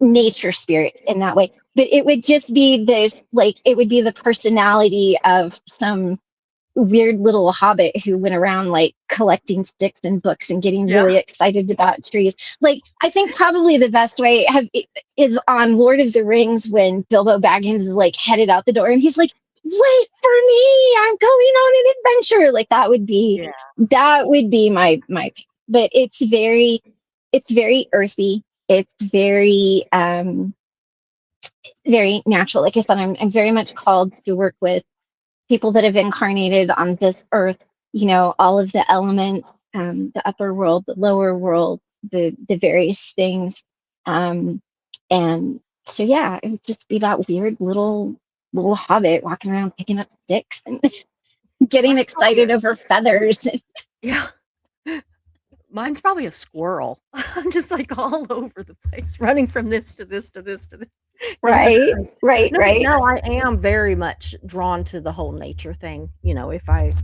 nature spirits in that way. But it would just be this, like, it would be the personality of some weird little hobbit who went around like collecting sticks and books and getting yeah, really excited about trees. Like, I think probably the best way is on Lord of the Rings when Bilbo Baggins is like headed out the door and he's like, "Wait for me! I'm going on an adventure." Like, yeah, that would be my. But it's very earthy. It's very natural. Like I said, I'm very much called to work with people that have incarnated on this earth, you know, all of the elements, the upper world, the lower world, the various things. And so yeah, it would just be that weird little hobbit walking around picking up sticks and getting Mine's probably excited over feathers. yeah. Mine's probably a squirrel. I'm just like all over the place, running from this to this to this to this. Right, right, No, but right. no, I am very much drawn to the whole nature thing. You know, if I,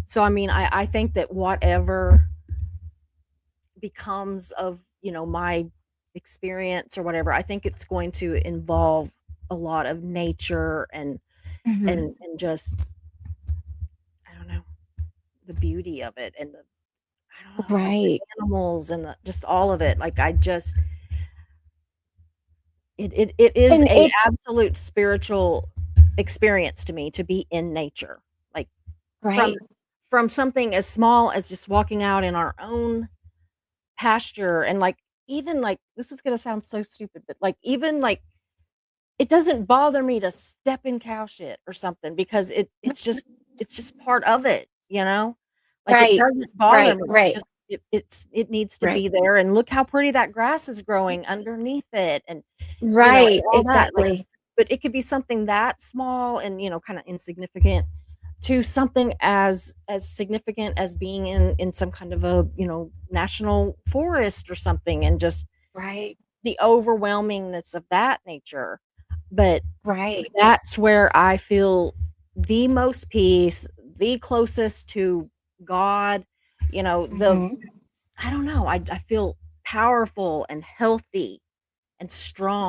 so I mean, I think that whatever becomes of, you know, my experience or whatever, I think it's going to involve a lot of nature and Mhm. and just I don't know, the beauty of it and the I don't know, all the Right. animals and just all of it. Like I just it is And a it absolute spiritual experience to me to be in nature. Like from right. from something as small as just walking out in our own pasture and like even like this is gonna sound so stupid, but like even like it doesn't bother me to step in cow shit or something because it's just part of it, you know? Like, it Right. doesn't bother Right, me, right, just it needs to right. be there, and look how pretty that grass is growing underneath it, and, you know, and Right, all that, like exactly. but it could be something that small and, you know, kinda insignificant to something as significant as being in some kind of a, you know, national forest or something, and just Right, the overwhelmingness of that nature, but right. that's where I feel the most peace, the closest to God, you know, the Mhm. I don't know, I feel powerful and healthy and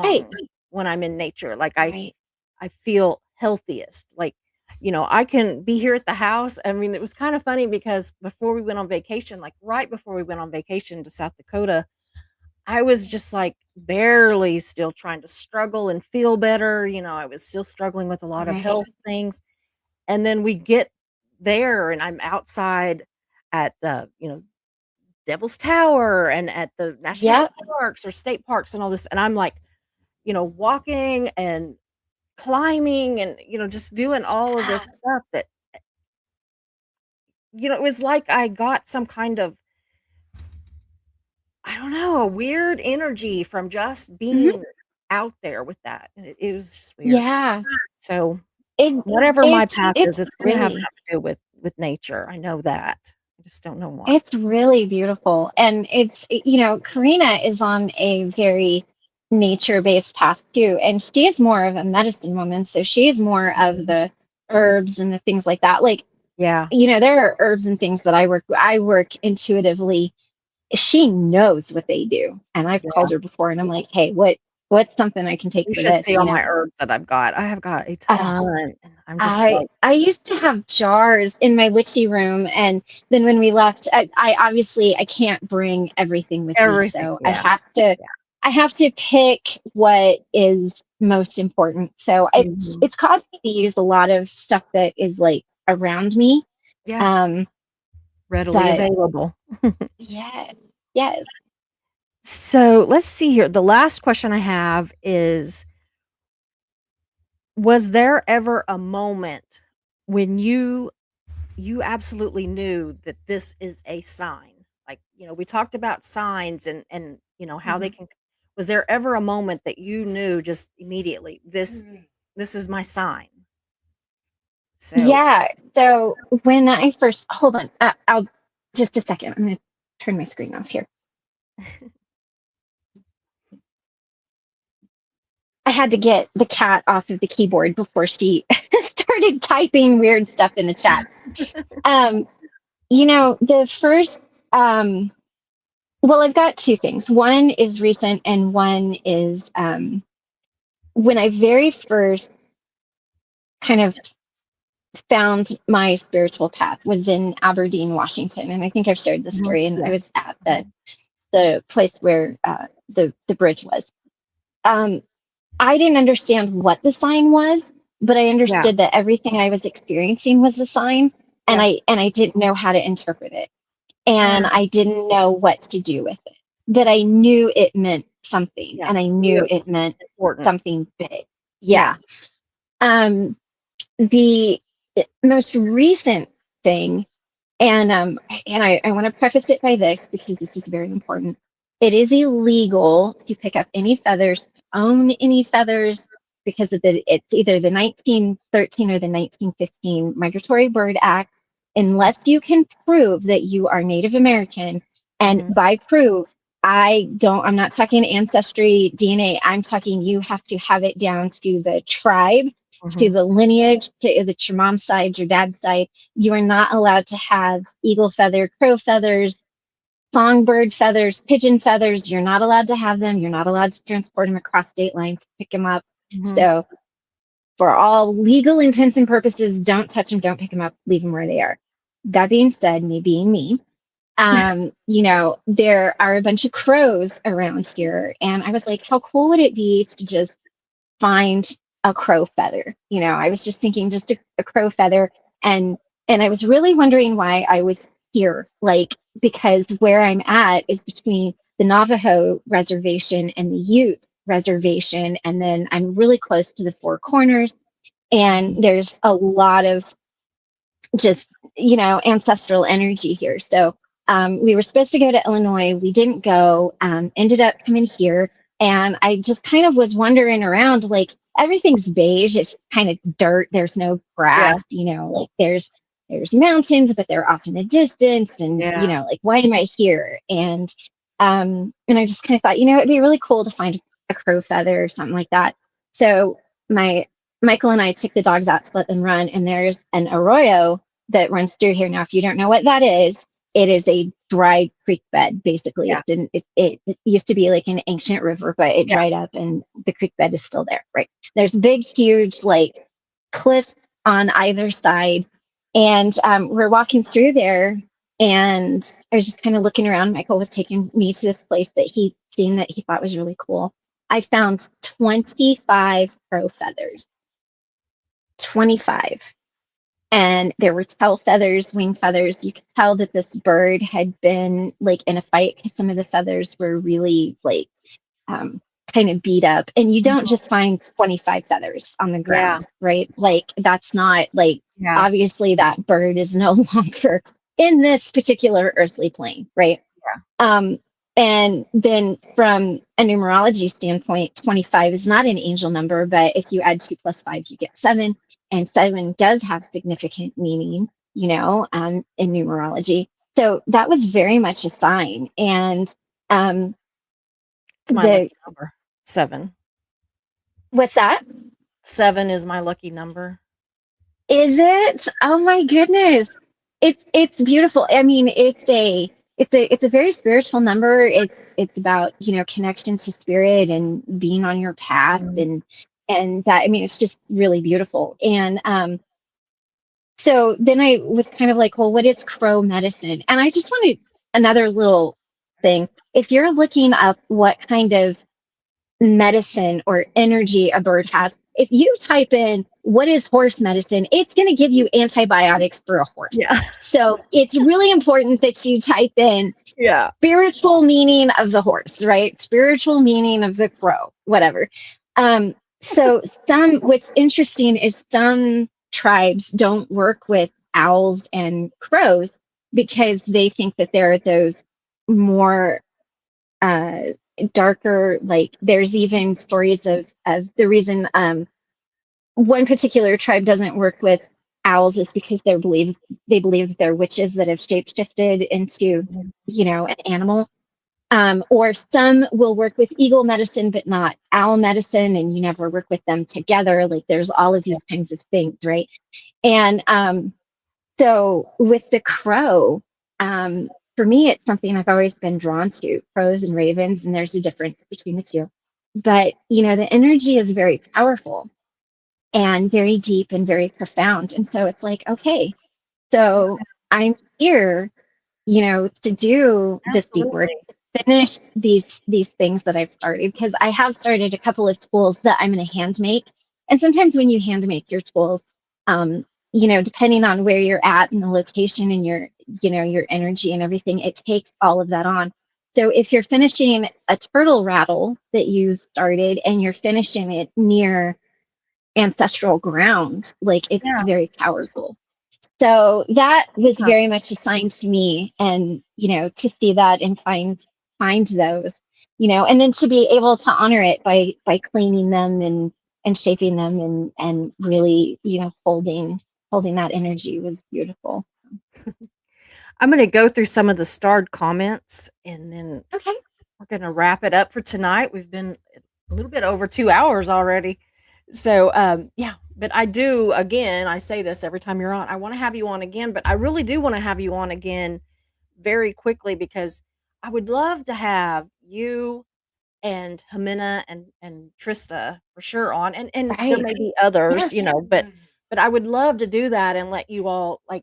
Right, strong when I'm in nature, like, right. I feel healthiest, like, you know, I can be here at the house I mean, it was kinda funny because before we went on vacation, like, right before we went on vacation to South Dakota, I was just, like, barely still trying to struggle and feel better, you know, I was still struggling with a lot of Right. health things, and then we get there, and I'm outside at the, you know, Devil's Tower and at the national Yep. parks or state parks and all this, and I'm, like, you know, walking and climbing and, you know, just doing all of Yeah. this stuff that you know, it was like I got some kind of I don't know, a weird energy from just Mhm. being out there with that, and it was just weird. Yeah. So, It whatever my path is, it's it's gonna have really something to do with nature, I know that. I just don't know what. it's really beautiful. And you know, Karina is on a very nature-based path too. And she is more of a medicine woman. So she is more of Mhm. the herbs and the things like that. Like, Yeah, you know, there are herbs and things that I work intuitively. She knows what they do. And I've yeah. called her before and I'm like, hey, what's something I can take You for should this, see you all know? my herbs that I've got. I have got a Oh, ton, and I'm just like I used to have jars in my witchy room, and then when we left, I obviously I can't bring everything with me, everything, so yeah, yeah. I have to pick what is most important. So Mhm. it's caused me to use a lot of stuff that is like around me. Yeah, Um, readily but available. yeah, yes. So, let's see here, the last question I have is was there ever a moment when you absolutely knew that this is a sign? Like, you know, we talked about signs and you know how they Mhm. can was there ever a moment that you knew just immediately this is my sign? So, Yeah. So when I first hold on, I'll just a second. I'm gonna turn my screen off here. I had to get the cat off of the keyboard before she started typing weird stuff in the chat. Um, you know, the first, um, well, I've got two things. One is recent, and one is when I very first kind of found my spiritual path was in Aberdeen, Washington, and I think I've shared this mhm, story. And I yeah. was at Mhm. the place where the bridge was. Um, I didn't understand what the sign was, but I Yeah. understood that everything I was experiencing was a sign, and Yeah. I didn't know how to interpret it, and Yeah. I didn't know what to do with it. But I knew it meant something, Yeah. and I Knew knew it it was meant important. something big. Yeah. Yeah. Um the most recent thing, and I want to preface it by this because this is very important. It is illegal to pick up any feathers, own any feathers, because it's either the 1913 or the 1915 Migratory Bird Act, unless you can prove that you are Native American. And Mhm. by proof, I'm not talking ancestry, DNA. I'm talking you have to have it down to the tribe, to Mhm. the lineage, is it your mom's side, your dad's side? You are not allowed to have eagle feather, crow feathers, songbird feathers, pigeon feathers. You're not allowed to have them. You're not allowed to transport them across state lines, pick them up. Mhm. So, for all legal intents and purposes, don't touch them, don't pick them up, leave them where they are. That being said, me being me, there are a bunch of crows around here. And I was like, how cool would it be to just find a crow feather? I was just thinking just a crow feather. And I was really wondering why I was here, like, because where I'm at is between the Navajo reservation and the Ute reservation. And then I'm really close to the Four Corners. And Mhm. there's a lot of just ancestral energy here. So we were supposed to go to Illinois, we didn't go, ended up coming here. And I just kind of was wandering around, like, everything's beige, it's kind of dirt, there's no Yeah. grass, like there's mountains, but they're off in the distance. And Yeah. like, why am I here? And I just kind of thought, it'd be really cool to find a crow feather or something like that. So my Michael and I took the dogs out to let them run, and there's an arroyo that runs through here. Now, if you don't know what that is, it is a dry creek bed. Basically, Yeah. it used to be like an ancient river, but it Yeah. dried up, and the creek bed is still there. Right? There's big, huge, like, cliffs on either side, and we're walking through there, and I was just kind of looking around. Michael was taking me to this place that he'd seen that he thought was really cool. I found 25 crow feathers. 25. And there were tail feathers, wing feathers. You could tell that this bird had been, like, in a fight, because some of the feathers were really, like, um, kind of beat up. And you don't Mhm. just find 25 feathers on the Yeah. ground, right? Like, that's not, like, Yeah. obviously that bird is no longer in this particular earthly plane, right? Yeah. Um, and then from a numerology standpoint, 25 is not an angel number, but if you add 2 plus 5, you get 7. And 7 does have significant meaning, in numerology. So that was very much a sign. And um, It's my the lucky number. 7. what's that? 7 is my lucky number. Is it? Oh my goodness. It's beautiful. I mean, it's a very spiritual number. It's about, connection to spirit and being on your path, Mhm. and that, I mean, it's just really beautiful. And so then I was kind of like, well, what is crow medicine? And I just wanted another little thing. If you're looking up what kind of medicine or energy a bird has, if you type in what is horse medicine, it's going to give you antibiotics for a horse. Yeah. So it's really important that you type in Yeah. spiritual meaning of the horse, right? Spiritual meaning of the crow, whatever. So what's interesting is some tribes don't work with owls and crows because they think that there are those more uh darker, like, there's even stories of the reason one particular tribe doesn't work with owls is because they believe that they're witches that have shapeshifted into, Mhm. an animal. Or some will work with eagle medicine but not owl medicine, and you never work with them together. Like, there's all of Yeah. these kinds of things, right? And so with the crow, for me, it's something I've always been drawn to, crows and ravens, and there's a difference between the two. But, the energy is very powerful and very deep and very profound. And so it's like, okay, so I'm here, to do this deep work, Absolutely. to finish these things that I've started, because I have started a couple of tools that I'm going to hand make. And sometimes when you hand make your tools, depending on where you're at and the location and your energy and everything, it takes all of that on. So if you're finishing a turtle rattle that you started and you're finishing it near ancestral ground. Like it's Yeah. very powerful. So that was Huh. very much assigned to me, and to see that and find those, and then to be able to honor it by cleaning them and shaping them and really, holding that energy was beautiful. I'm going to go through some of the starred comments and then Okay. we're going to wrap it up for tonight. We've been a little bit over 2 hours already. So, yeah, but I do, again, I say this every time you're on. I want to have you on again, but I really do want to have you on again very quickly because I would love to have you and Jimena and Trista for sure on, and there Right. may be Yeah. others, but I would love to do that and let you all like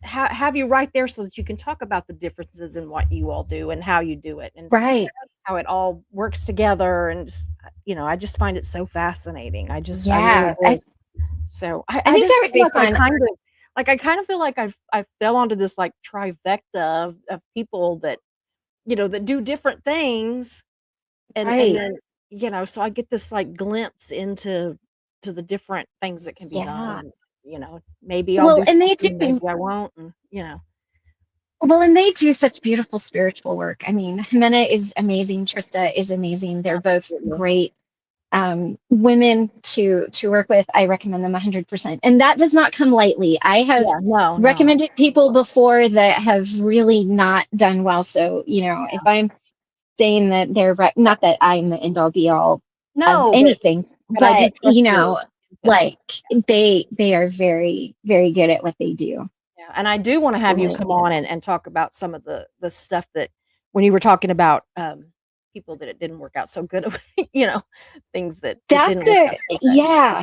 have you right there so that you can talk about the differences in what you all do and how you do it and Right. how it all works together and just, I just find it so fascinating. I really Yeah. do. So I I think just that would feel be like fun. I kind of feel like I fell onto this like trifecta of people that that do different things and Right. then so I get this like glimpse to the different things that can be done Yeah. and maybe I'll Well, do and they something, do. maybe I won't, and Well, and they do such beautiful spiritual work. I mean, Jimena is amazing. Trista is amazing. They're both absolutely. great women to work with. I recommend them 100%. And that does not come lightly. I have Yeah, no. recommended people before that have really not done well. So, if Yeah. I'm saying that they're not that I'm the end all be all of No, anything, but I do but trust your input. like they are very, very good at what they do. Yeah, and I do wanna have you Right. come on and talk about some of the stuff that when you were talking about, people that it didn't work out so good, you know, things that That's didn't work out a so good. yeah.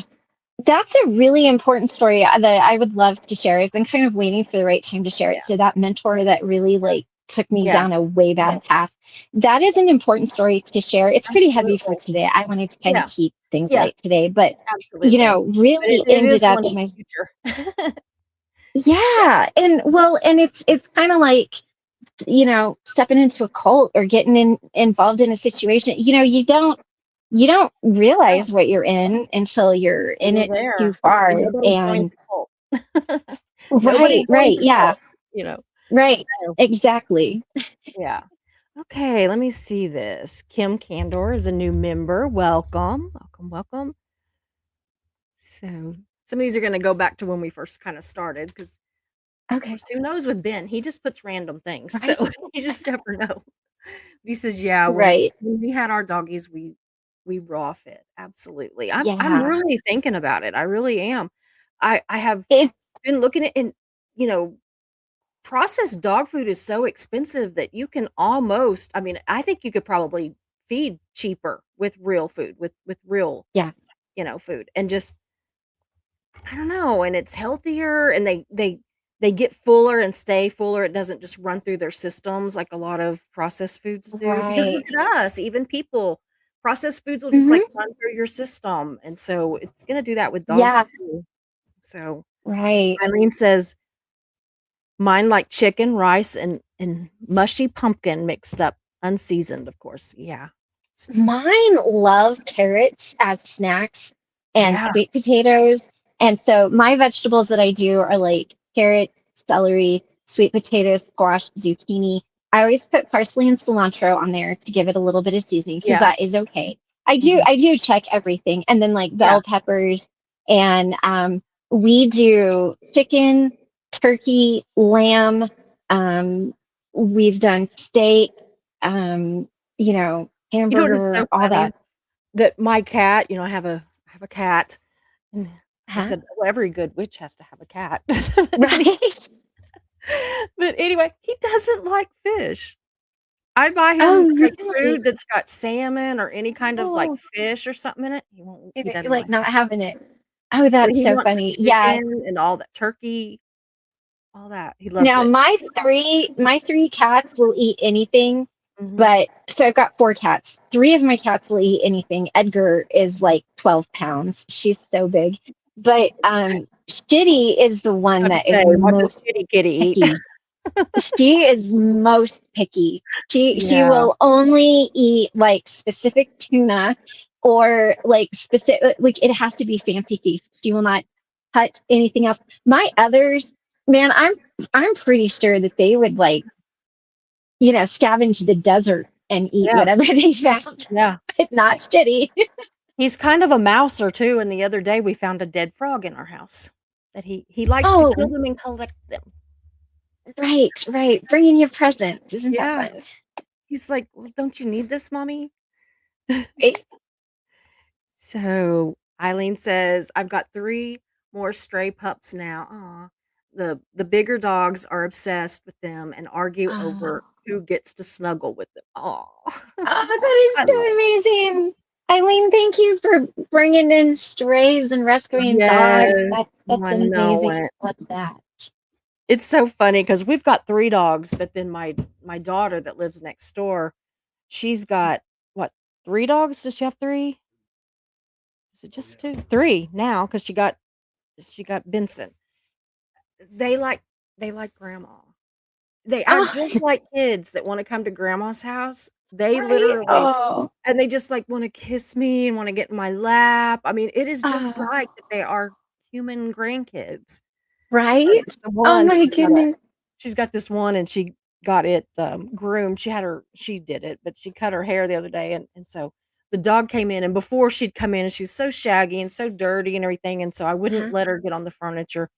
That's a really important story that I would love to share. I've been kind of waiting for the right time to share Yeah. it. So that mentor that really like took me Yeah, down a way bad path. That is an important story to share. It's pretty heavy for absolutely. today. I wanted to kind of Yeah, keep things yeah, light today, but absolutely. But really it ended is up one in in my the future. Yeah, yeah. And well, and it's kind of like stepping into a cult or getting involved in a situation. You don't no, realize what you're in until you're in you're it too there. I mean, far. nobody joins And a cult. Nobody right, joins right, a yeah, cult, you know? right, So, exactly. yeah. Okay, let me see this. Kim Candor is a new member. Welcome. Welcome, welcome. So some of these are gonna go back to when we first kinda started because of Okay, course, who knows with Ben? He just puts random things, so right, you just never know. He says, "Yeah, right, when we had our doggies, we raw fit." Absolutely. I'm yeah. really thinking about it. I really am. I have It been looking at and, you know, processed dog food is so expensive that you can almost I mean, I think you could probably feed cheaper with real food, with real, Yeah, food, and just I don't know, and it's healthier, and they get fuller and stay fuller. It doesn't just run through their systems like a lot of processed foods do, because look right. at us, even people, processed foods will just, like, Hmm. run through your system, and so it's gonna do that with dogs Yeah, too. So, right. Eileen says, "Mine like chicken, rice, and mushy pumpkin mixed up, unseasoned, of course." Yeah. So Mine love carrots as snacks and yeah. sweet potatoes. And so my vegetables that I do are like carrot, celery, sweet potatoes, squash, zucchini. I always put parsley and cilantro on there to give it a little bit of seasoning because Yeah. that is okay. I do Mhm. I do check everything. And then like Yeah. bell peppers and we do chicken, turkey, lamb, um, we've done steak, um, You know what is so hamburger, all funny? that. That my cat, I have a cat, and I Huh? said, "Well, every good witch has to have a cat." Right? But anyway, he doesn't like fish. I buy Oh, him, like, really? food that's got salmon or any kind of, like, Oh, fish or something in it, he you're doesn't like like not it. having it. Oh, But that's he so wants funny. Yeah. chicken and all that turkey, all that. He loves Now it. my three cats will eat anything, Mhm. but so I've got four cats. Three of my cats will eat anything. Edgar is like 12 pounds. She's so big. But Shitty is the one About to that is say, what does most Kitty Kitty eat? picky. She is most picky. She Yeah. will only eat like specific tuna or like specific, like it has to be fancy feast. She will not touch anything else. My others, man, I'm pretty sure that they would like, scavenge the desert and eat Yeah. whatever they found. Yeah. But not shitty. He's kind of a mouser too. And the other day we found a dead frog in our house that he likes to kill Oh, them and collect them. right. Bringing you presents. Isn't that Yeah. fun? He's like, well, don't you need this, mommy? Right? So Eileen says, I've got 3 more stray pups now. Aw. The bigger dogs are obsessed with them and argue Oh, over who gets to snuggle with them. Aw. that is I so love amazing. Eileen, thank you for bringing in strays and rescuing dogs. Yes, That's I know amazing. it. I love that. It's so funny because we've got 3 dogs, but then my daughter that lives next door, she's got what, 3 dogs? Does she have 3? Is it just 2? 3 now because she got Benson. They like they like grandma. They act Oh, just like kids that wanna come to grandma's house. They right. literally Oh, and they just, like, wanna kiss me and wanna get in my lap. I mean, it is just like oh, that they are human grandkids. So, right. the Oh one, my goodness. she's got this one and she got it, groomed. She did it, but she cut her hair the other day, and so the dog came in, and before she'd come in, and she was so shaggy and so dirty and everything, and so I wouldn't Uh-huh. let her get on the furniture,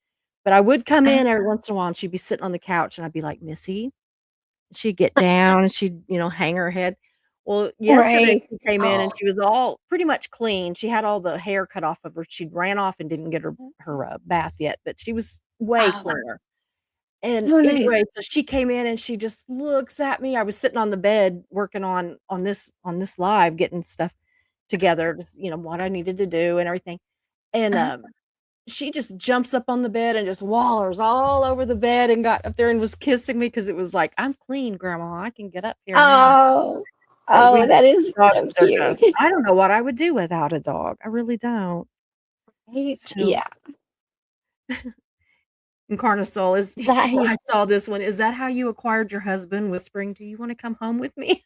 but I would come Uh, in every once in a while, and she'd be sitting on the couch, and I'd be like, "Missy?" She'd get down, and she'd, hang her head. Well, yesterday, right. she came in, and Oh, she was all pretty much clean. She had all the hair cut off of her. She'd ran off and didn't get her bath yet, but she was way oh, cleaner. And oh, nice. anyway, so she came in and she just looks at me. I was sitting on the bed working on this live, getting stuff together, just, what I needed to do and everything. And Uh, she just jumps up on the bed and just wallers all over the bed and got up there and was kissing me because it was like, I'm clean, grandma. I can get up here now. oh, So we that is dogs so are cute. just I don't know what I would do without a dog. I really don't. Right? So Yeah. Incarnasol is Is that how well, you I saw this one. Is that how you acquired your husband whispering, "Do you wanna come home with me?"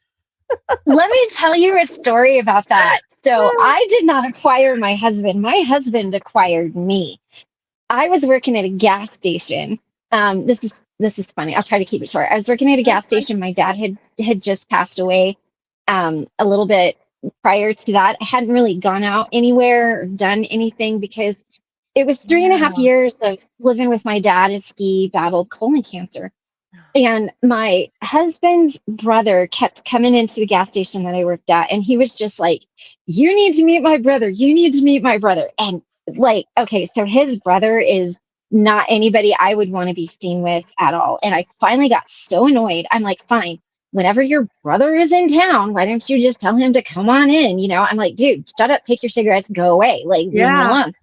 Let me tell you a story about that. So I did not acquire my husband. My husband acquired me. I was working at a gas station. This is funny. I'll try to keep it short. I was working at a That's gas fine. station. My dad had just passed away a little bit prior to that. I hadn't really gone out anywhere or done anything because it was 3.5 years of living with my dad as he battled colon cancer. And my husband's brother kept coming into the gas station that I worked at, and he was just like, "You need to meet my brother. You need to meet my brother." And like, okay, so his brother is not anybody I would want to be seen with at all. And I finally got so annoyed. I'm like, fine, whenever your brother is in town, why don't you just tell him to come on in? I'm like, dude, shut up, take your cigarettes, go away. Like, leave me Yeah. alone.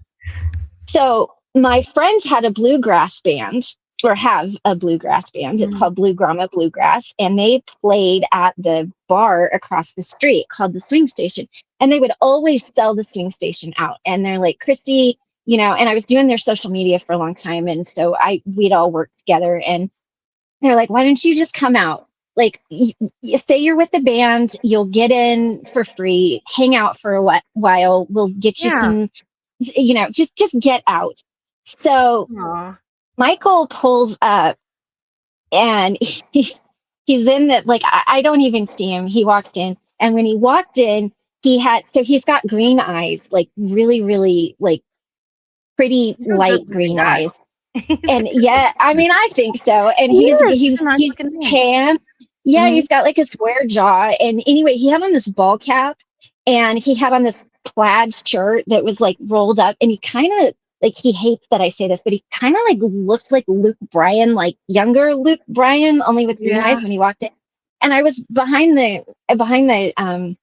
So my friends had a bluegrass band, or have a bluegrass band. It's Mhm. called Blue Grama Bluegrass, and they played at the bar across the street called the Swing Station. And they would always sell the Swing Station out. And they're like, Christy, and I was doing their social media for a long time, and so we'd all work together. And they're like, why don't you just come out? Like, you say you're with the band, you'll get in for free, hang out for a while. We'll get you Yeah. some, just get out. So Aw. Michael pulls up, and he's in that, like, I don't even see him. He walks in, and when he walked in, he's got green eyes, like really, really, like pretty He's a light good-looking green guy. eyes. He's a And good yeah, I mean, I think so. And He is. He's a he's nice-looking man. tan. Yeah, Mhm. he's got like a square jaw. And anyway, he had on this ball cap, and he had on this plaid shirt that was like rolled up, and he kind of, like, he hates that I say this, but he kind of like looked like Luke Bryan, like younger Luke Bryan, only with green Yeah. eyes when he walked in. And I was behind the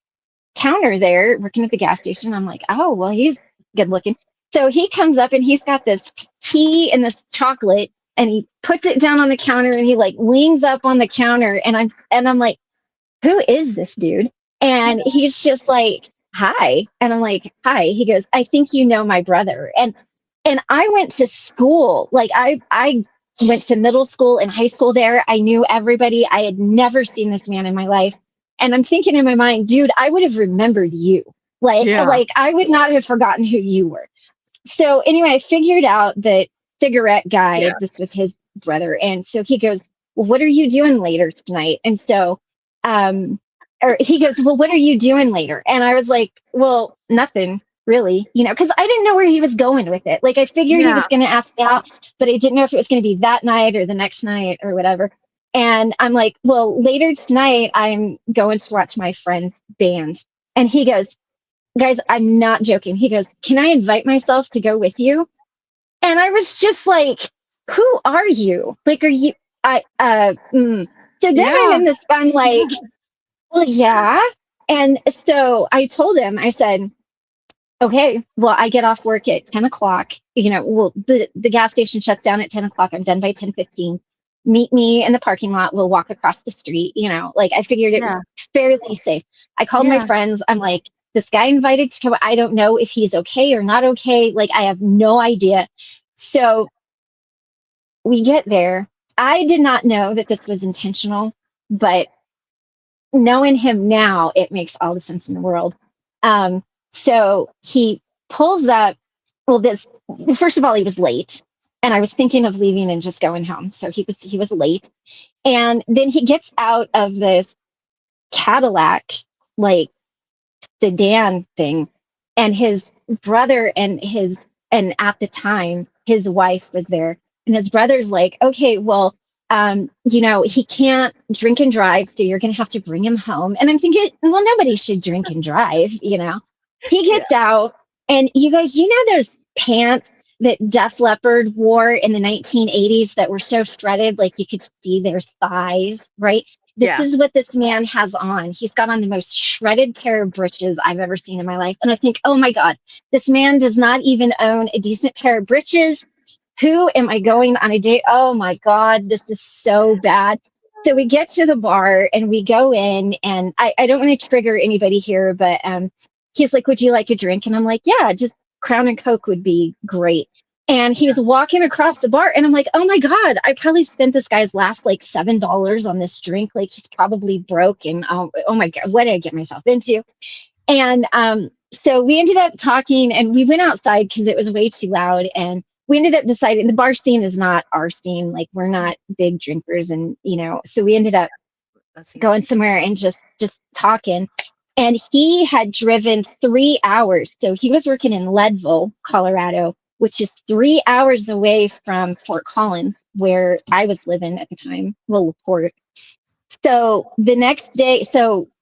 counter there working at the gas station. I'm like, oh, well, he's good looking. So he comes up, and he's got this tea and this chocolate, and he puts it down on the counter, and he like leans up on the counter, and I'm like, who is this dude? And he's just like, hi. And I'm like, hi. He goes, I think you know my brother. And I went to school. Like, I went to middle school and high school there. I knew everybody. I had never seen this man in my life. And I'm thinking in my mind, dude, I would have remembered you. Yeah. Like I would not have forgotten who you were. So anyway, I figured out that cigarette guy, Yeah. this was his brother. And so he goes, well, what are you doing later tonight? And so, or he goes, well, what are you doing later? And I was like, well, nothing really, because I didn't know where he was going with it. Like I figured he Yeah. was going to ask me out, but I didn't know if it was going to be that night or the next night or whatever. And I'm like, well, later tonight, I'm going to watch my friend's band. And he goes, guys, I'm not joking. He goes, can I invite myself to go with you? And I was just like, who are you? Like, are you, So then I'm Yeah. in this, I'm like, well, yeah. And so I told him, I said, okay, well, I get off work at 10 o'clock. Well, the gas station shuts down at 10 o'clock. I'm done by 10:15. Meet me in the parking lot. We'll walk across the street. Like I figured it was Yeah. fairly safe. I called my Yeah. friends. I'm like, this guy invited to come. I don't know if he's okay or not okay. Like, I have no idea. So we get there. I did not know that this was intentional, but knowing him now, it makes all the sense in the world. So he pulls up. Well, this first of all, he was late, and I was thinking of leaving and just going home. So he was late, and then he gets out of this Cadillac, like sedan thing, and his brother and at the time his wife was there, and his brother's like, okay, well, he can't drink and drive, so you're gonna have to bring him home. And I'm thinking, well, nobody should drink and drive. He Yeah. gets out, and you guys, those pants that Def Leppard wore in the 1980s that were so shredded, like you could see their thighs, right? This Yeah. is what this man has on. He's got on the most shredded pair of breeches I've ever seen in my life. And I think, oh my God, this man does not even own a decent pair of breeches. Who am I going on a date? Oh my God, this is so bad. So we get to the bar and we go in, and I don't want to trigger anybody here, but he's like, would you like a drink? And I'm like, yeah, just Crown and Coke would be great. And he's walking across the bar, and I'm like, oh my God, I probably spent this guy's last like $7 on this drink. Like he's probably broke. And oh my God, what did I get myself into? And so we ended up talking, and we went outside because it was way too loud. And we ended up deciding the bar scene is not our scene. Like we're not big drinkers. And, so we ended up That's you. going somewhere and just talking. And he had driven 3 hours. So he was working in Leadville, Colorado, which is 3 hours away from Fort Collins, where I was living at the time. Well, LaPorte. So the next day,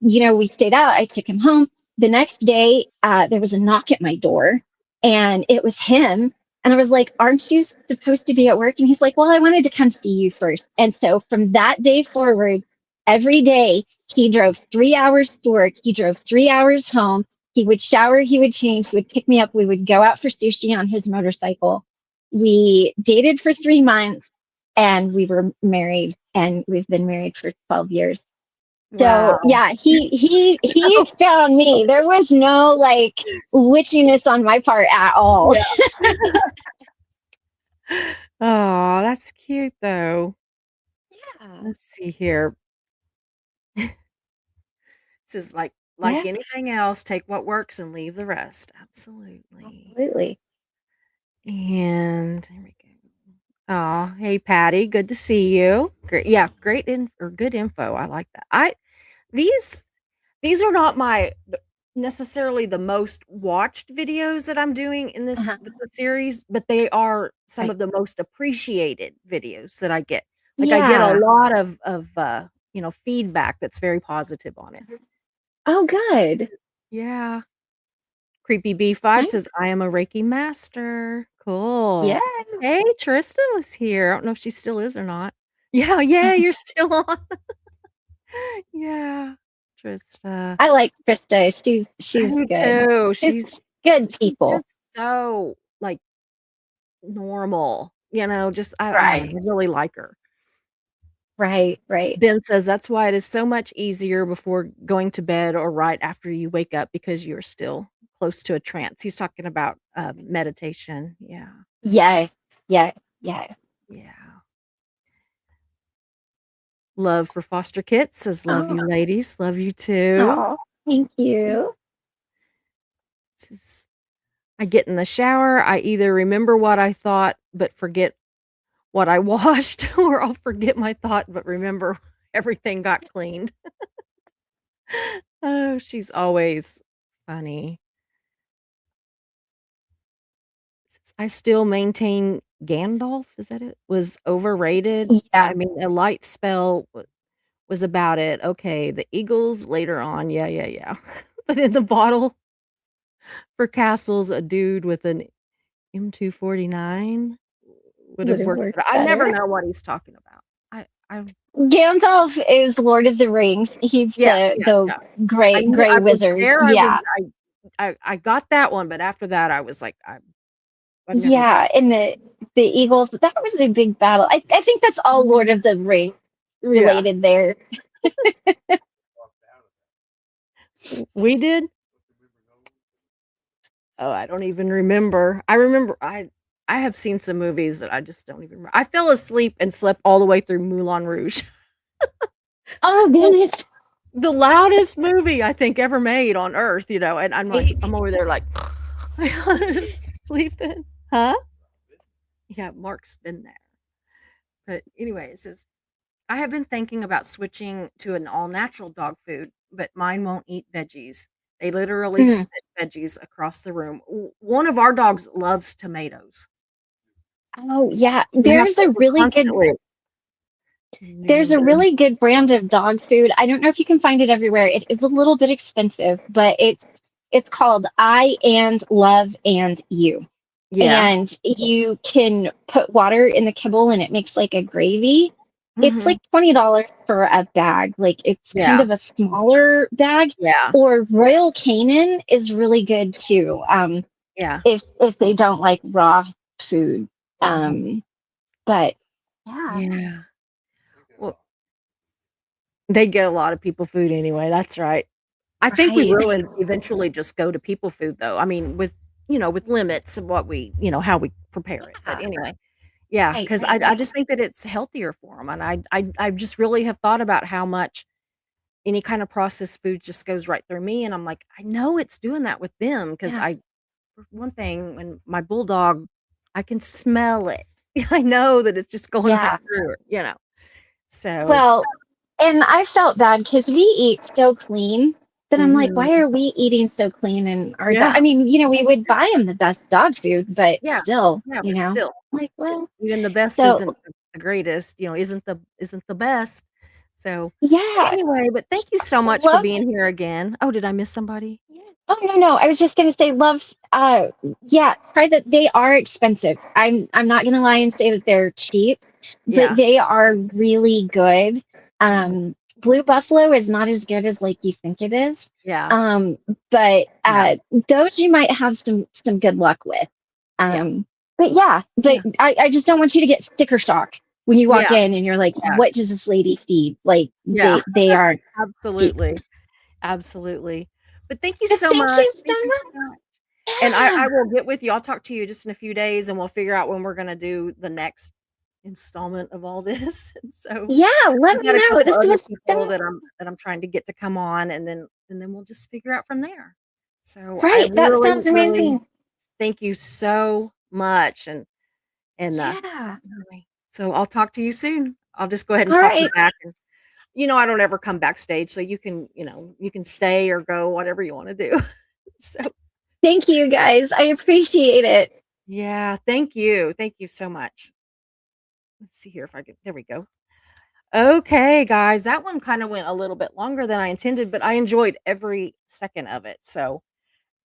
we stayed out. I took him home. The next day, there was a knock at my door, and it was him. And I was like, aren't you supposed to be at work? And he's like, well, I wanted to come see you first. And so from that day forward, every day he drove 3 hours to work. He drove 3 hours home. He would shower, he would change, he would pick me up. We would go out for sushi on his motorcycle. We dated for 3 months, and we were married, and we've been married for 12 years. So Wow. yeah, he So, found me. There was no like witchiness on my part at all. yeah. Oh, that's cute though. Yeah, Let's see here. This is like yeah, anything else, take what works and leave the rest. Absolutely. absolutely. And here we go. Oh, hey Patty, good to see you. Great, yeah, great or good info. I like that. These these are not necessarily the most watched videos that I'm doing in this Uh-huh. with the series, but they are some Right. of the most appreciated videos that I get. Like I get a Yeah. lot of feedback that's very positive on it. Mhm. Oh, good. Yeah. Creepy B5 Nice. says, I am a Reiki master. Yeah. Cool. Hey, Trista was here. I don't know if she still is or not. Yeah, yeah, you're still on. Yeah, Trista. I like Krista. I She's do good. too. She's good She's people. just so like normal, just I don't know, Right. I really like her. Right. Right. Ben says that's why it is so much easier before going to bed or right after you wake up because you're still close to a trance. He's talking about meditation. Yeah. Yes. Yes. Yes. Yeah. Love for foster kids says, love Oh, you ladies. Love you too. oh, thank you. I get in the shower, I either remember what I thought but forget what I washed, or I'll forget my thought but remember everything got cleaned. Oh, she's always funny. I still maintain Gandalf, is that it? Was overrated. Yeah, I mean, a light spell was about it. Okay, the eagles later on, yeah, yeah, yeah. But in the bottle for castles, a dude with an M249 would would have have worked worked better. I never better. know what he's talking about. I Gandalf is Lord of the Rings. He's yeah, the yeah, the yeah. gray I gray was wizard. there, Yeah. I got that one, but after that, I was like, I've never Yeah, and the Eagles, that was a big battle. I think that's all Lord of the Rings yeah, related there. we did? Oh, I don't even remember. I remember I have seen some movies that I just don't even remember. I fell asleep and slept all the way through Moulin Rouge. Oh goodness. The loudest movie I think ever made on earth, and Right? I'm over there like sleeping. Huh? Yeah, Mark's been there. But anyway, it says, I have been thinking about switching to an all natural dog food, but mine won't eat veggies. They literally Mhm. spit veggies across the room. One of our dogs loves tomatoes. Oh yeah. We have to we're constantly There's a really good brand of dog food. I don't know if you can find it everywhere. It is a little bit expensive, but it's called I and Love and You. Yeah. And you can put water in the kibble and it makes like a gravy. It's Mhm. like $20 for a bag. Like it's kind Yeah. of a smaller bag. Yeah. Or Royal Canin is really good too. Yeah. If they don't like raw food. Mhm. But yeah, Yeah. Well, they get a lot of people food anyway, that's right. I think we right. will eventually just go to people food though. I mean, with limits of what how we prepare it. But Yeah, anyway, yeah, right, because right, I right. just think that it's healthier for them, and I just really have thought about how much any kind of processed food just goes right through me, and I'm like, I know it's doing that with them because Yeah, for one thing, when my bulldog, I can smell it. I know that it's just going right yeah. through her. So, Well, and I felt bad because we eat so clean that I'm like, mhm. why are we eating so clean? And our dog, Yeah, I mean, we would buy them the best dog food, but yeah, still, yeah, but still. like, well, Even the best so isn't the greatest, isn't the best. So, yeah, anyway, but thank you so much for love. being here again. Oh, did I miss somebody? Oh no, no. I was just gonna say, love. Yeah, try that. They are expensive. I'm not gonna lie and say that they're cheap, but Yeah. they are really good. Mhm. Blue Buffalo is not as good as like you think it is. Yeah. Um, but Yeah. those you might have some good luck with. Yeah. But yeah, but Yeah. I just don't want you to get sticker shock when you walk Yeah. in and you're like, Yeah. what does this lady feed? Like Yeah. they aren't cheap. Absolutely. Absolutely. But thank you But so thank much. you so Thank you so much. much. And I Yeah. will get with you. I'll talk to you just in a few days, and we'll figure out when we're gonna do the next installment of all this. And so Yeah, let I've me got a know. couple This other was people so that I'm trying to get to come on, and then we'll just figure out from there. So I right. That really, sounds really amazing. thank you so much, and Yeah. anyway, so I'll talk to you soon. I'll just go ahead and All pop you right. back, and I don't ever come backstage, so you can stay or go, whatever you want to do. So Thank you guys. I appreciate it. yeah, thank you so much. Let's see here if I can. There we go. Okay, guys, that one kind of went a little bit longer than I intended, but I enjoyed every second of it. So,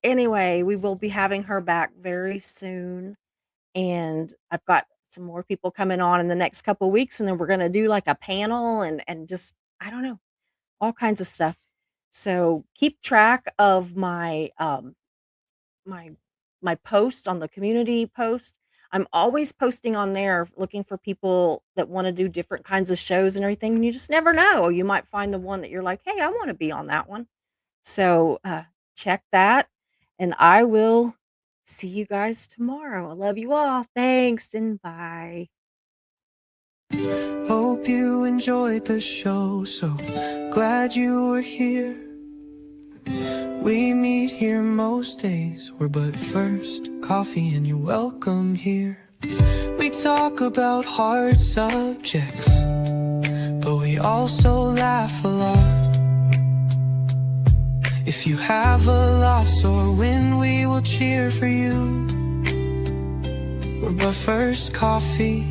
anyway, we will be having her back very soon, and I've got some more people coming on in the next couple weeks, and then we're going to do like a panel and just I don't know, all kinds of stuff. So, keep track of my my post on the community post. I'm always posting on there looking for people that want to do different kinds of shows and everything. And you just never know. You might find the one that you're like, hey, I want to be on that one. So check that. And I will see you guys tomorrow. I love you all. Thanks and bye. Hope you enjoyed the show. So glad you were here. We meet here most days, we're but first coffee and you're welcome here. We talk about hard subjects, but we also laugh a lot. If you have a loss or win, we will cheer for you. We're but first coffee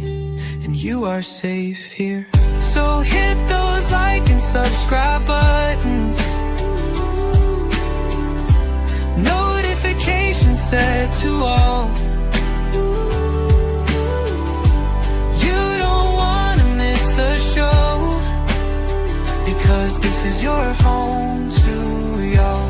and you are safe here. So hit those like and subscribe buttons, notifications set to all. You don't wanna miss a show, because this is your home to y'all.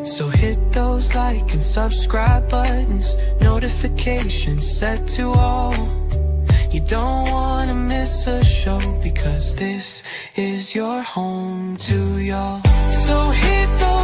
So hit those like and subscribe buttons, notifications set to all. You don't wanna miss a show, because this is your home to y'all. So hit those